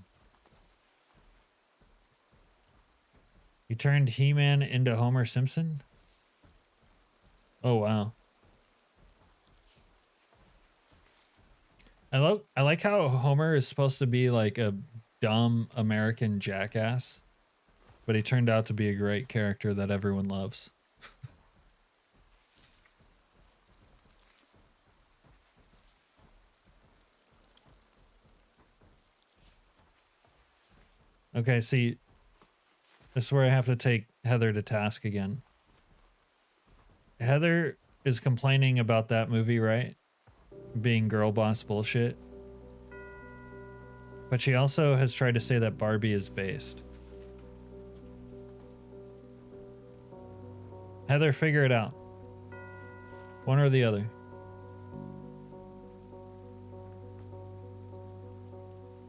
You turned He-Man into Homer Simpson? Oh, wow. I like how Homer is supposed to be like a dumb American jackass, but he turned out to be a great character that everyone loves. Okay, see, this is where I have to take Heather to task again. Heather is complaining about that movie, right? Being girl boss bullshit. But she also has tried to say that Barbie is based. Heather, figure it out. One or the other.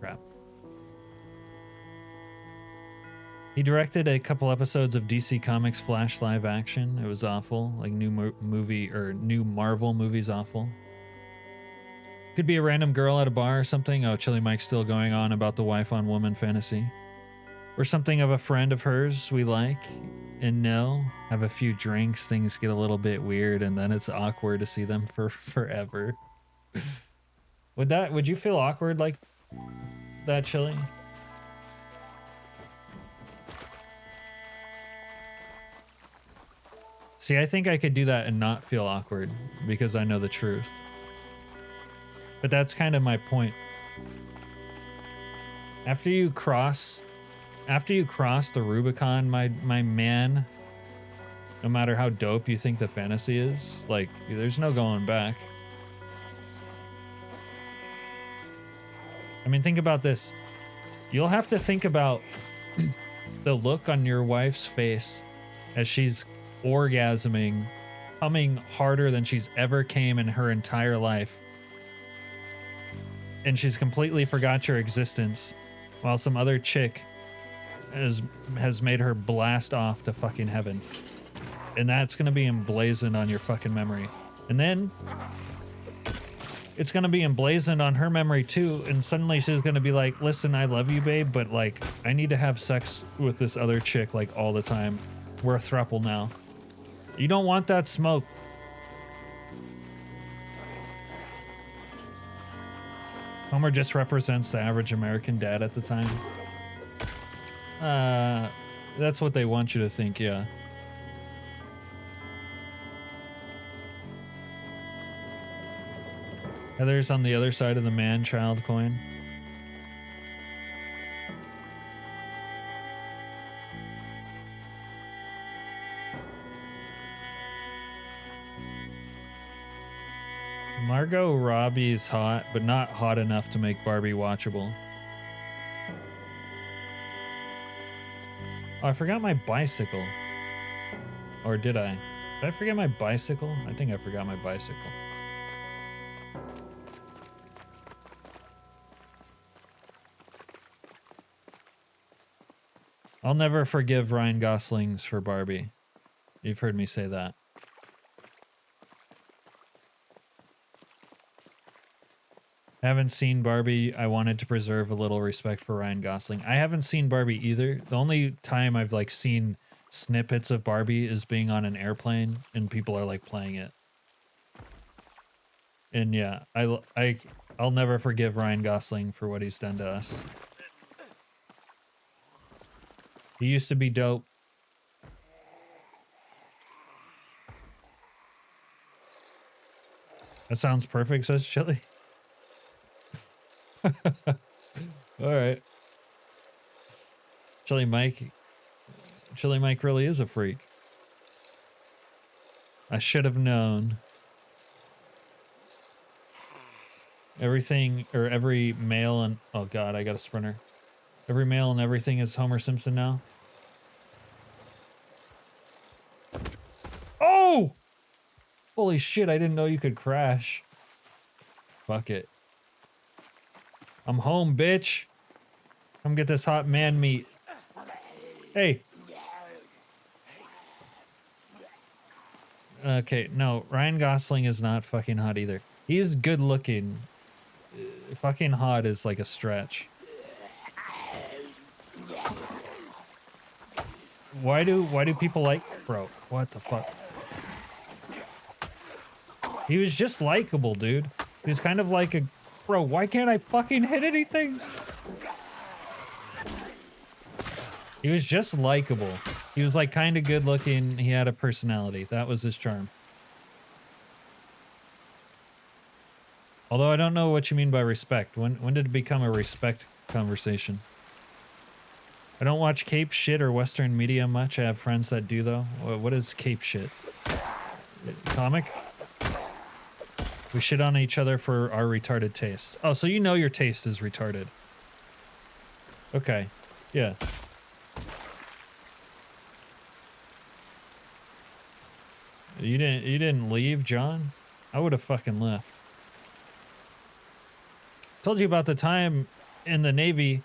Crap. He directed a couple episodes of DC Comics Flash live action. It was awful. Like new Marvel movies awful. Could be a random girl at a bar or something. Oh, Chili Mike's still going on about the wife on woman fantasy. Or something of a friend of hers we like and know. Have a few drinks, things get a little bit weird, and then it's awkward to see them for forever. Would you feel awkward like that, Chili? See, I think I could do that and not feel awkward because I know the truth. But that's kind of my point. After you cross the Rubicon, my man, no matter how dope you think the fantasy is, like, there's no going back. I mean, think about this. You'll have to think about the look on your wife's face as she's orgasming, coming harder than she's ever came in her entire life. And she's completely forgot your existence while some other chick has made her blast off to fucking heaven. And that's gonna be emblazoned on your fucking memory. And then it's gonna be emblazoned on her memory too, and suddenly she's gonna be like, listen, I love you, babe, but like, I need to have sex with this other chick like all the time. We're a throuple now. You don't want that smoke. Homer just represents the average American dad at the time. That's what they want you to think, yeah. Heather's on the other side of the man-child coin. Margot Robbie's hot, but not hot enough to make Barbie watchable. Oh, I forgot my bicycle. Or did I? Did I forget my bicycle? I think I forgot my bicycle. I'll never forgive Ryan Gosling's for Barbie. You've heard me say that. Haven't seen Barbie. I wanted to preserve a little respect for Ryan Gosling. I haven't seen Barbie either. The only time I've like seen snippets of Barbie is being on an airplane and people are like playing it. And yeah, I'll never forgive Ryan Gosling for what he's done to us. He used to be dope. That sounds perfect, says Chili. Alright. Chili Mike really is a freak. I should have known. Everything, or every male and... Oh god, I got a sprinter. Every male and everything is Homer Simpson now. Oh! Holy shit, I didn't know you could crash. Fuck it. I'm home, bitch. Come get this hot man meat. Hey. Okay, no, Ryan Gosling is not fucking hot either. He is good looking. Fucking hot is like a stretch. Why do people like... Bro, what the fuck? He was just likable, dude. He was kind of like a... Bro, why can't I fucking hit anything? He was just likable. He was like kind of good looking. He had a personality. That was his charm. Although I don't know what you mean by respect. When did it become a respect conversation? I don't watch Cape shit or Western media much. I have friends that do though. What is Cape shit? Comic? We shit on each other for our retarded taste. Oh, so you know your taste is retarded. Okay. Yeah. You didn't leave, John? I would have fucking left. Told you about the time in the Navy,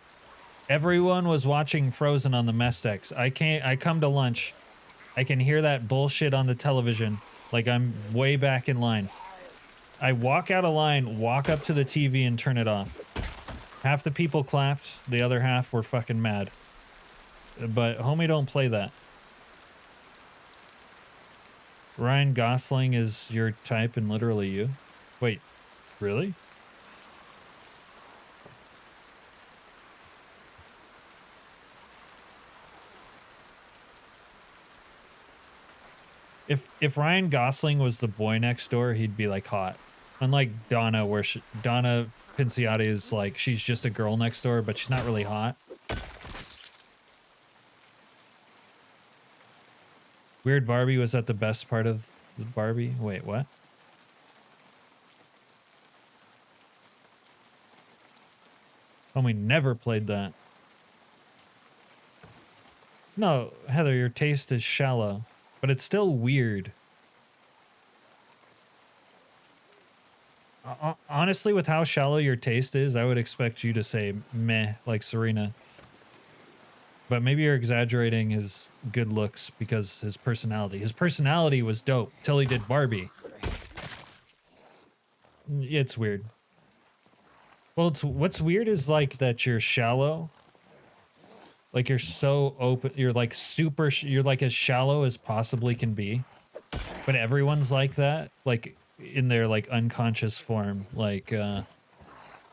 everyone was watching Frozen on the mess decks. I come to lunch. I can hear that bullshit on the television. Like I'm way back in line. I walk out of line, walk up to the TV and turn it off. Half the people clapped, the other half were fucking mad. But homie, don't play that. Ryan Gosling is your type and literally you? Wait, really? If Ryan Gosling was the boy next door, he'd be like hot. Unlike Donna, where Donna Pinciotti is like, she's just a girl next door, but she's not really hot. Weird Barbie, was that the best part of the Barbie? Wait, what? Homie never played that. No, Heather, your taste is shallow, but it's still weird. Honestly, with how shallow your taste is, I would expect you to say meh, like Serena. But maybe you're exaggerating his good looks because his personality. His personality was dope till he did Barbie. It's weird. Well, what's weird is like that you're shallow. Like you're so open. You're like super. You're like as shallow as possibly can be. But everyone's like that. Like in their like unconscious form. Like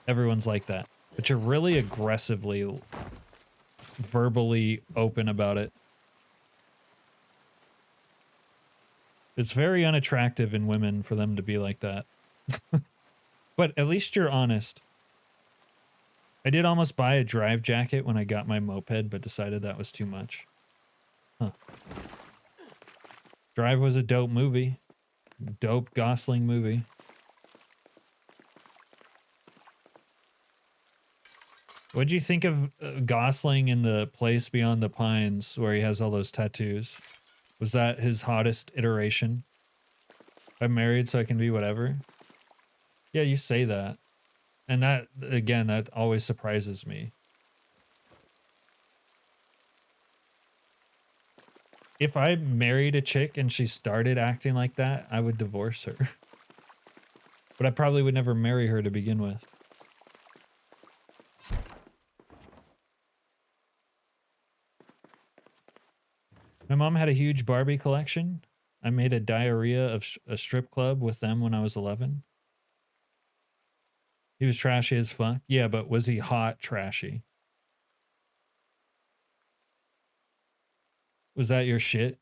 everyone's like that. But you're really aggressively, verbally open about it. It's very unattractive in women for them to be like that. But at least you're honest. I did almost buy a drive jacket when I got my moped, but decided that was too much. Huh. Drive was a dope movie. Dope Gosling movie. What'd you think of Gosling in The Place Beyond the Pines where he has all those tattoos? Was that his hottest iteration? I'm married so I can be whatever. Yeah, you say that. And that, again, that always surprises me. If I married a chick and she started acting like that, I would divorce her. But I probably would never marry her to begin with. My mom had a huge Barbie collection. I made a diarrhea of a strip club with them when I was 11. He was trashy as fuck. Yeah, but was he hot trashy? Was that your shit?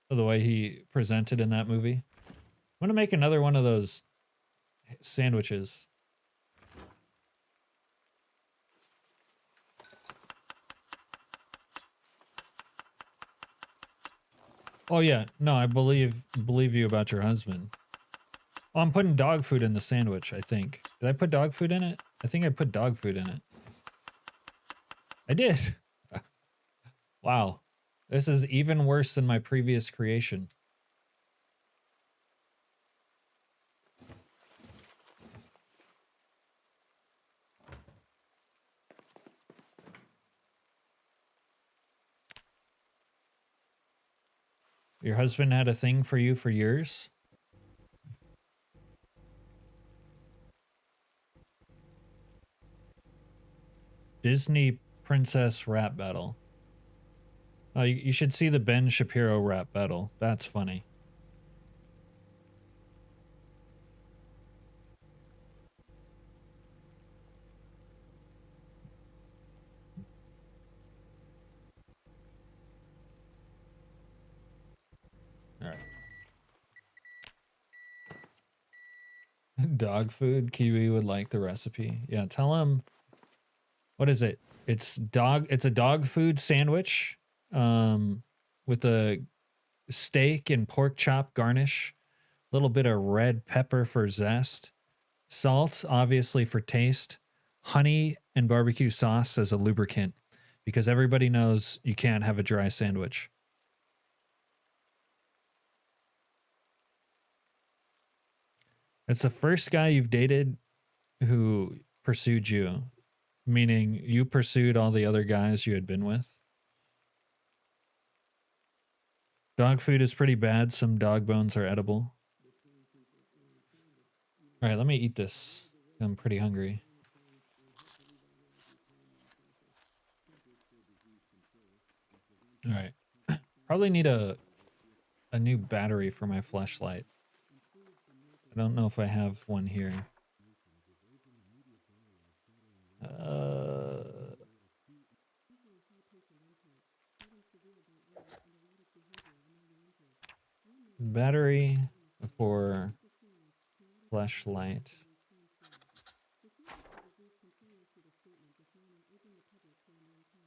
The way he presented in that movie? I'm gonna make another one of those sandwiches. Oh yeah, no, I believe you about your husband. Oh, I'm putting dog food in the sandwich, I think. Did I put dog food in it? I think I put dog food in it. I did. Wow. This is even worse than my previous creation. Your husband had a thing for you for years? Disney Princess Rap Battle. Oh, you should see the Ben Shapiro rap battle. That's funny. All right. Dog food. Kiwi would like the recipe. Yeah, tell him. What is it? It's a dog food sandwich with a steak and pork chop garnish, a little bit of red pepper for zest, salt obviously for taste, honey and barbecue sauce as a lubricant because everybody knows you can't have a dry sandwich. It's the first guy you've dated who pursued you, meaning you pursued all the other guys you had been with. Dog food is pretty bad. Some dog bones are edible. All right, let me eat this. I'm pretty hungry. All right. Probably need a new battery for my flashlight. I don't know if I have one here. Battery for flashlight.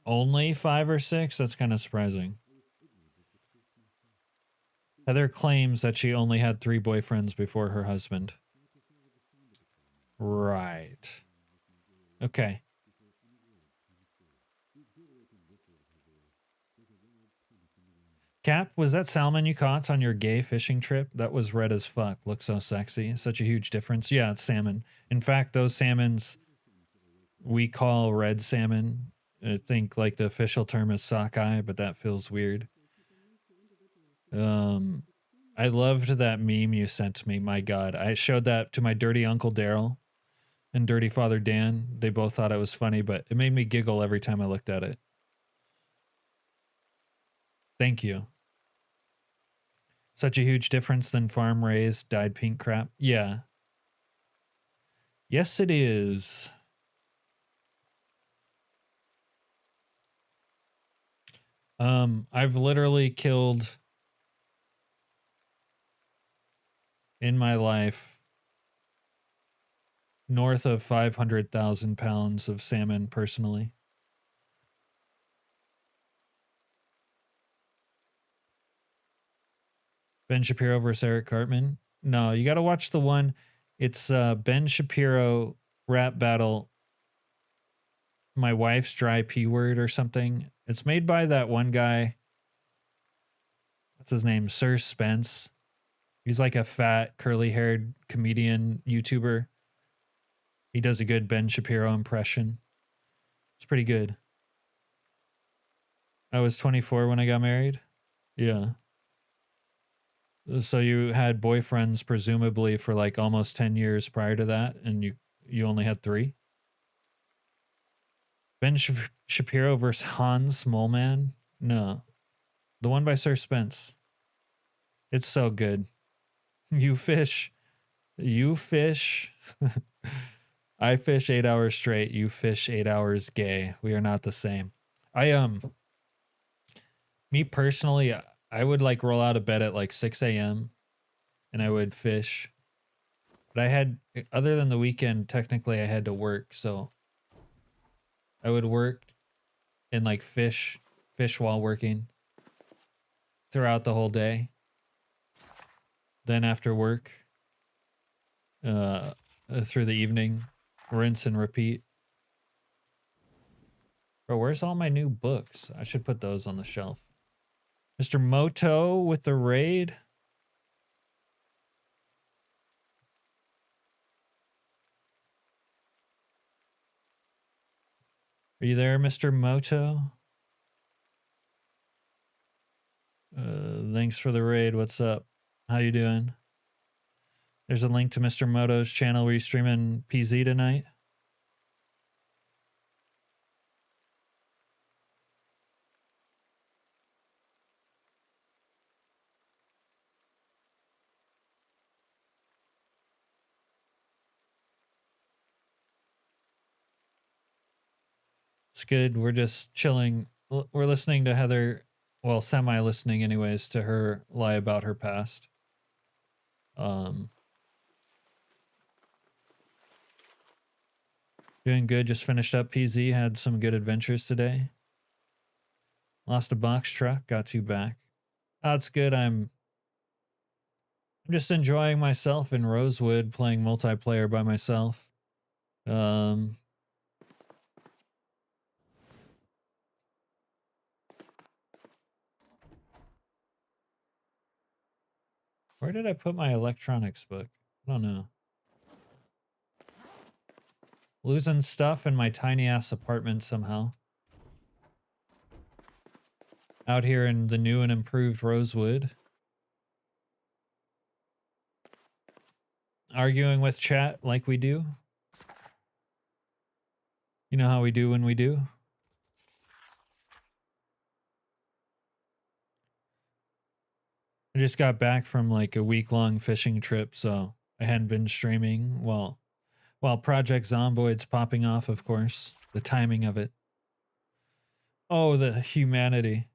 Only 5 or 6? That's kind of surprising. Heather claims that she only had 3 boyfriends before her husband. Right. Okay. Cap, was that salmon you caught on your gay fishing trip? That was red as fuck. Looks so sexy. Such a huge difference. Yeah, it's salmon. In fact, those salmons we call red salmon. I think like the official term is sockeye, but that feels weird. I loved that meme you sent me. My God, I showed that to my dirty uncle Daryl and dirty father Dan. They both thought it was funny, but it made me giggle every time I looked at it. Thank you. Such a huge difference than farm raised dyed pink crap. Yeah. Yes, it is. I've literally killed in my life north of 500,000 pounds of salmon personally. Ben Shapiro versus Eric Cartman. No, you got to watch the one. It's Ben Shapiro rap battle My Wife's Dry P Word or something. It's made by that one guy. What's his name? Sir Spence. He's like a fat, curly-haired comedian YouTuber. He does a good Ben Shapiro impression. It's pretty good. I was 24 when I got married. Yeah. So you had boyfriends presumably for like almost 10 years prior to that, and you only had 3? Ben Shapiro versus Hans Moleman? No. The one by Sir Spence. It's so good. You fish. You fish. I fish 8 hours straight. You fish 8 hours gay. We are not the same. Me personally, I would like roll out of bed at like 6 a.m. and I would fish. But I had, other than the weekend, technically I had to work. So I would work and like fish while working throughout the whole day. Then after work, through the evening, rinse and repeat. Bro, where's all my new books? I should put those on the shelf. Mr. Moto with the raid. Are you there, Mr. Moto? Thanks for the raid. What's up? How you doing? There's a link to Mr. Moto's channel where you streaming PZ tonight. It's good. We're just chilling. We're listening to Heather, well, semi-listening anyways, to her lie about her past. Doing good. Just finished up PZ. Had some good adventures today. Lost a box truck. Got 2 back. Oh, it's good. I'm just enjoying myself in Rosewood, playing multiplayer by myself. Where did I put my electronics book? I don't know. Losing stuff in my tiny ass apartment somehow. Out here in the new and improved Rosewood. Arguing with chat like we do. You know how we do when we do. I just got back from like a week-long fishing trip, so I hadn't been streaming while Project Zomboid's popping off, of course. The timing of it. Oh, the humanity.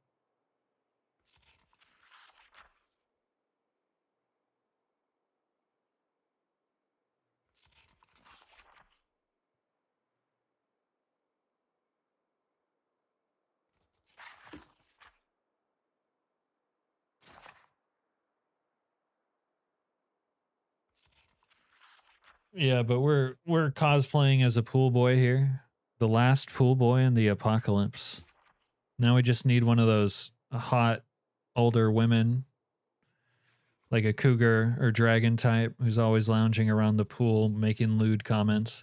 Yeah, but we're cosplaying as a pool boy here. The last pool boy in the apocalypse. Now we just need one of those hot older women, like a cougar or dragon type, who's always lounging around the pool making lewd comments.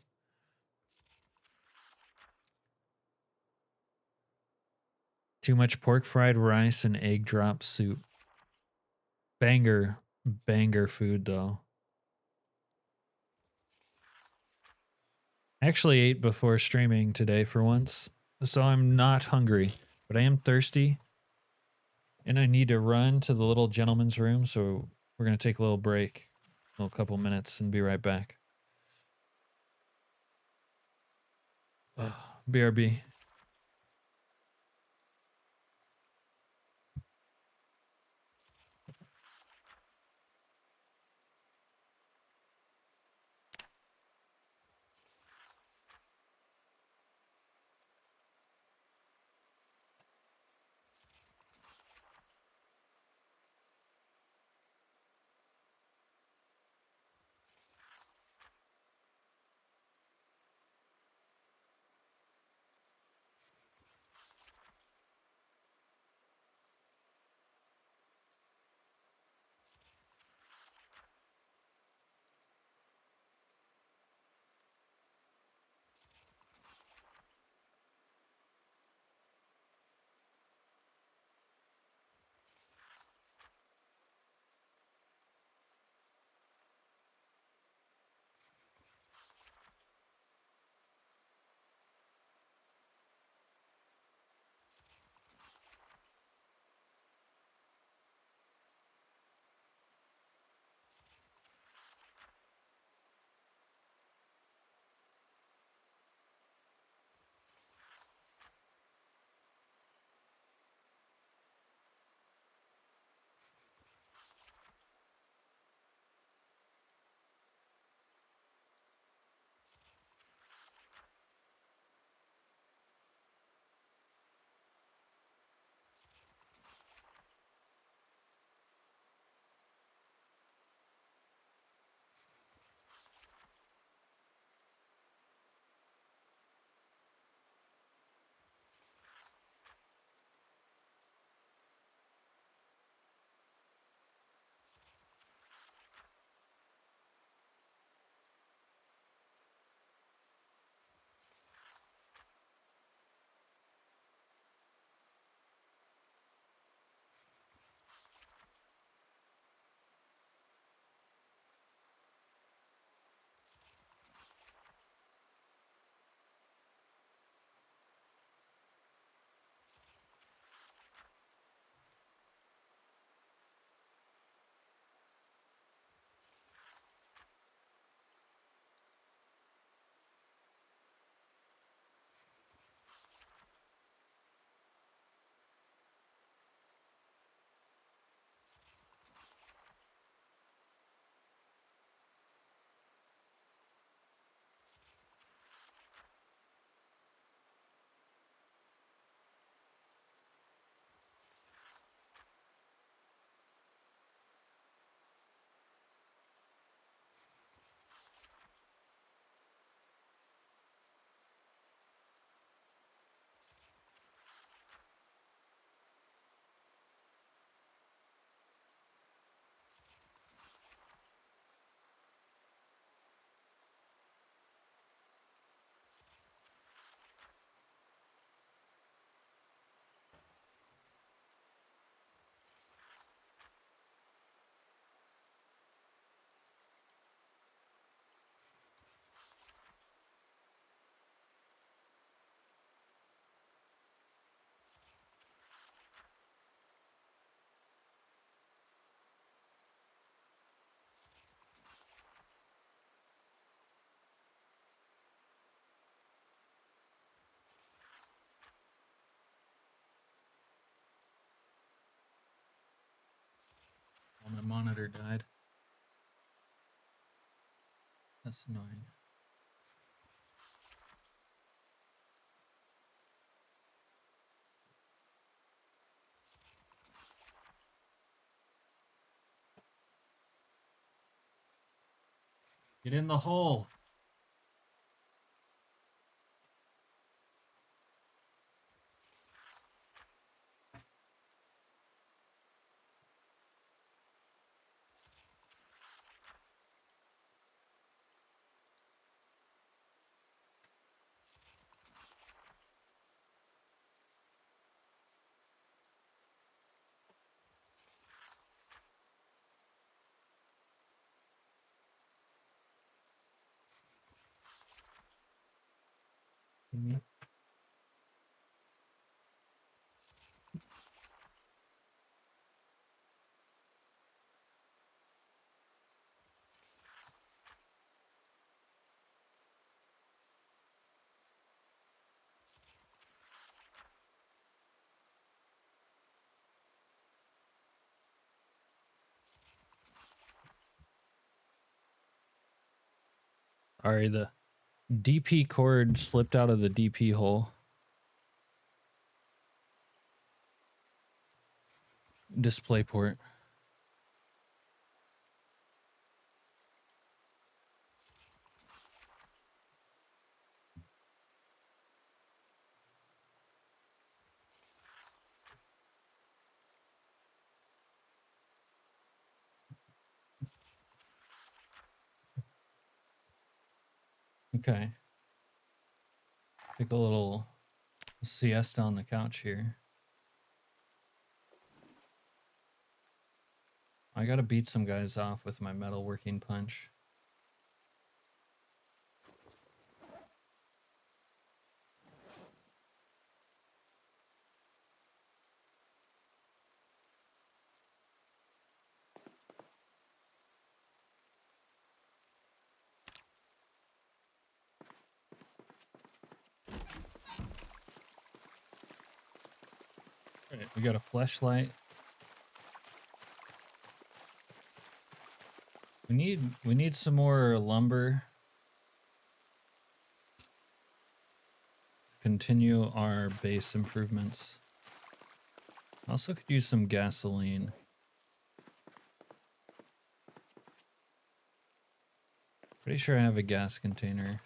Too much pork fried rice and egg drop soup. Banger food though. I actually ate before streaming today for once, so I'm not hungry, but I am thirsty. And I need to run to the little gentleman's room, so we're going to take a little break, a little couple minutes, and be right back. BRB. monitor died. That's annoying. Get in the hole. Mm-hmm. Sorry, the DP cord slipped out of the DP hole. Display port. Okay. Take a little siesta on the couch here. I gotta beat some guys off with my metalworking punch. All right, we got a fleshlight. We need some more lumber. Continue our base improvements. Also could use some gasoline. Pretty sure I have a gas container.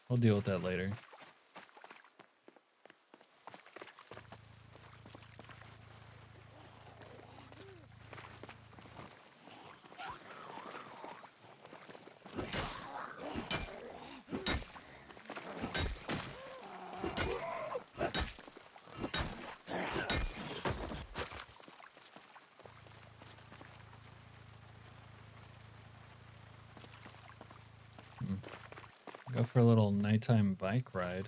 We'll deal with that later. Go for a little nighttime bike ride.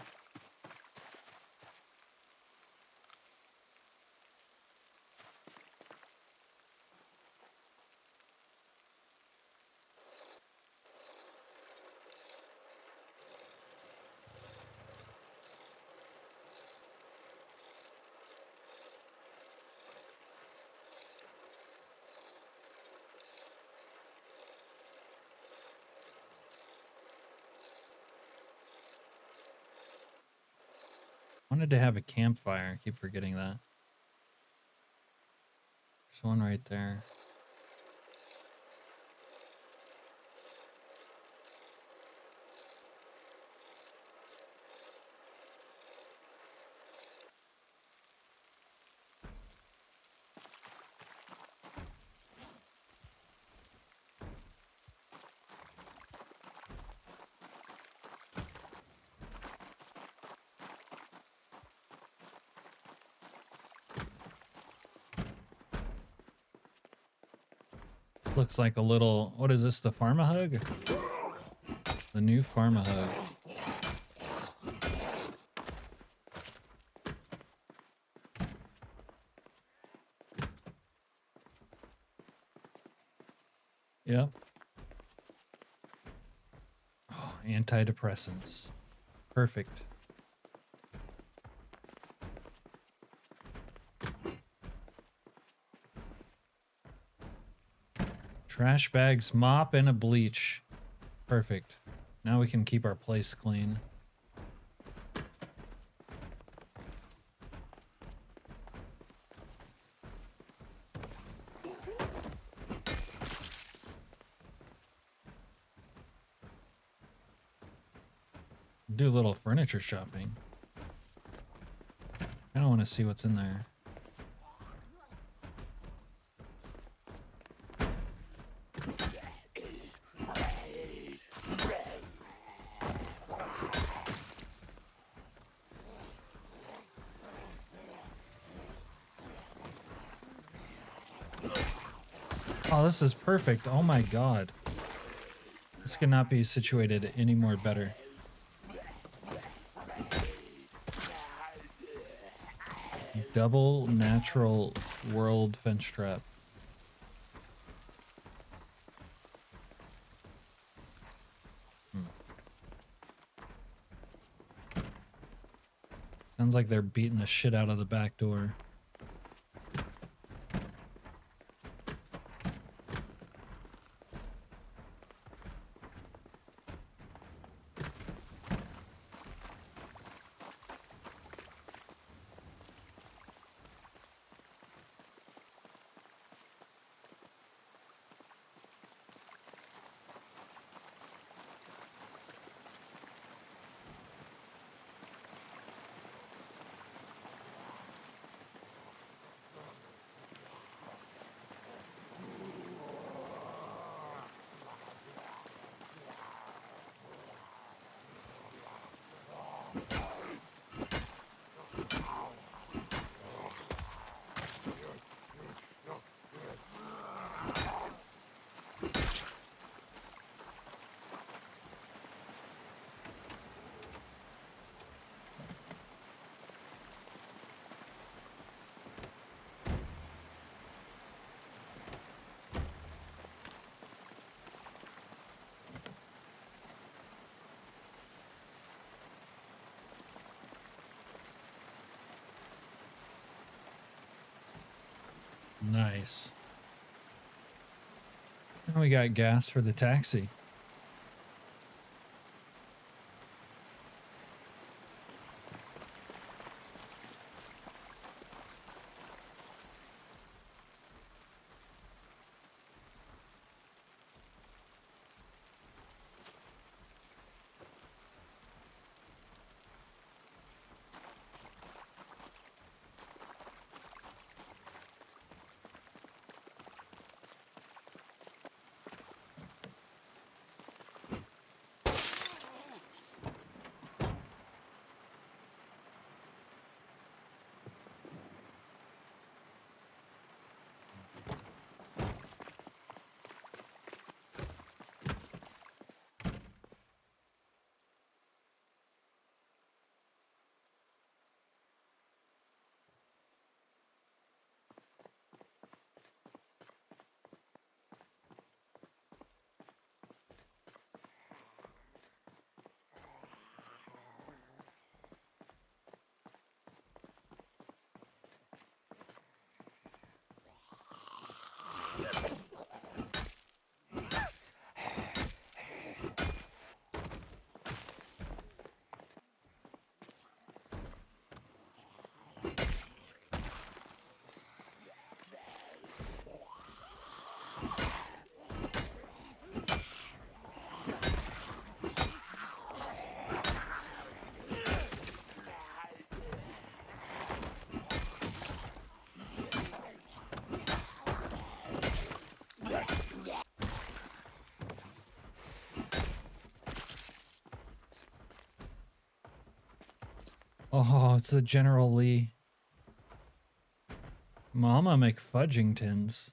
Wanted to have a campfire. I keep forgetting that. There's one right there. Looks like a little, what is this, the Pharma-Hug? The new Pharma-Hug. Yep. Oh, antidepressants. Perfect. Trash bags, mop, and a bleach. Perfect. Now we can keep our place clean. Do a little furniture shopping. I don't want to see what's in there. Oh, this is perfect. Oh my god. This could not be situated any more better. Double natural world fence trap. Sounds like they're beating the shit out of the back door. Nice. Now we got gas for the taxi. Oh, it's the General Lee. Mama McFudgingtons.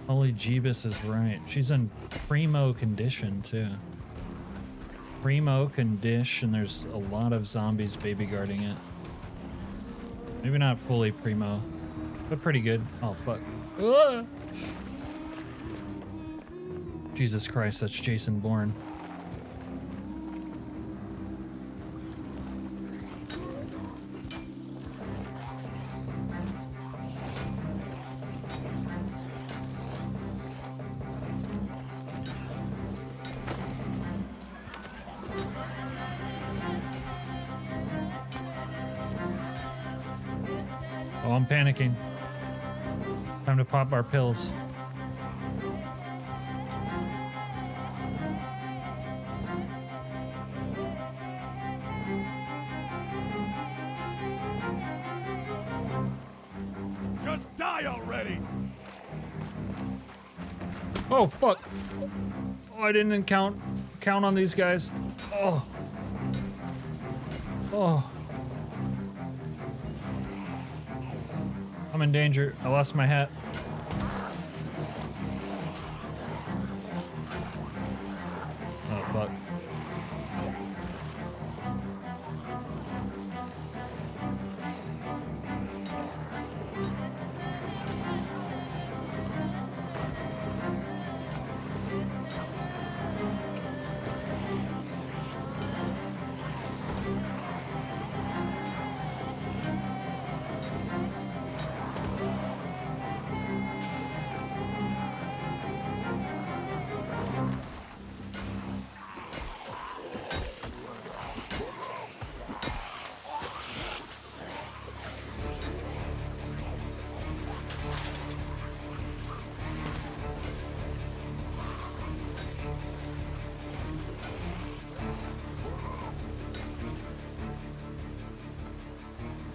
Holy Jeebus is right. She's in primo condition, too. Primo can dish, and there's a lot of zombies baby guarding it. Maybe not fully Primo, but pretty good. Oh, fuck. Ah! Jesus Christ, that's Jason Bourne. Oh, I'm panicking. Time to pop our pills. Just die already! Oh, fuck. Oh, I didn't count on these guys. Oh. Oh. I'm in danger. I lost my hat. Oh, fuck.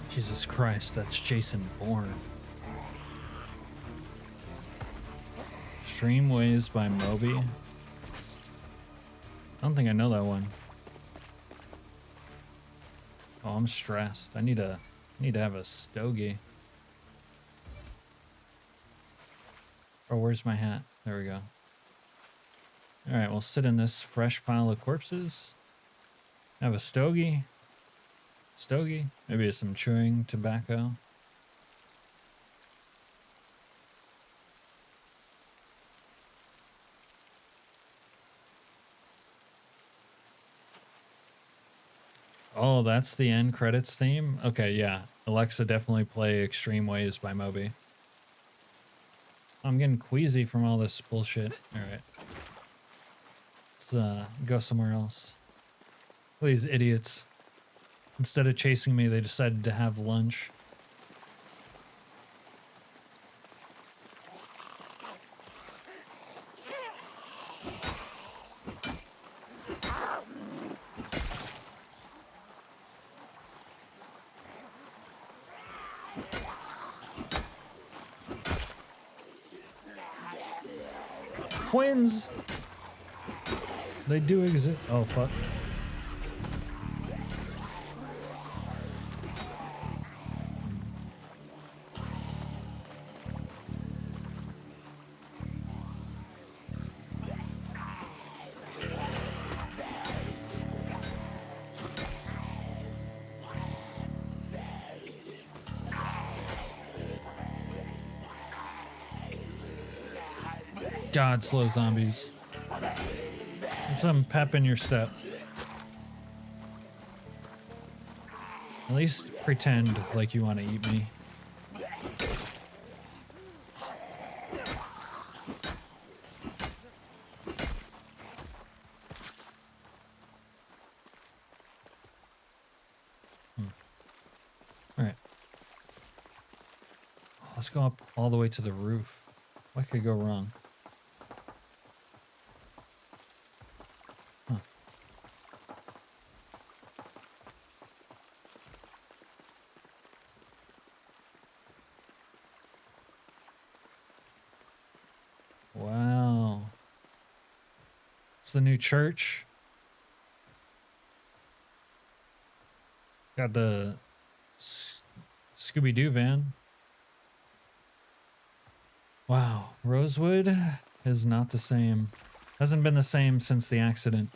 Jesus Christ, that's Jason Bourne. Streamways by Moby. I don't think I know that one. Oh, I'm stressed. I need to have a stogie. Oh, where's my hat? There we go. Alright, we'll sit in this fresh pile of corpses. Have a stogie. Stogie? Maybe some chewing tobacco. Oh, that's the end credits theme? Okay, yeah. Alexa, definitely play Extreme Ways by Moby. I'm getting queasy from all this bullshit. Alright. Let's go somewhere else. These idiots. Instead of chasing me, they decided to have lunch. Twins! They do exist. Oh, fuck. God, slow zombies. Get some pep in your step. At least pretend like you want to eat me. Alright. Let's go up all the way to the roof. What could go wrong? Wow. It's the new church. Got the Scooby-Doo van. Wow. Rosewood is not the same. Hasn't been the same since the accident.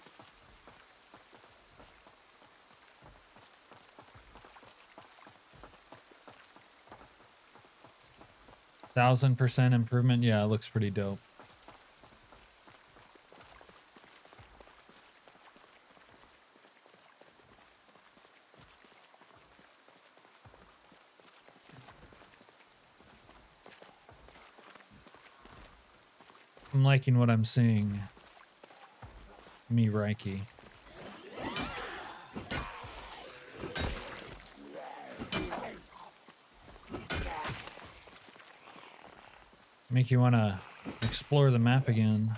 1000% improvement. Yeah, it looks pretty dope. I'm liking what I'm seeing. Me, Reiki. Make you want to explore the map again.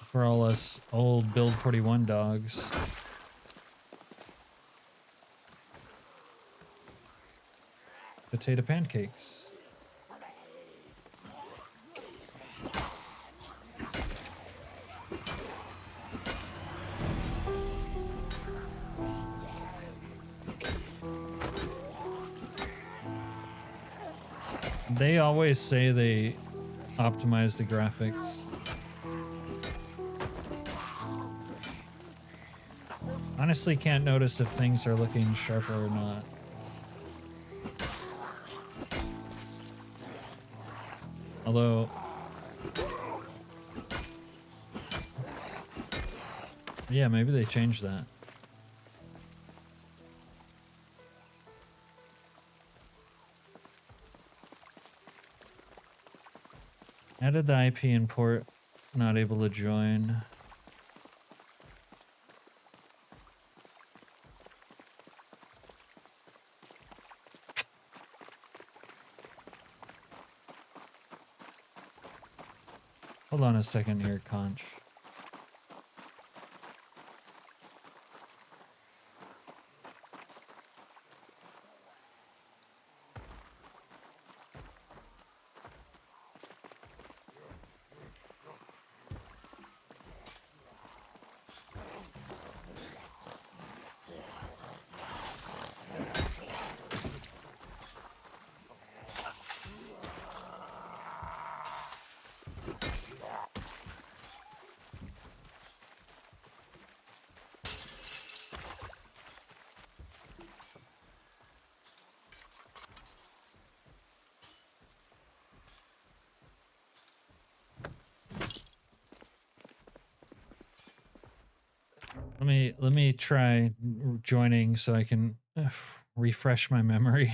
For all us old Build 41 dogs. Potato pancakes. They always say they optimize the graphics. Honestly, can't notice if things are looking sharper or not. Although, yeah, maybe they changed that. Added the IP import, not able to join. Hold on a second here, Conch. Let me try joining so I can refresh my memory.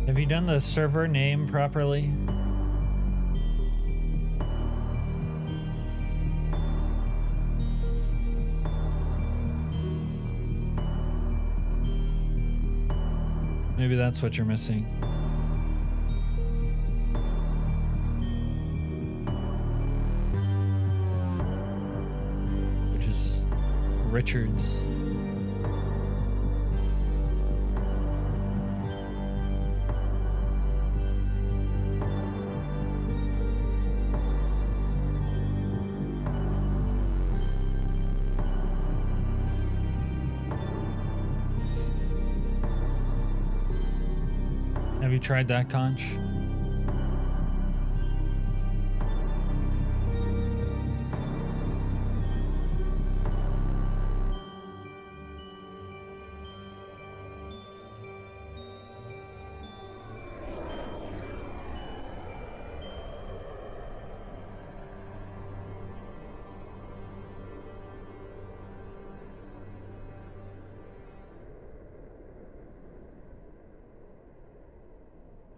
Have you done the server name properly? Maybe that's what you're missing. Which is Richards. Have you tried that, Conch?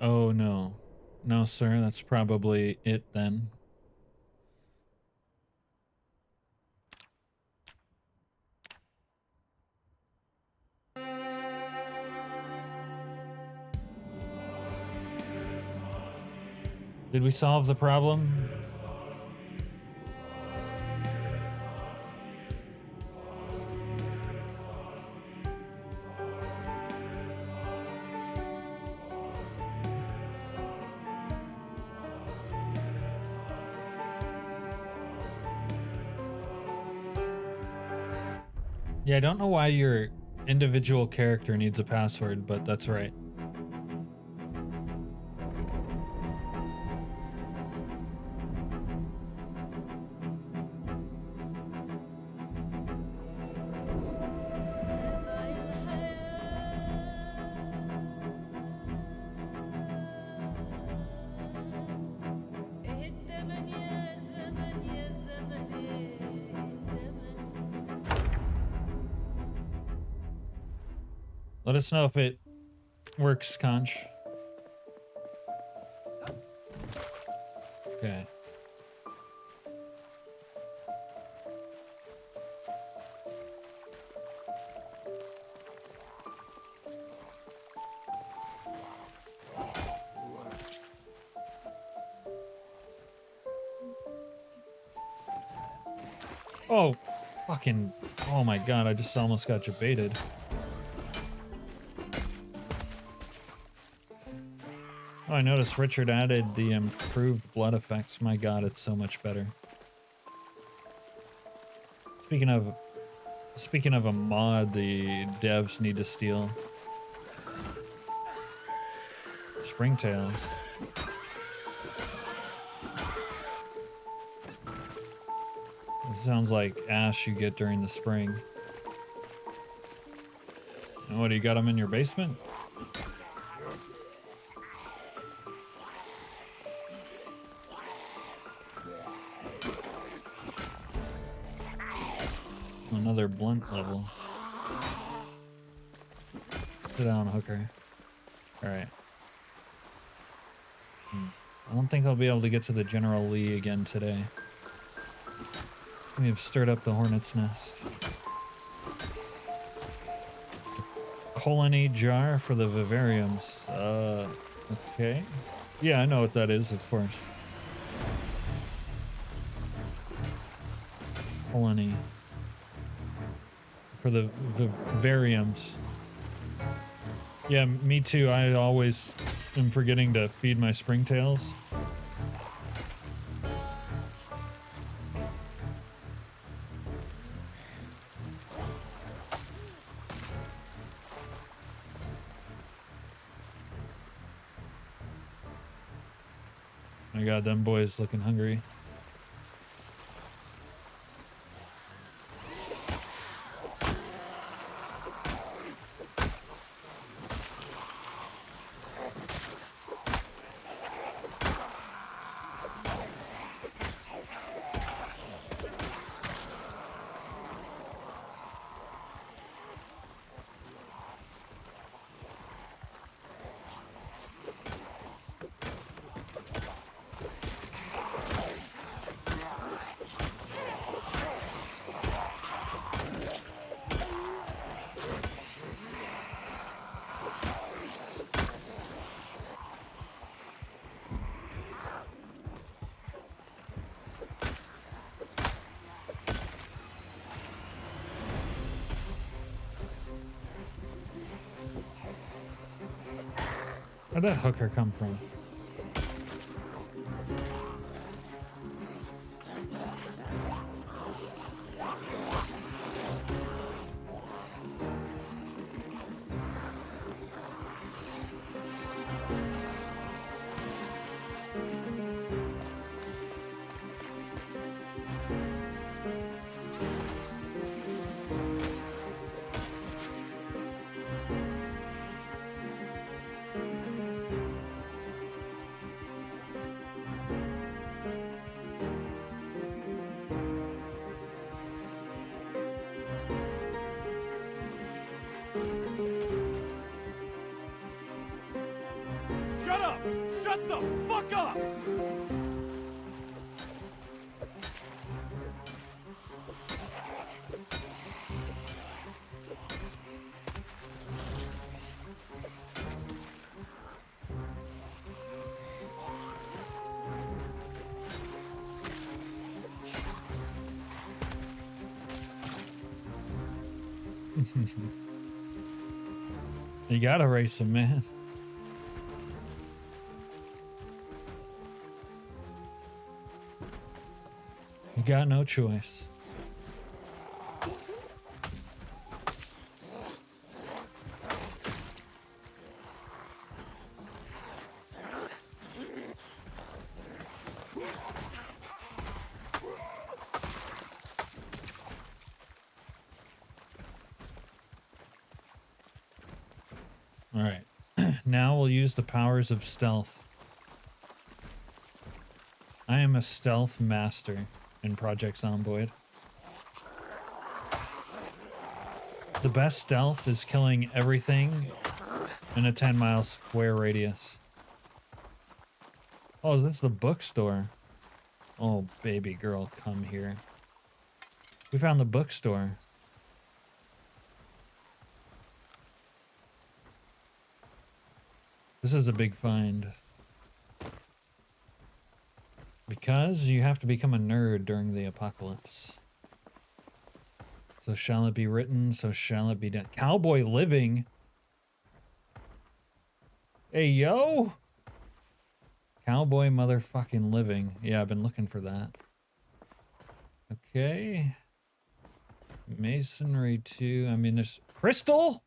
Oh, no. No, sir, that's probably it then. Did we solve the problem? Yeah, I don't know why your individual character needs a password, but that's right. Let us know if it works, Conch. Okay. Oh, fucking, oh my god, I just almost got jebaited. Oh, I noticed Richard added the improved blood effects. My god, it's so much better. Speaking of a mod the devs need to steal. Springtails. It sounds like ash you get during the spring. And what, you got them in your basement? Another blunt level. Sit down, hooker. Alright. I don't think I'll be able to get to the General Lee again today. We have stirred up the hornet's nest. Colony jar for the vivariums. Okay. Yeah, I know what that is, of course. Colony. For the vivariums. Yeah, me too. I always am forgetting to feed my springtails. My god, them boys looking hungry. Where'd that hooker come from? Shut up! Shut the fuck up! You gotta race him, man. You got no choice. All right. Now we'll use the powers of stealth. I am a stealth master in Project Zomboid. The best stealth is killing everything in a 10-mile square radius. Oh, that's the bookstore. Oh, baby girl, come here. We found the bookstore. This is a big find. Because you have to become a nerd during the apocalypse. So shall it be written, so shall it be done. Cowboy living? Hey, yo! Cowboy motherfucking living. Yeah, I've been looking for that. Okay. Masonry 2. I mean, there's... Crystal?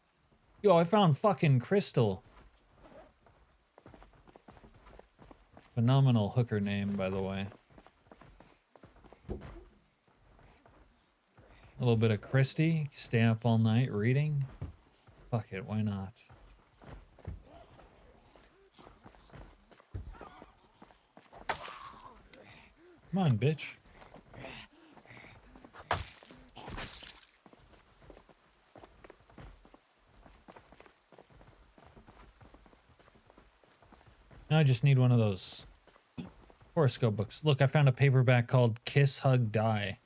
Yo, I found fucking crystal. Phenomenal hooker name, by the way. A little bit of Christie. Stay up all night reading. Fuck it, why not? Come on, bitch. Now I just need one of those horoscope books. Look, I found a paperback called Kiss, Hug, Die.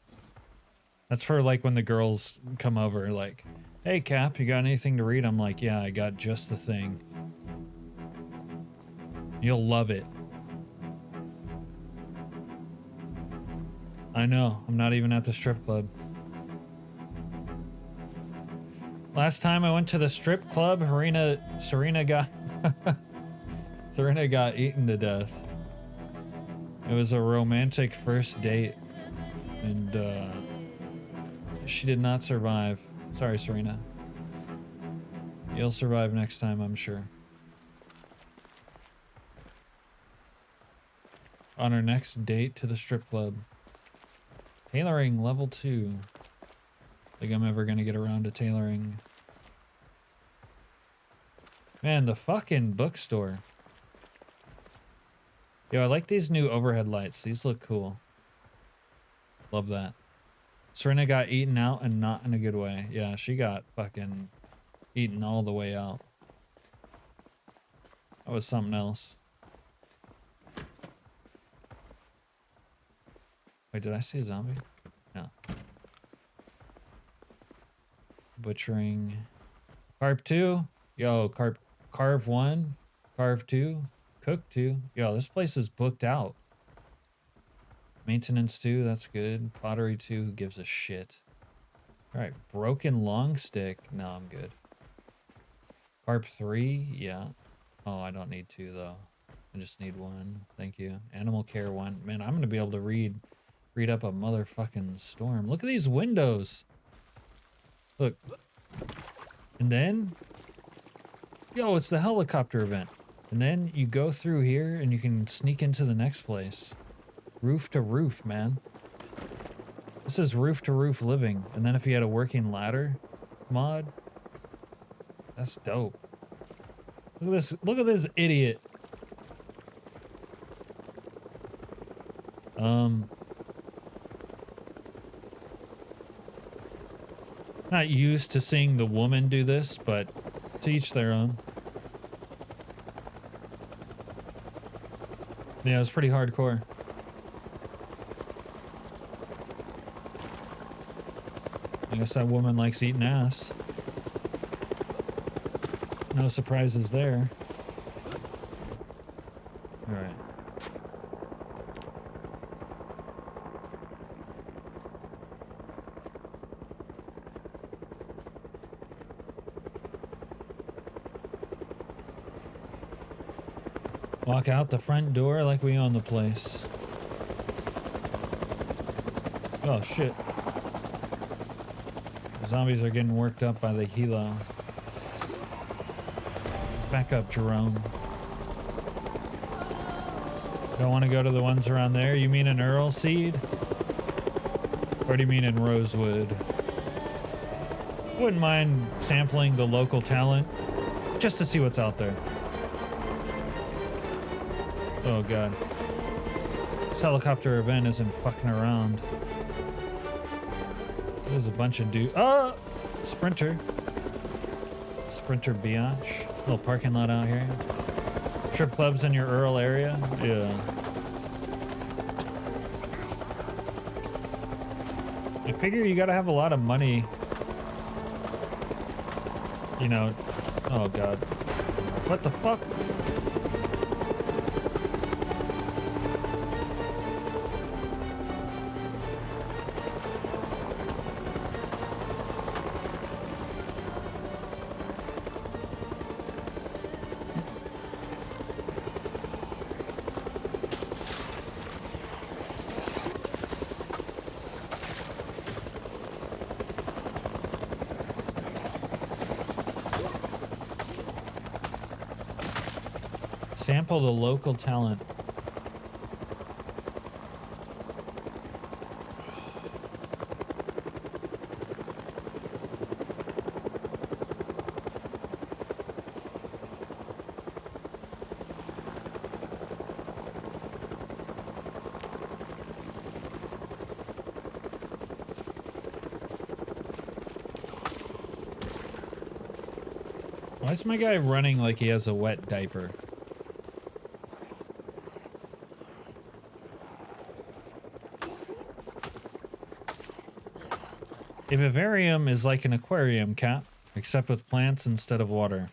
That's for like when the girls come over like, hey Cap, you got anything to read? I'm like, yeah, I got just the thing. You'll love it. I know, I'm not even at the strip club. Last time I went to the strip club, Serena got Serena got eaten to death. It was a romantic first date, and she did not survive. Sorry, Serena. You'll survive next time, I'm sure. On our next date to the strip club. Tailoring level 2. Think I'm ever gonna get around to tailoring. Man, the fucking bookstore. Yo, I like these new overhead lights. These look cool. Love that. Serena got eaten out and not in a good way. Yeah, she got fucking eaten all the way out. That was something else. Wait, did I see a zombie? No. Butchering. Carp 2? Yo, carve 1, carve 2, cook 2. Yo, this place is booked out. Maintenance 2, that's good. Pottery 2, who gives a shit? Alright, broken long stick. No, I'm good. Carp 3, yeah. Oh, I don't need 2 though. I just need 1. Thank you. Animal care 1. Man, I'm gonna be able to read up a motherfucking storm. Look at these windows. Look. And then, yo, it's the helicopter event. And then you go through here and you can sneak into the next place. Roof to roof, man. This is roof to roof living. And then if you had a working ladder mod, that's dope. Look at this idiot. Not used to seeing the woman do this, but to each their own. Yeah, it was pretty hardcore. I guess that woman likes eating ass. No surprises there. Alright. Walk out the front door like we own the place. Oh shit. The zombies are getting worked up by the helo. Back up, Jerome. Don't want to go to the ones around there? You mean in Earl Seed? Or do you mean in Rosewood? Wouldn't mind sampling the local talent just to see what's out there. Oh god. This helicopter event isn't fucking around. There's a bunch of dudes. Oh! Sprinter. Sprinter biatch. Little parking lot out here. Strip clubs in your Earl area? Yeah. I figure you gotta have a lot of money. You know. Oh god. What the fuck? Sample the local talent. Why is my guy running like he has a wet diaper? A vivarium is like an aquarium, Cap, except with plants instead of water.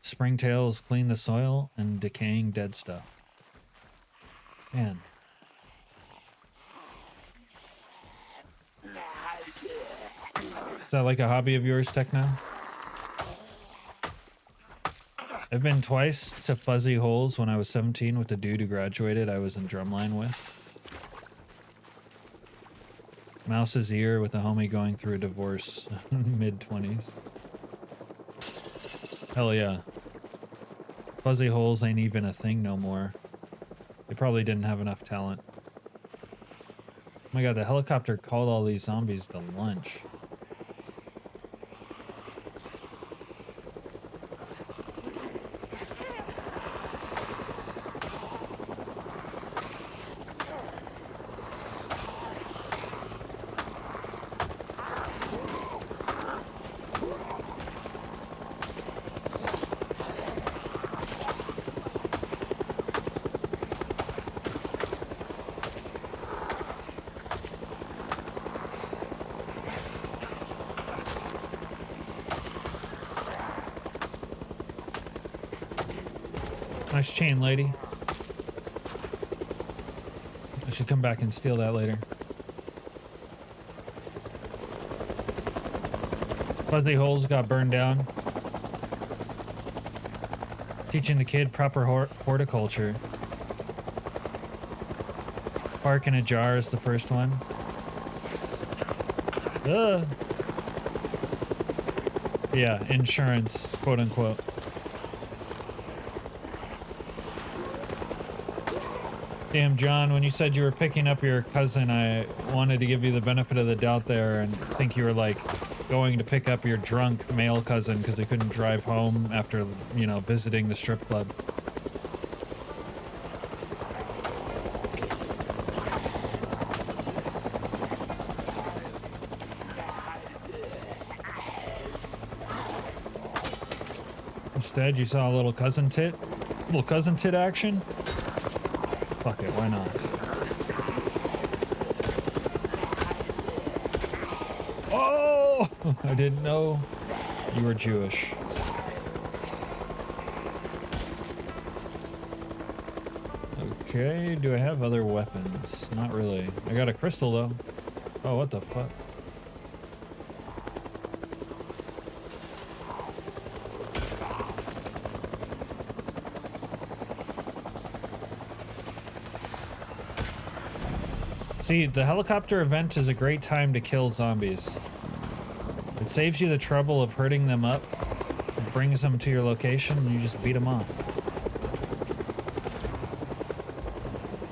Springtails clean the soil and decaying dead stuff. Man. Is that like a hobby of yours, Techno? I've been twice to Fuzzy Holes when I was 17 with the dude who graduated I was in drumline with. Mouse's ear with a homie going through a divorce. Mid-20s. Hell yeah. Fuzzy Holes ain't even a thing no more. They probably didn't have enough talent. Oh my god, the helicopter called all these zombies to lunch. Nice chain, lady. I should come back and steal that later. Fuzzy Holes got burned down. Teaching the kid proper horticulture. Bark in a jar is the first one. Yeah, insurance, quote unquote. Damn, John, when you said you were picking up your cousin, I wanted to give you the benefit of the doubt there and think you were like going to pick up your drunk male cousin because he couldn't drive home after, you know, visiting the strip club. Instead, you saw a little cousin tit? Little cousin tit action? Fuck it, why not? Oh! I didn't know you were Jewish. Okay, do I have other weapons? Not really. I got a crystal though. Oh, what the fuck? See, the helicopter event is a great time to kill zombies. It saves you the trouble of hurting them up, it brings them to your location, and you just beat them off.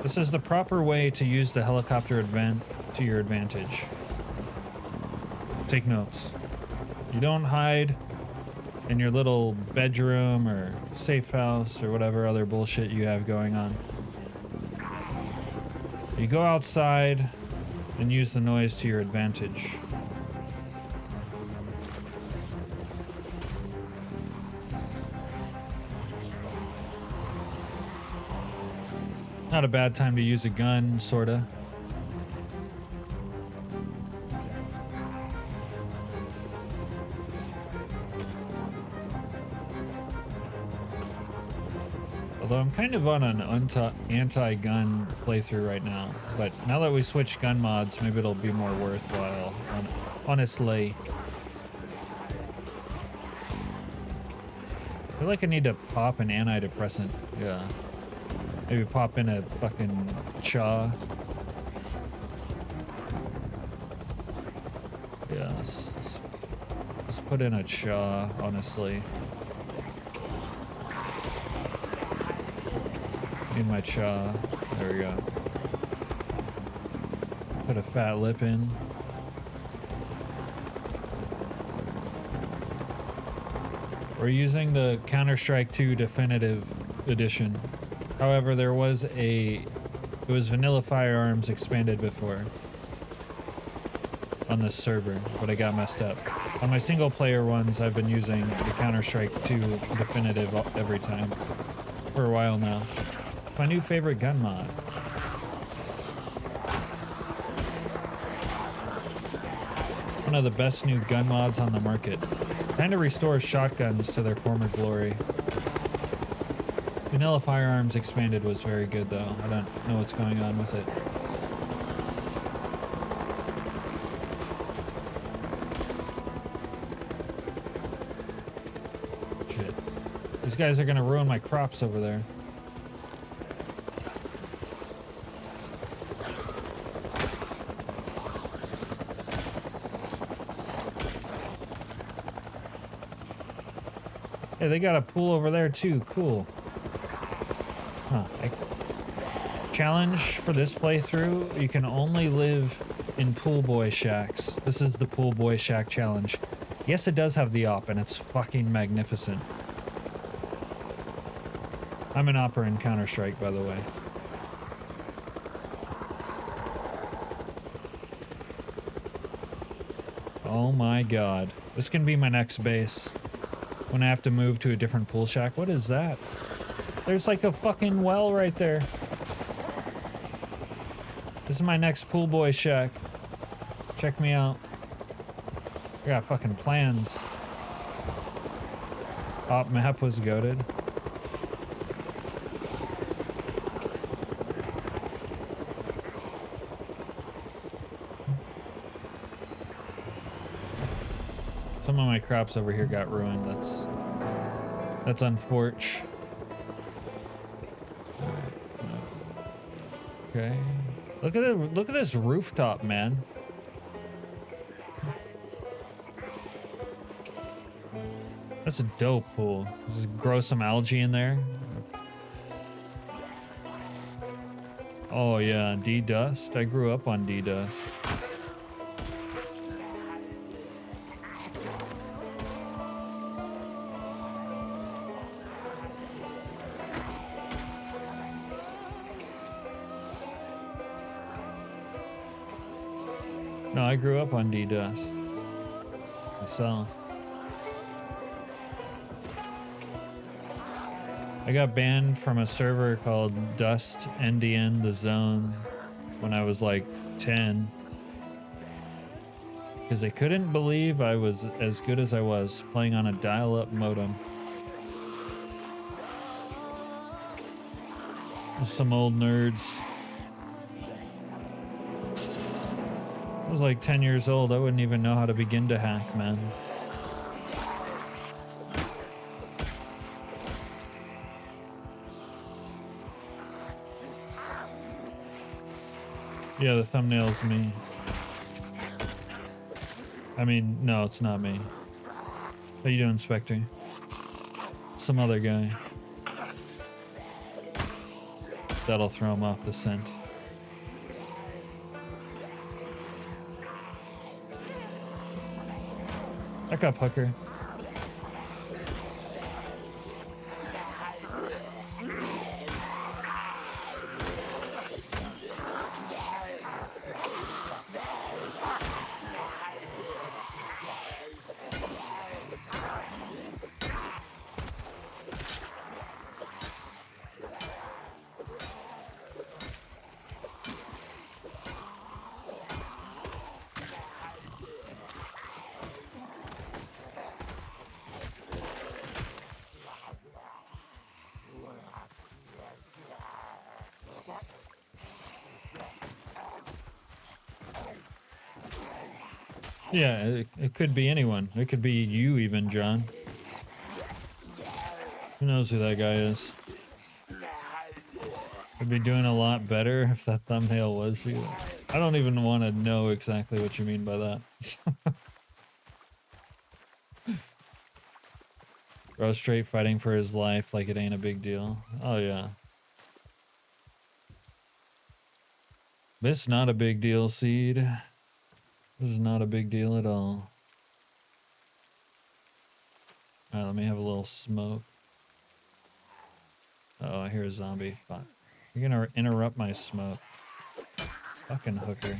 This is the proper way to use the helicopter event to your advantage. Take notes. You don't hide in your little bedroom or safe house or whatever other bullshit you have going on. You go outside and use the noise to your advantage. Not a bad time to use a gun, sorta. Although I'm kind of on an anti-gun playthrough right now, but now that we switched gun mods, maybe it'll be more worthwhile, honestly. I feel like I need to pop an antidepressant, yeah. Maybe pop in a fucking cha. Yeah, let's put in a cha, honestly. In my cha. There we go. Put a fat lip in. We're using the Counter-Strike 2 Definitive Edition. However, it was Vanilla Firearms expanded before on this server, but I got messed up. On my single player ones, I've been using the Counter-Strike 2 Definitive every time for a while now. My new favorite gun mod. One of the best new gun mods on the market. Kinda restores shotguns to their former glory. Vanilla Firearms Expanded was very good though. I don't know what's going on with it. Shit. These guys are gonna ruin my crops over there. Hey, they got a pool over there too. Cool. Huh. Challenge for this playthrough, you can only live in pool boy shacks. This is the pool boy shack challenge. Yes, it does have the op, and it's fucking magnificent. I'm an opera in Counter-Strike, by the way. Oh my god. This can be my next base. When I have to move to a different pool shack. What is that? There's like a fucking well right there. This is my next pool boy shack. Check me out. I got fucking plans. Op map was goated. Some of my crops over here got ruined. That's unfortunate. Okay. Look at this rooftop, man. That's a dope pool. Just grow some algae in there. Oh yeah, D-Dust. I grew up on D-Dust. No, I grew up on D-Dust myself. I got banned from a server called Dust NDN The Zone when I was like 10 because they couldn't believe I was as good as I was playing on a dial-up modem. Some old nerds. I was like 10 years old. I wouldn't even know how to begin to hack, man. Yeah, the thumbnail's me. I mean, no, it's not me. How you doing, Spectre? Some other guy. That'll throw him off the scent. Back up, hooker. Yeah, it could be anyone. It could be you even, John. Who knows who that guy is? Would be doing a lot better if that thumbnail was you. I don't even want to know exactly what you mean by that. Bro straight fighting for his life like it ain't a big deal. Oh yeah. This is not a big deal, Seed. This is not a big deal at all. Alright, let me have a little smoke. Oh, I hear a zombie. Fuck. You're gonna interrupt my smoke. Fucking hooker.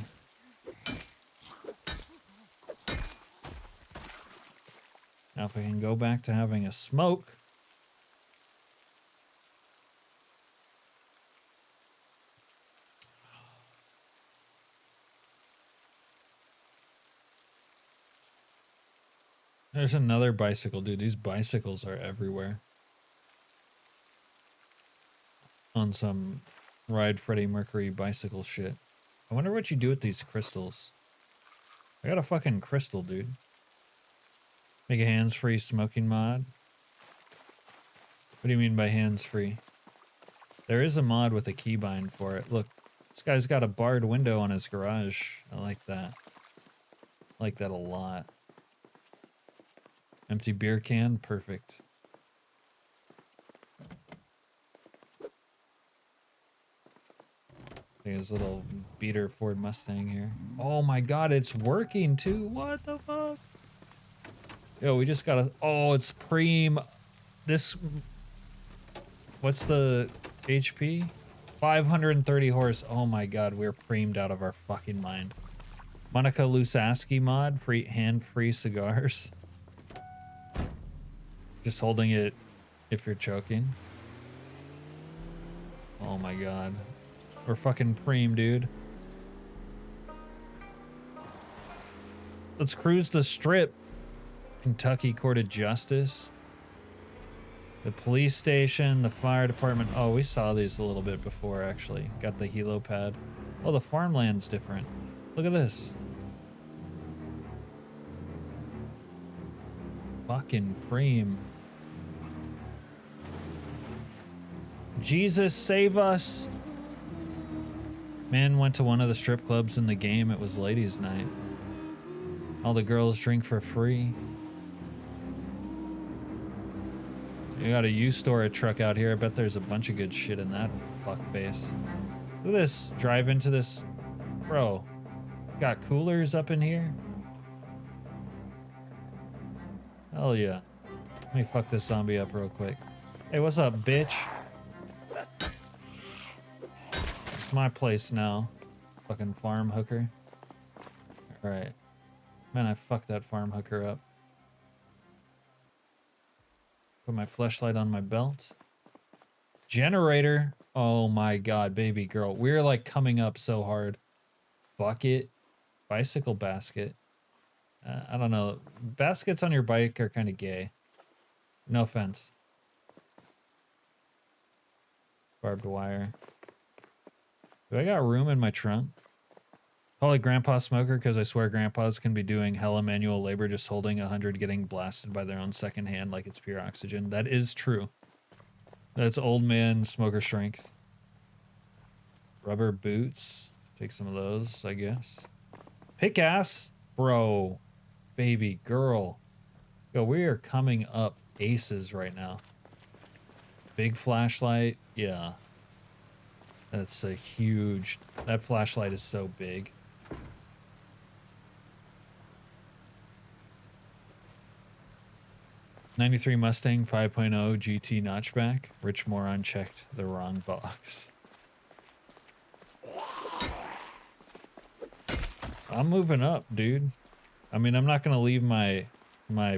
Now if I can go back to having a smoke. There's another bicycle, dude. These bicycles are everywhere. On some Ride Freddie Mercury bicycle shit. I wonder what you do with these crystals. I got a fucking crystal, dude. Make a hands-free smoking mod? What do you mean by hands-free? There is a mod with a keybind for it. Look, this guy's got a barred window on his garage. I like that. I like that a lot. Empty beer can? Perfect. His little beater Ford Mustang here. Oh my god, it's working too. What the fuck? Yo, we just got a... Oh, it's Preem. This... What's the HP? 530 horse. Oh my god, we're preemed out of our fucking mind. Monica Lusaski mod. Free hand-free cigars. Just holding it if you're choking. Oh my god. We're fucking preem, dude. Let's cruise the strip. Kentucky Court of Justice. The police station, the fire department. Oh, we saw these a little bit before, actually. Got the helo pad. Oh, the farmland's different. Look at this. Fucking preem. Jesus, save us. Man went to one of the strip clubs in the game. It was ladies' night. All the girls drink for free. You got a U-Store truck out here. I bet there's a bunch of good shit in that fuckface. Look at this. Drive into this. Bro. Got coolers up in here. Hell yeah. Let me fuck this zombie up real quick. Hey, what's up, bitch? It's my place now. Fucking farm hooker. Alright. Man, I fucked that farm hooker up. Put my fleshlight on my belt. Generator. Oh my god, baby girl. We're like coming up so hard. Bucket. Bicycle basket. I don't know. Baskets on your bike are kind of gay. No offense. Barbed wire. Do I got room in my trunk? Call it Grandpa Smoker because I swear grandpas can be doing hella manual labor just holding 100 getting blasted by their own second hand like it's pure oxygen. That is true. That's old man smoker strength. Rubber boots. Take some of those, I guess. Pick-ass? Bro. Baby girl. Yo, we are coming up aces right now. Big flashlight. Yeah. That's a huge... That flashlight is so big. '93 Mustang 5.0 GT notchback. Rich moron checked the wrong box. I'm moving up, dude. I mean, I'm not gonna leave my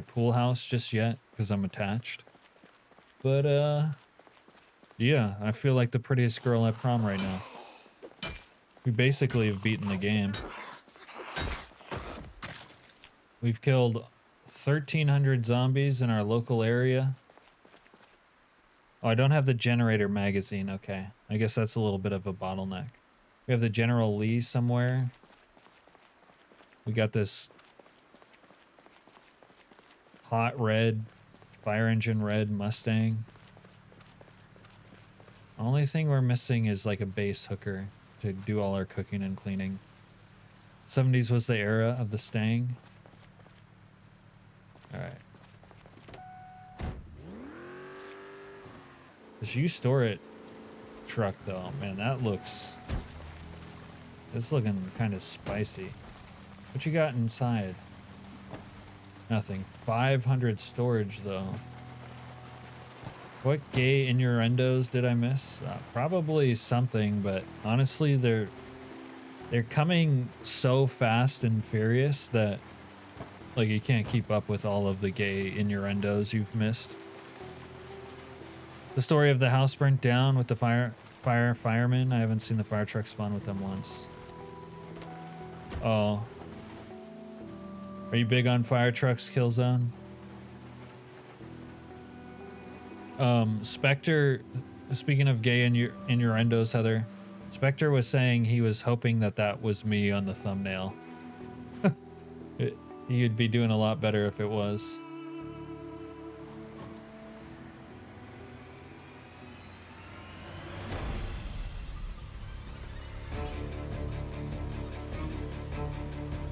pool house just yet because I'm attached. But yeah, I feel like the prettiest girl at prom right now. We basically have beaten the game. We've killed 1,300 zombies in our local area. Oh, I don't have the generator magazine. Okay, I guess that's a little bit of a bottleneck. We have the General Lee somewhere. We got this hot red, fire engine red Mustang. Only thing we're missing is like a base hooker to do all our cooking and cleaning. 70s was the era of the Stang. Alright. This you store it truck though, man, that looks... It's looking kind of spicy. What you got inside? Nothing. 500 storage though. What gay innuendos did I miss? Probably something, but honestly, they're coming so fast and furious that like you can't keep up with all of the gay innuendos you've missed. The story of the house burnt down with the firemen. I haven't seen the fire truck spawn with them once. Oh. Are you big on fire trucks, Killzone? Spectre, speaking of gay innuendos, Heather, Spectre was saying he was hoping that that was me on the thumbnail. He'd be doing a lot better if it was.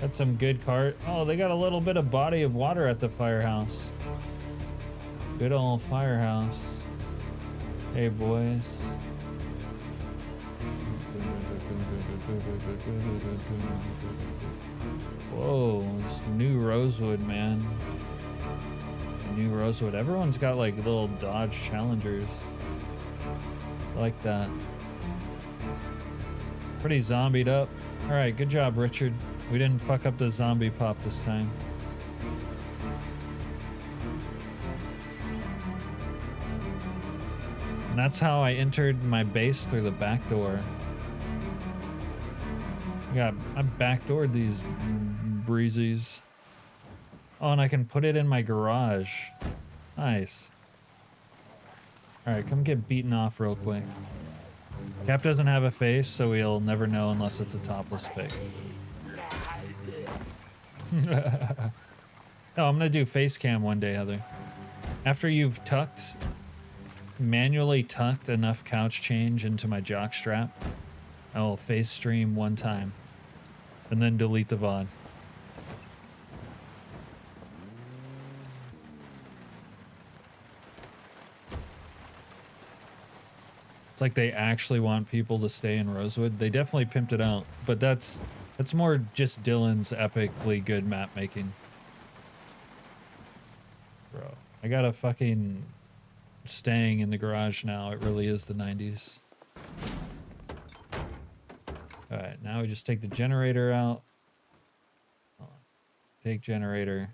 Got some good cart. Oh, they got a little bit of body of water at the firehouse. Good old firehouse. Hey, boys. Whoa, it's new Rosewood, man. New Rosewood. Everyone's got like little Dodge Challengers. I like that. Pretty zombied up. All right, good job, Richard. We didn't fuck up the zombie pop this time. And that's how I entered my base, through the back door. I backdoored these breezies. Oh, and I can put it in my garage. Nice. Alright, come get beaten off real quick. Cap doesn't have a face, so we'll never know unless it's a topless pic. No, I'm gonna do face cam one day, Heather. After you've manually tucked enough couch change into my jock strap, I will face stream one time and then delete the VOD. It's like they actually want people to stay in Rosewood. They definitely pimped it out, but that's more just Dylan's epically good map making. Bro, I got a fucking Stang in the garage now. It really is the 90s. Alright, now we just take the generator out. Hold on. Take generator.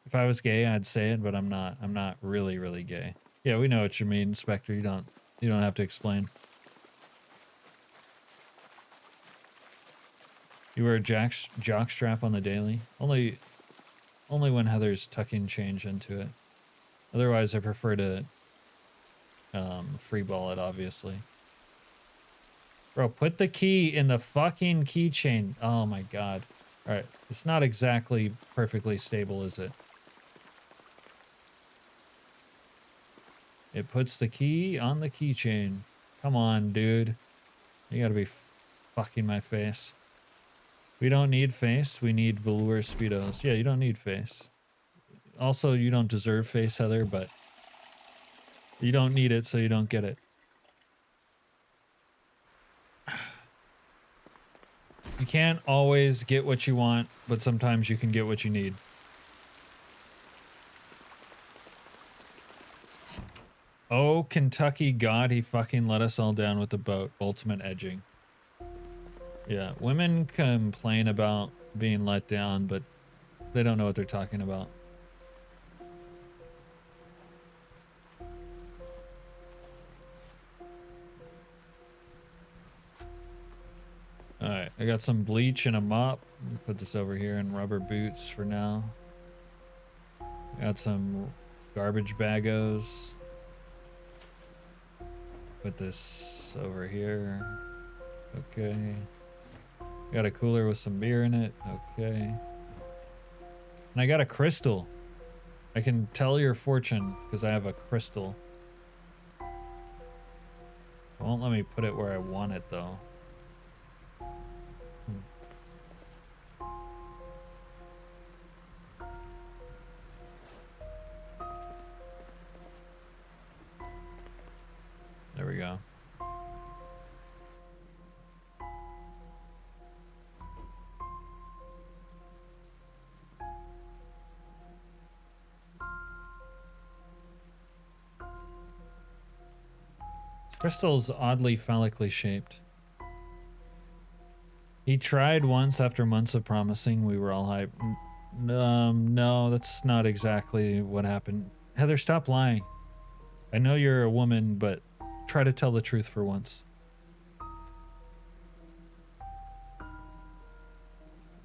If I was gay, I'd say it, but I'm not. I'm not really, really gay. Yeah, we know what you mean, Spectre. You don't have to explain. You wear a jock strap on the daily? Only when Heather's tucking change into it. Otherwise, I prefer to free ball it, obviously. Bro, put the key in the fucking keychain. Oh my god. Alright, it's not exactly perfectly stable, is it? It puts the key on the keychain. Come on, dude. You gotta be fucking my face. We don't need face. We need velour speedos. Yeah, you don't need face. Also, you don't deserve face, Heather, but you don't need it, so you don't get it. You can't always get what you want, but sometimes you can get what you need. Oh, Kentucky God, he fucking let us all down with the boat. Ultimate edging. Yeah, women complain about being let down, but they don't know what they're talking about. Alright, I got some bleach and a mop. Put this over here in rubber boots for now. Got some garbage baggos. Put this over here. Okay. Got a cooler with some beer in it. Okay. And I got a crystal. I can tell your fortune because I have a crystal. It won't let me put it where I want it though. There we go. This crystal's oddly phallically shaped. He tried once after months of promising. We were all hyped. No, that's not exactly what happened. Heather, stop lying. I know you're a woman, but try to tell the truth for once.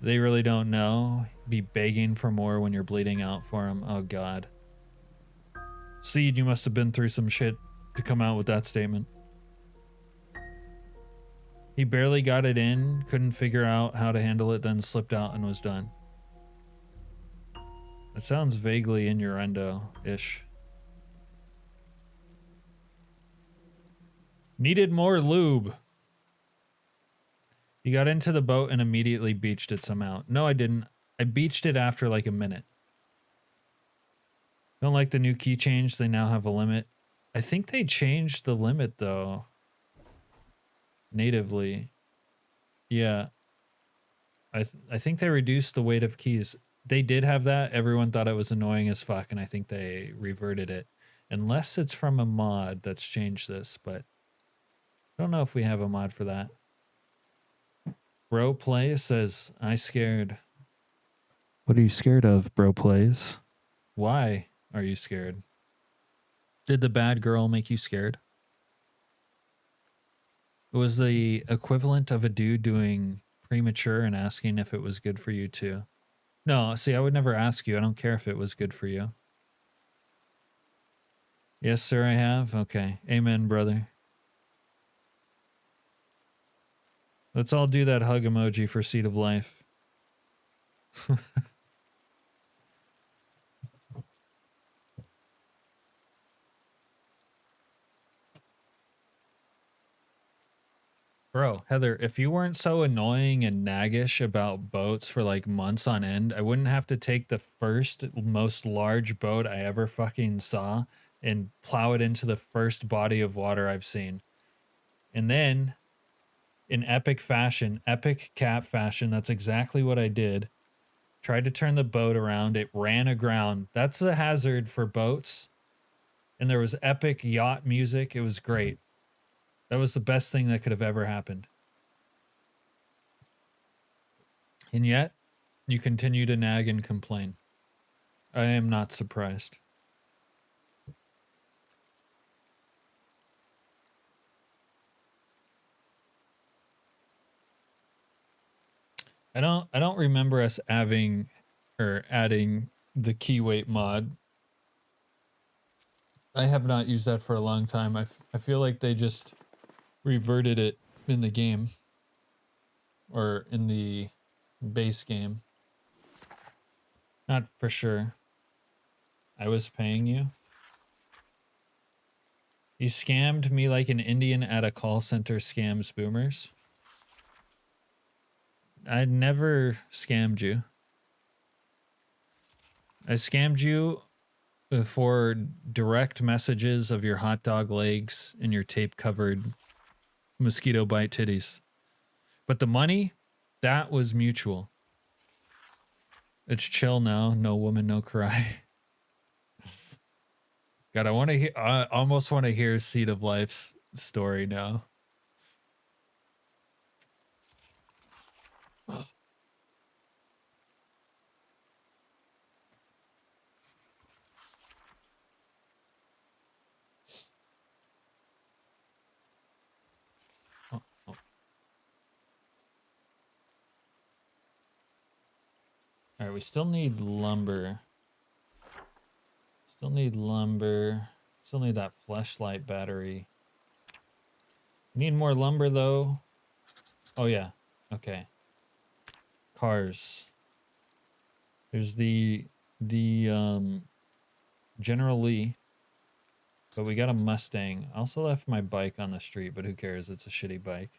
They really don't know. Be begging for more when you're bleeding out for them. Oh, God. Seed, you must have been through some shit to come out with that statement. He barely got it in, couldn't figure out how to handle it, then slipped out and was done. That sounds vaguely innuendo-ish. Needed more lube. You got into the boat and immediately beached it somehow. No, I didn't. I beached it after like a minute. Don't like the new key change. They now have a limit. I think they changed the limit though. Natively. Yeah. I think they reduced the weight of keys. They did have that. Everyone thought it was annoying as fuck, and I think they reverted it. Unless it's from a mod that's changed this, but I don't know if we have a mod for that. Bro Plays says, I scared. What are you scared of, Bro Plays? Why are you scared? Did the bad girl make you scared? It was the equivalent of a dude doing premature and asking if it was good for you too. No, see, I would never ask you. I don't care if it was good for you. Yes, sir, I have. Okay. Amen, brother. Let's all do that hug emoji for Seed of Life. Bro, Heather, if you weren't so annoying and naggish about boats for like months on end, I wouldn't have to take the first most large boat I ever fucking saw and plow it into the first body of water I've seen. And then, in epic fashion, epic cat fashion, that's exactly what I did. Tried to turn the boat around, it ran aground. That's a hazard for boats. And there was epic yacht music. It was great. That was the best thing that could have ever happened. And yet, you continue to nag and complain. I am not surprised. I don't remember us having or adding the key weight mod. I have not used that for a long time. I feel like they just reverted it in the game or in the base game. Not for sure. I was paying you. You scammed me like an Indian at a call center scams boomers. I never scammed you. I scammed you for direct messages of your hot dog legs and your tape-covered mosquito bite titties. But the money, that was mutual. It's chill now. No woman, no cry. God, I want to hear. I almost want to hear Seed of Life's story now. Oh, oh. All right, we still need lumber. Still need lumber. Still need that fleshlight battery. Need more lumber though. Oh yeah. Okay. Cars. There's the General Lee, but we got a Mustang. I also left my bike on the street, but who cares? It's a shitty bike.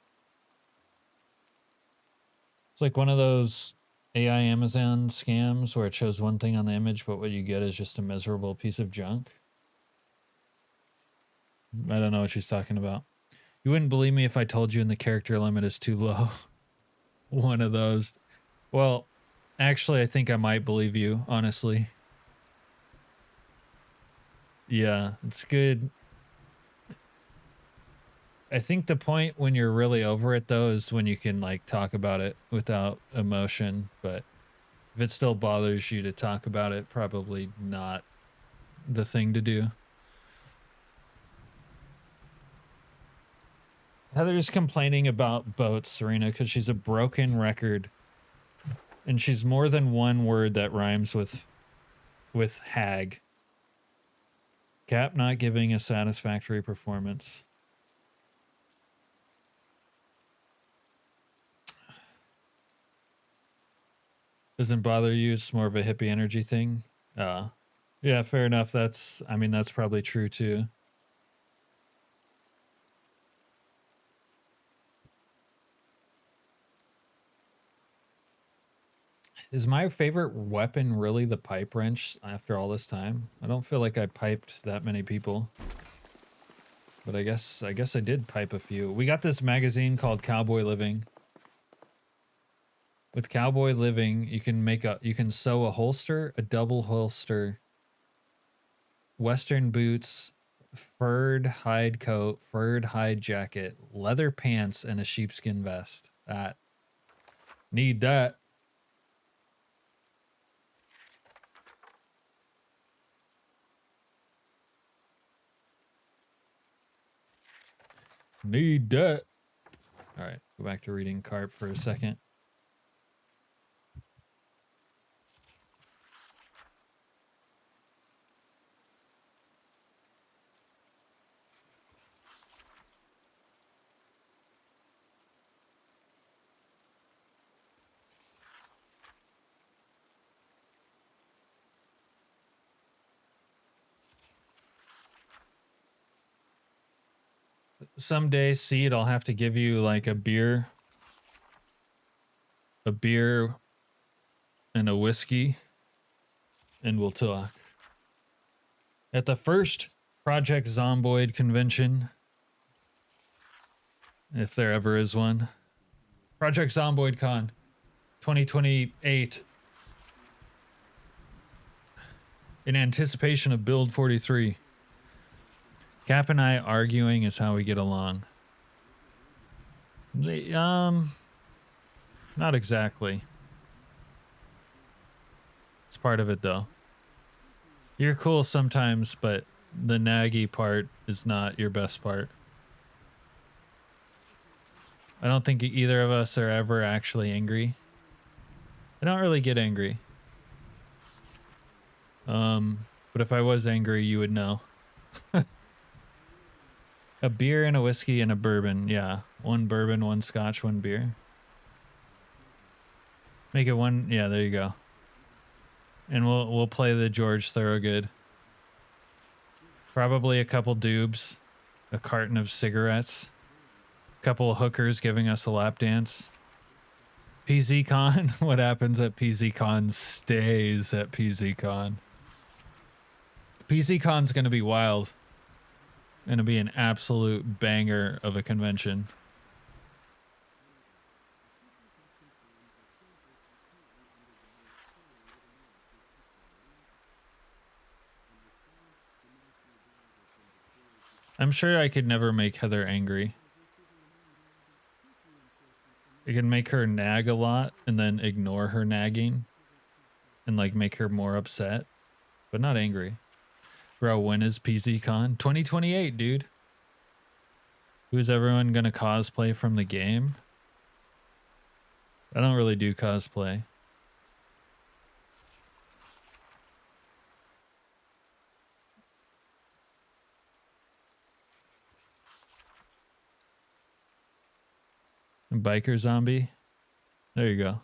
It's like one of those AI Amazon scams where it shows one thing on the image, but what you get is just a miserable piece of junk. I don't know what she's talking about. You wouldn't believe me if I told you and the character limit is too low. One of those. Well, actually, I think I might believe you, honestly. Yeah, it's good. I think the point when you're really over it, though, is when you can, like, talk about it without emotion. But if it still bothers you to talk about it, probably not the thing to do. Heather's complaining about boats, Serena, because she's a broken record. And she's more than one word that rhymes with hag. Cap not giving a satisfactory performance. Doesn't bother you, it's more of a hippie energy thing. Yeah, fair enough. I mean, that's probably true too. Is my favorite weapon really the pipe wrench after all this time? I don't feel like I piped that many people. But I guess I did pipe a few. We got this magazine called Cowboy Living. With Cowboy Living, you can sew a holster, a double holster, Western boots, furred hide coat, furred hide jacket, leather pants, and a sheepskin vest. Need that. Need that. All right, go back to reading Carp for a second. Someday, Seed, I'll have to give you like a beer and a whiskey, and we'll talk. At the first Project Zomboid convention, if there ever is one, Project Zomboid Con 2028, in anticipation of Build 43. Cap and I arguing is how we get along. Not exactly. It's part of it though. You're cool sometimes, but the naggy part is not your best part. I don't think either of us are ever actually angry. I don't really get angry. But if I was angry, you would know. A beer and a whiskey and a bourbon. Yeah. One bourbon, one scotch, one beer. Make it one. Yeah, there you go. And we'll play the George Thorogood. Probably a couple dubs, a carton of cigarettes, a couple of hookers giving us a lap dance, PZCon? What happens at PZCon stays at PZCon. PZCon's gonna be wild. Gonna be an absolute banger of a convention. I'm sure I could never make Heather angry. You can make her nag a lot and then ignore her nagging and like make her more upset, but not angry. Bro, when is PZCon? 2028, dude. Who's everyone gonna cosplay from the game? I don't really do cosplay. Biker zombie. There you go.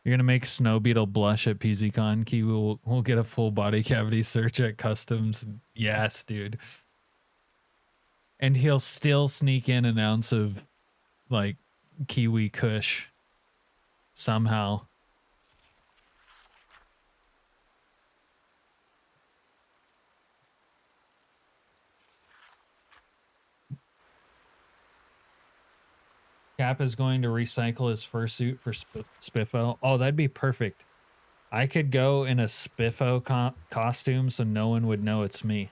You're gonna make Snow Beetle blush at PZCon. Kiwi will get a full body cavity search at customs. Yes, dude. And he'll still sneak in an ounce of like Kiwi Kush somehow. Cap is going to recycle his fursuit for Spiffo. Oh, that'd be perfect. I could go in a Spiffo costume so no one would know it's me.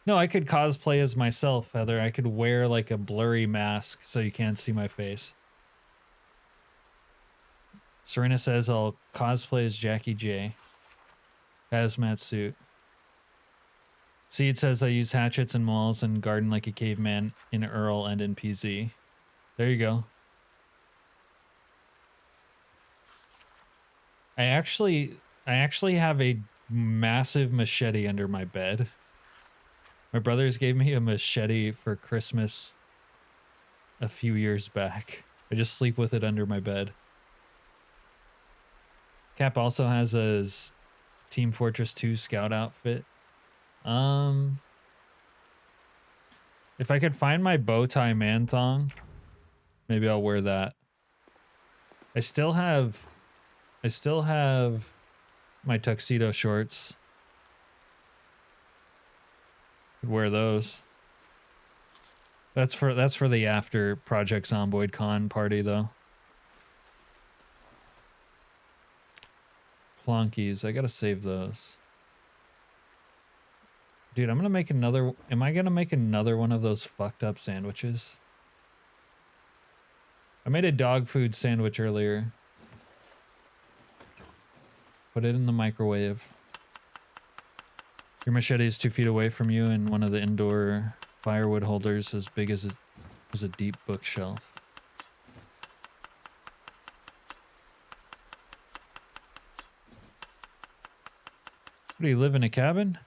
No, I could cosplay as myself, Heather. I could wear like a blurry mask so you can't see my face. Serena says I'll cosplay as Jackie J. Hazmat suit. Seed says I use hatchets and mauls and garden like a caveman in Earl and in PZ. There you go. I actually have a massive machete under my bed. My brothers gave me a machete for Christmas a few years back. I just sleep with it under my bed. Cap also has a Team Fortress 2 scout outfit. If I could find my bow tie man thong, maybe I'll wear that. I still have my tuxedo shorts. Could wear those. That's for the after Project Zomboid Con party though. Plonkies, I gotta save those. Dude, I'm gonna make another. Am I gonna make another one of those fucked up sandwiches? I made a dog food sandwich earlier. Put it in the microwave. Your machete is 2 feet away from you and one of the indoor firewood holders as big as a deep bookshelf. What, do you live in a cabin?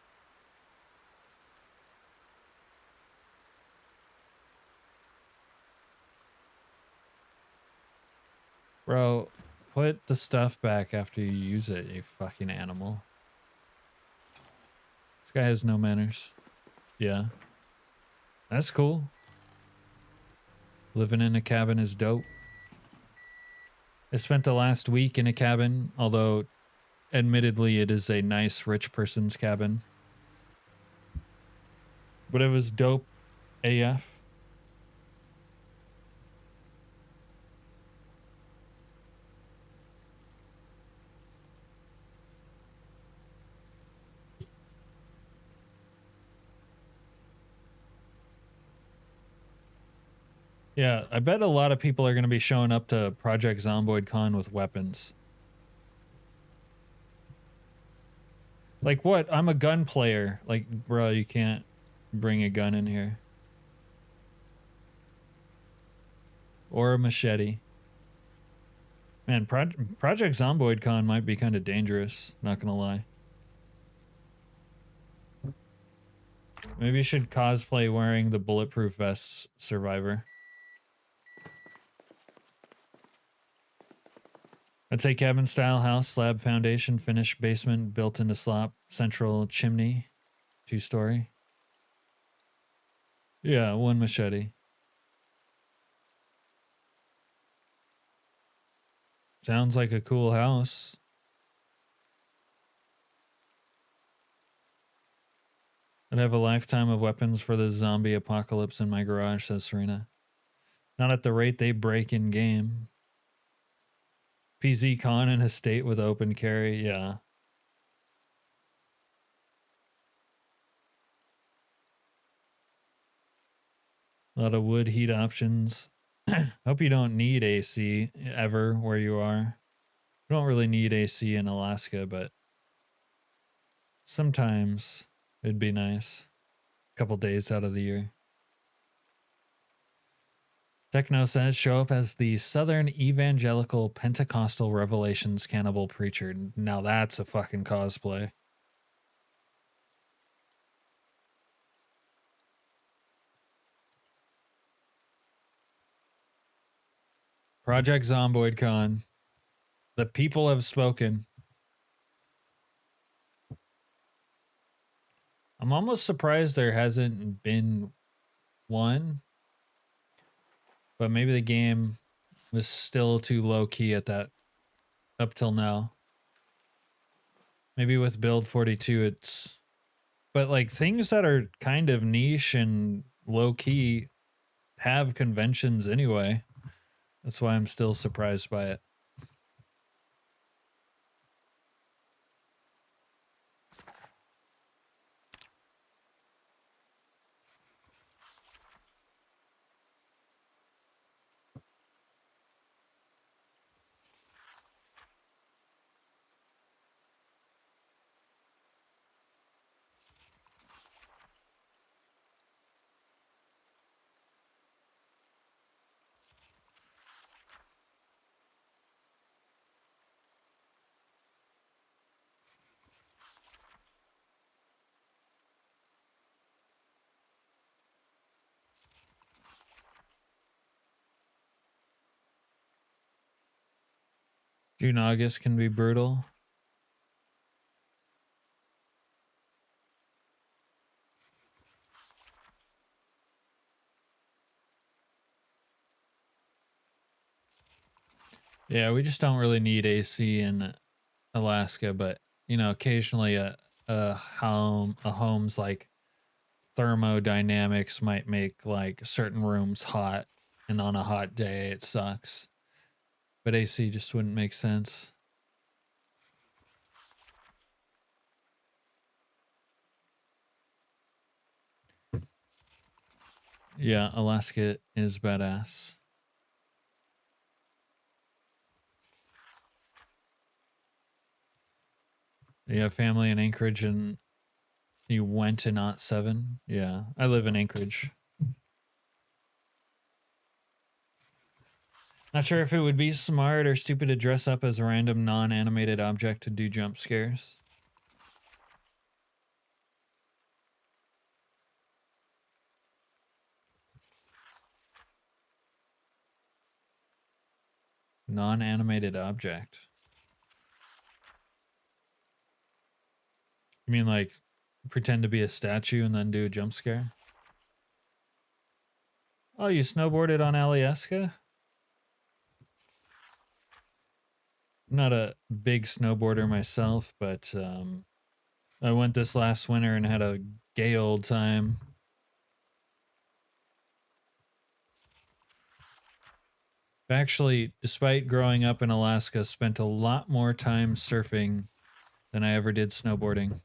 Bro, put the stuff back after you use it, you fucking animal. This guy has no manners. Yeah. That's cool. Living in a cabin is dope. I spent the last week in a cabin, although admittedly it is a nice rich person's cabin. But it was dope AF. Yeah, I bet a lot of people are going to be showing up to Project Zomboid Con with weapons. Like what? I'm a gun player. Like, bro, you can't bring a gun in here. Or a machete. Man, Project Zomboid Con might be kind of dangerous, not gonna lie. Maybe you should cosplay wearing the bulletproof vest survivor. I'd say cabin style house, slab foundation, finished basement, built into slop, central chimney, 2-story. Yeah, 1 machete. Sounds like a cool house. I'd have a lifetime of weapons for the zombie apocalypse in my garage, says Serena. Not at the rate they break in game. PZ Con in a state with open carry, yeah. A lot of wood heat options. Hope you don't need AC ever where you are. You don't really need AC in Alaska, but sometimes it'd be nice. A couple days out of the year. Techno says, show up as the Southern Evangelical Pentecostal Revelations Cannibal Preacher. Now that's a fucking cosplay. Project Zomboid Con. The people have spoken. I'm almost surprised there hasn't been one, but maybe the game was still too low key at that up till now. Maybe with Build 42 it's, but like things that are kind of niche and low key have conventions anyway. That's why I'm still surprised by it. June, August can be brutal. Yeah, we just don't really need AC in Alaska, but you know, occasionally a home's like thermodynamics might make like certain rooms hot, and on a hot day it sucks. But AC just wouldn't make sense. Yeah, Alaska is badass. You have family in Anchorage and you went to Knot 7? Yeah, I live in Anchorage. Not sure if it would be smart or stupid to dress up as a random non-animated object to do jump scares. Non-animated object. You mean like pretend to be a statue and then do a jump scare? Oh, you snowboarded on Alyeska? I'm not a big snowboarder myself, but I went this last winter and had a gay old time. Actually, despite growing up in Alaska, spent a lot more time surfing than I ever did snowboarding.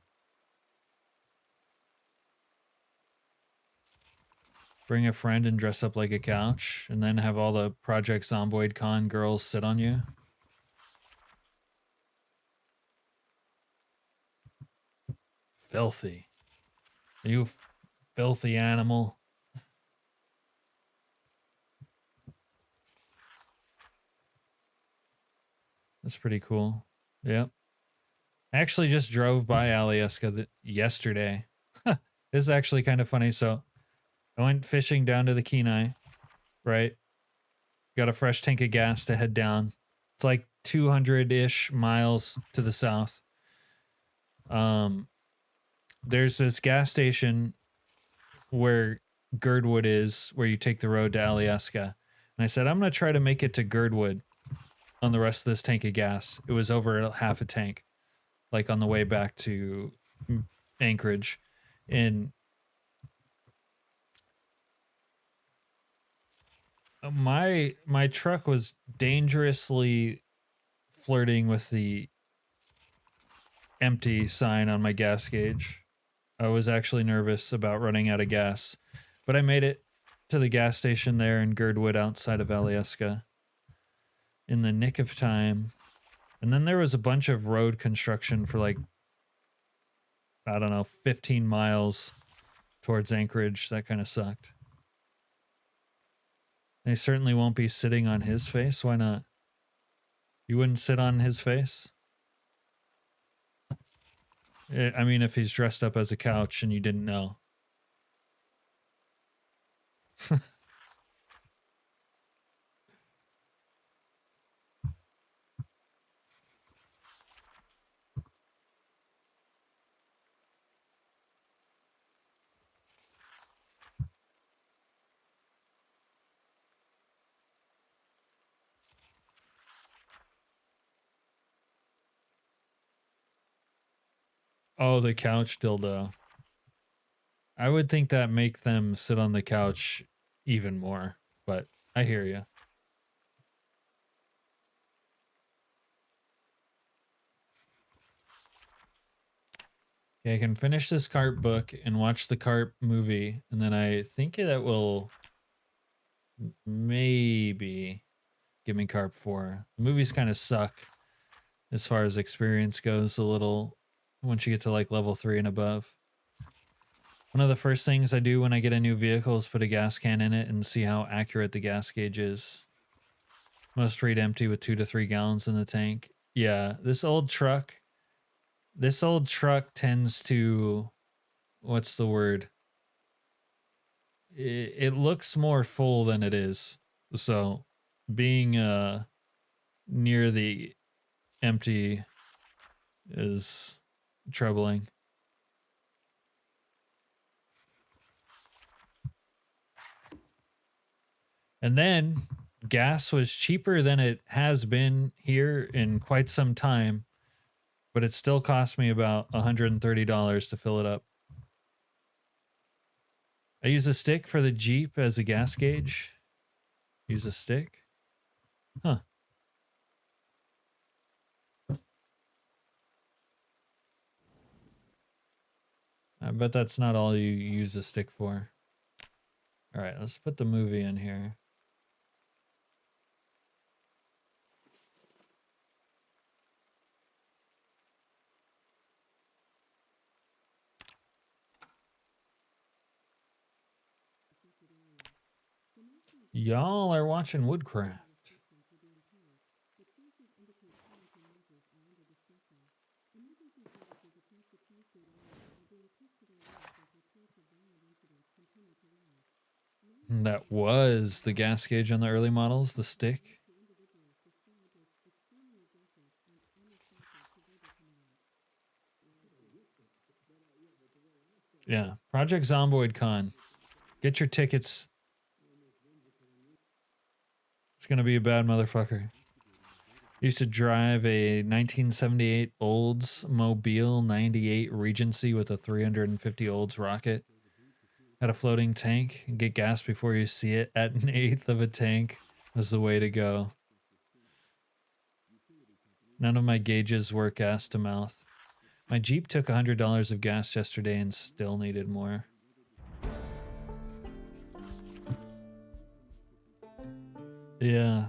Bring a friend and dress up like a couch, and then have all the Project Zomboid Con girls sit on you. Filthy. You filthy animal. That's pretty cool. Yep. I actually just drove by Alyeska yesterday. This is actually kind of funny. So I went fishing down to the Kenai, right? Got a fresh tank of gas to head down. It's like 200-ish miles to the south. There's this gas station where Girdwood is, where you take the road to Alyeska. And I said, I'm going to try to make it to Girdwood on the rest of this tank of gas. It was over half a tank, like on the way back to Anchorage. And my truck was dangerously flirting with the empty sign on my gas gauge. I was actually nervous about running out of gas, but I made it to the gas station there in Girdwood outside of Alyeska in the nick of time. And then there was a bunch of road construction for like, I don't know, 15 miles towards Anchorage. That kind of sucked. They certainly won't be sitting on his face. Why not? You wouldn't sit on his face? I mean, if he's dressed up as a couch and you didn't know. Oh, the couch dildo. I would think that make them sit on the couch even more, but I hear you. Okay, I can finish this cart book and watch the cart movie, and then I think that will maybe give me cart 4. The movies kind of suck as far as experience goes a little once you get to like level 3 and above. One of the first things I do when I get a new vehicle is put a gas can in it and see how accurate the gas gauge is. Most read empty with 2 to 3 gallons in the tank. Yeah, this old truck tends to, what's the word? It looks more full than it is. So being near the empty is troubling. And then gas was cheaper than it has been here in quite some time, but it still cost me about $130 to fill it up. I use a stick for the Jeep as a gas gauge. Use a stick? Huh. I bet that's not all you use a stick for. All right, let's put the movie in here. Y'all are watching Woodcraft. That was the gas gauge on the early models, the stick. Yeah, Project Zomboid Con. Get your tickets. It's gonna be a bad motherfucker. Used to drive a 1978 Oldsmobile 98 Regency with a 350 Olds rocket. Had a floating tank and get gas before you see it at an eighth of a tank was the way to go. None of my gauges were gas to mouth. My Jeep took $100 of gas yesterday and still needed more. Yeah.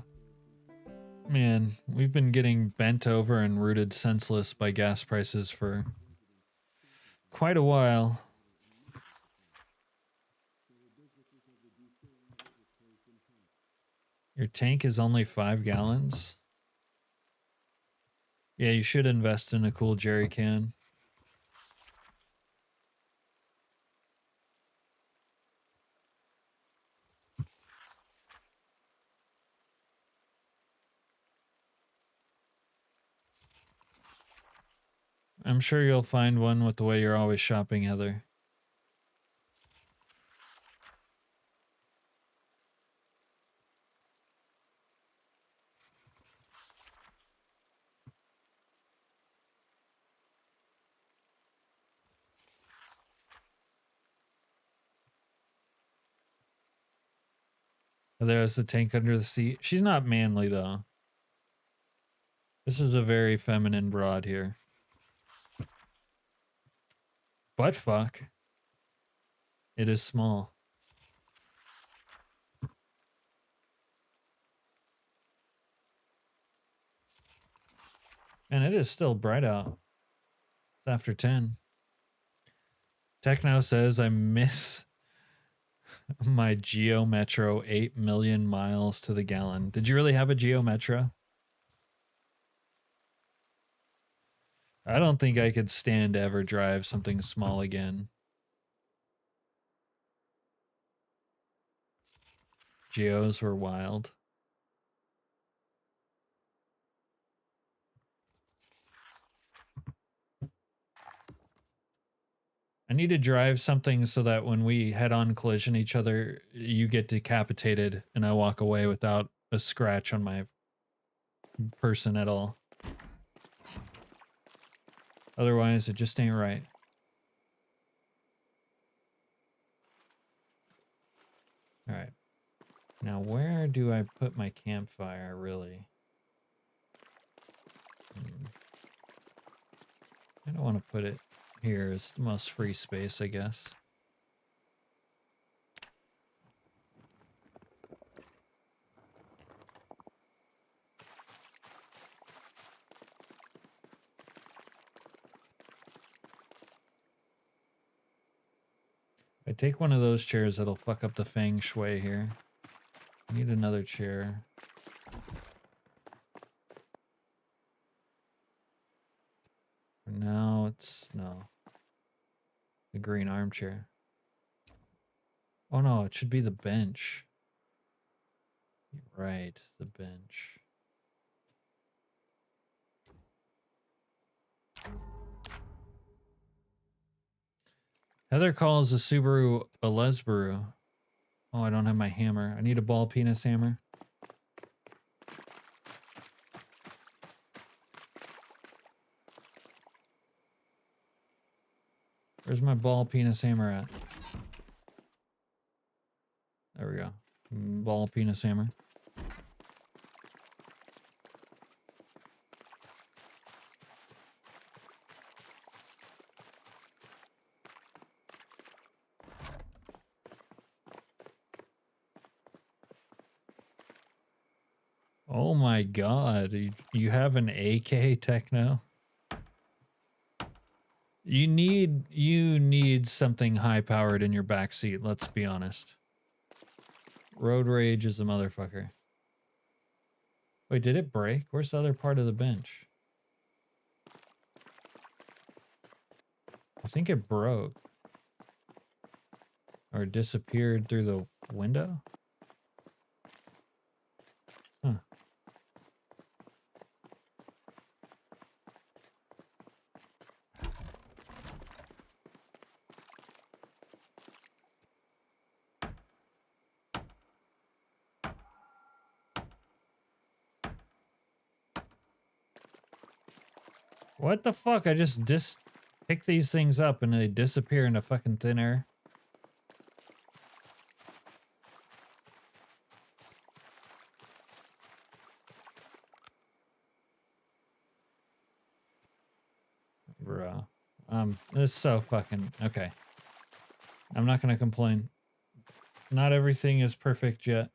Man, we've been getting bent over and rooted senseless by gas prices for quite a while. Your tank is only 5 gallons? Yeah, you should invest in a cool jerry can. I'm sure you'll find one with the way you're always shopping, Heather. There's the tank under the seat. She's not manly though. This is a very feminine broad here. Butt fuck. It is small. And it is still bright out. It's after 10. Techno says I miss my Geo Metro 8 million miles to the gallon. Did you really have a Geo Metro? I don't think I could stand to ever drive something small again. Geos were wild. I need to drive something so that when we head-on collision each other, you get decapitated and I walk away without a scratch on my person at all. Otherwise, it just ain't right. All right. Now, where do I put my campfire, really? I don't want to put it here. It's the most free space, I guess. I take one of those chairs, that'll fuck up the feng shui here. I need another chair. For now, it's no. The green armchair. Oh no, it should be the bench. Right, the bench. Heather calls the Subaru a Lesbaru. Oh, I don't have my hammer. I need a ball penis hammer. Where's my ball penis hammer at? There we go. Ball penis hammer. Oh my god, you have an AK Techno? You need something high powered in your backseat, let's be honest. Road rage is a motherfucker. Wait, did it break? Where's the other part of the bench? I think it broke. Or disappeared through the window? Huh. What the fuck? I just pick these things up and they disappear into fucking thin air. Bruh. This is so fucking... Okay. I'm not gonna complain. Not everything is perfect yet.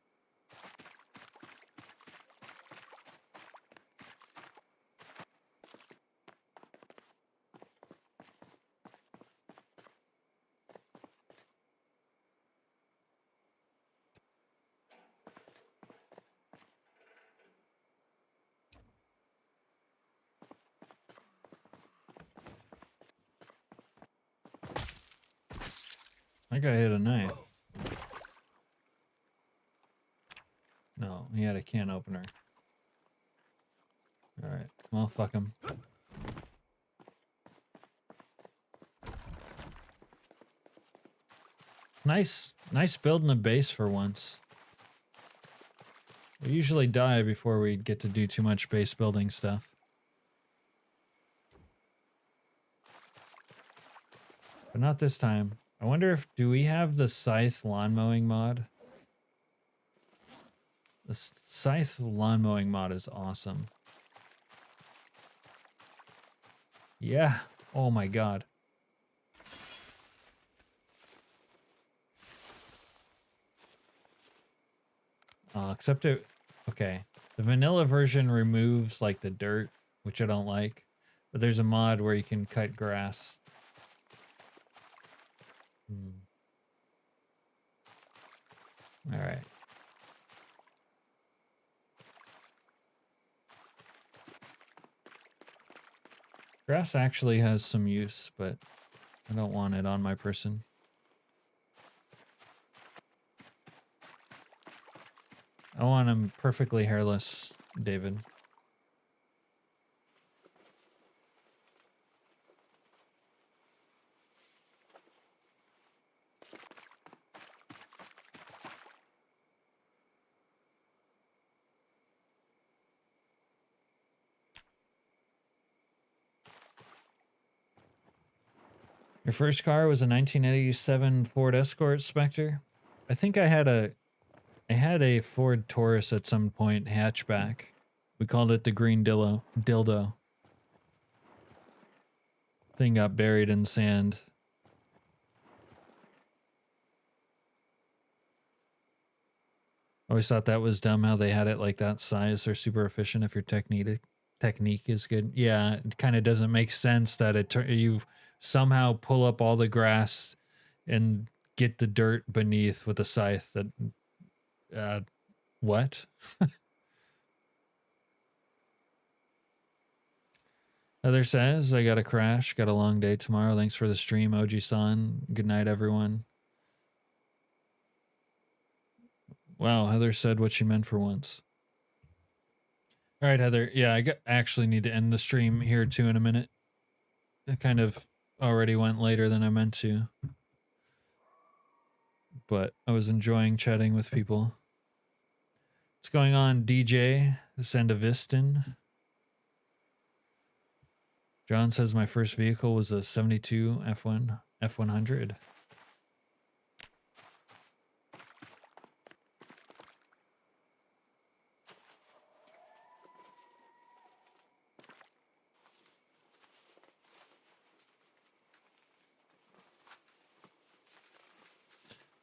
That guy hit a knife. No, he had a can opener. Alright, well, fuck him. Nice building a base for once. We usually die before we get to do too much base building stuff. But not this time. I wonder if, do we have the scythe lawn mowing mod? The scythe lawn mowing mod is awesome. Yeah. Oh my god. Except it... Okay. The vanilla version removes, like, the dirt, which I don't like. But there's a mod where you can cut grass. Alright. Grass actually has some use, but I don't want it on my person. I want him perfectly hairless, David. Your first car was a 1987 Ford Escort Spectre? I think I had a Ford Taurus at some point, hatchback. We called it the green dildo. Thing got buried in sand. Always thought that was dumb how they had it like that size. They're super efficient if your technique is good. Yeah, it kind of doesn't make sense that you somehow pull up all the grass and get the dirt beneath with a scythe. That what? Heather says, I got a crash. Got a long day tomorrow. Thanks for the stream, OG-san. Good night, everyone. Wow, Heather said what she meant for once. All right, Heather. Yeah, I actually need to end the stream here too in a minute. It kind of already went later than I meant to. But I was enjoying chatting with people. What's going on, DJ Sandavistin? John says my first vehicle was a 72 F100.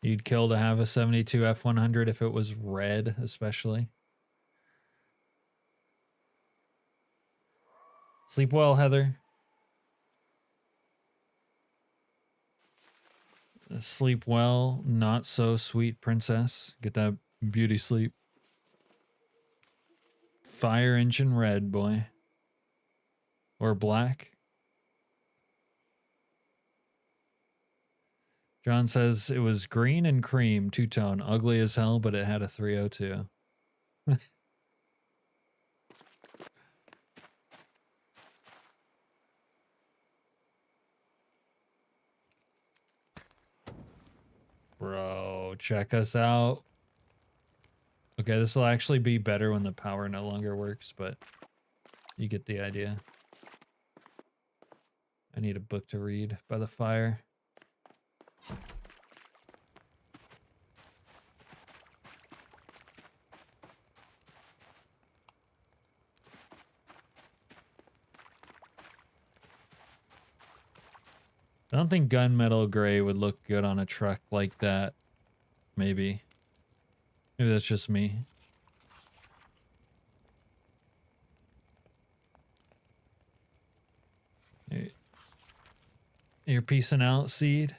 You'd kill to have a 72 F100 if it was red, especially. Sleep well, Heather. Sleep well, not so sweet princess. Get that beauty sleep. Fire engine red, boy. Or black. John says it was green and cream, two-tone. Ugly as hell, but it had a 302. Bro, check us out. Okay, this will actually be better when the power no longer works, but you get the idea. I need a book to read by the fire. I don't think gunmetal gray would look good on a truck like that. Maybe. Maybe that's just me. You're peacing out, Seed?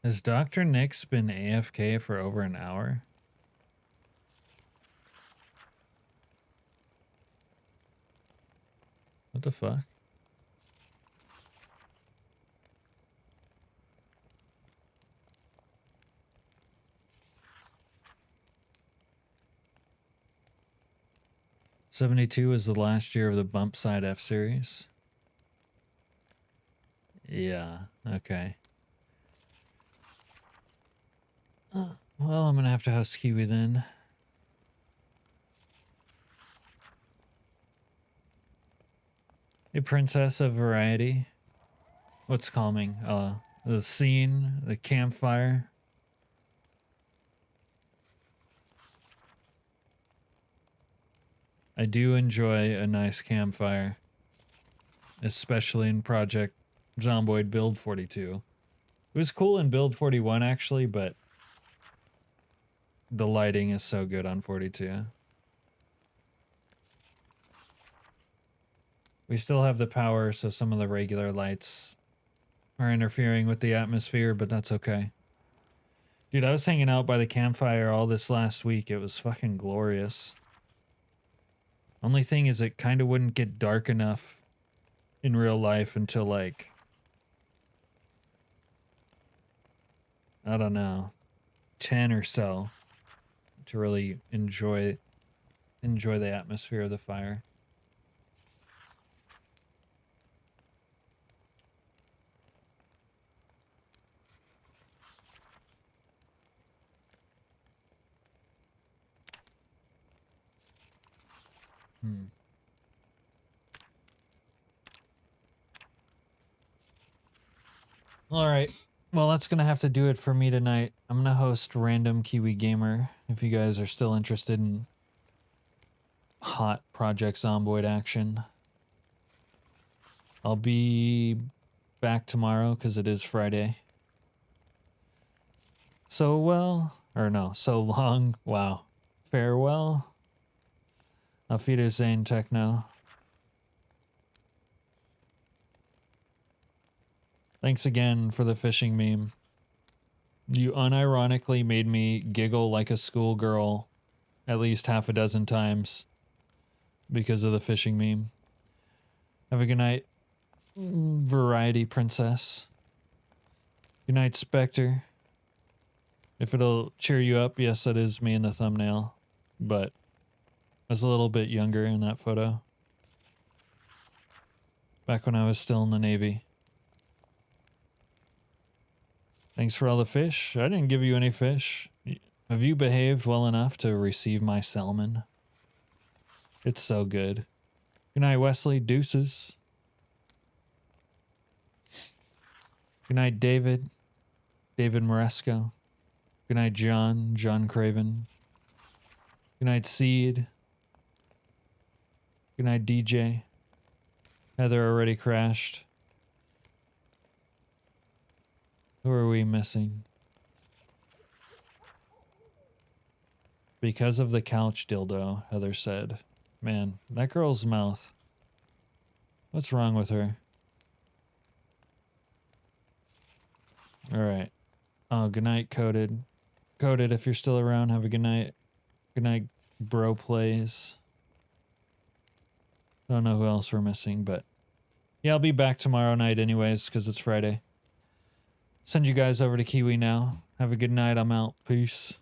Has Dr. Nix been AFK for over an hour? What the fuck? 72 was the last year of the bump side F series. Yeah, okay. Well, I'm gonna have to house Kiwi then. A princess of variety. What's calming? The scene, the campfire. I do enjoy a nice campfire, especially in Project Zomboid Build 42. It was cool in Build 41 actually, but the lighting is so good on 42. We still have the power, so some of the regular lights are interfering with the atmosphere, but that's okay. Dude, I was hanging out by the campfire all this last week. It was fucking glorious. Only thing is it kind of wouldn't get dark enough in real life until like, I don't know, 10 or so to really enjoy the atmosphere of the fire. All right. Well, that's going to have to do it for me tonight. I'm going to host Random Kiwi Gamer if you guys are still interested in hot Project Zomboid action. I'll be back tomorrow because it is Friday. So long. Wow. Farewell. Auf Wiedersehen, Techno. Thanks again for the fishing meme. You unironically made me giggle like a schoolgirl at least half a dozen times because of the fishing meme. Have a good night, Variety Princess. Good night, Spectre. If it'll cheer you up, yes, that is me in the thumbnail, but I was a little bit younger in that photo. Back when I was still in the Navy. Thanks for all the fish. I didn't give you any fish. Have you behaved well enough to receive my salmon? It's so good. Good night, Wesley. Deuces. Good night, David. David Moresco. Good night, John. John Craven. Good night, Seed. Good night, DJ. Heather already crashed. Who are we missing? Because of the couch dildo, Heather said. Man, that girl's mouth. What's wrong with her? Alright. Oh, good night, Coded. Coded, if you're still around, have a good night. Good night, Bro Plays. I don't know who else we're missing, but... yeah, I'll be back tomorrow night anyways, because it's Friday. Send you guys over to Kiwi now. Have a good night. I'm out. Peace.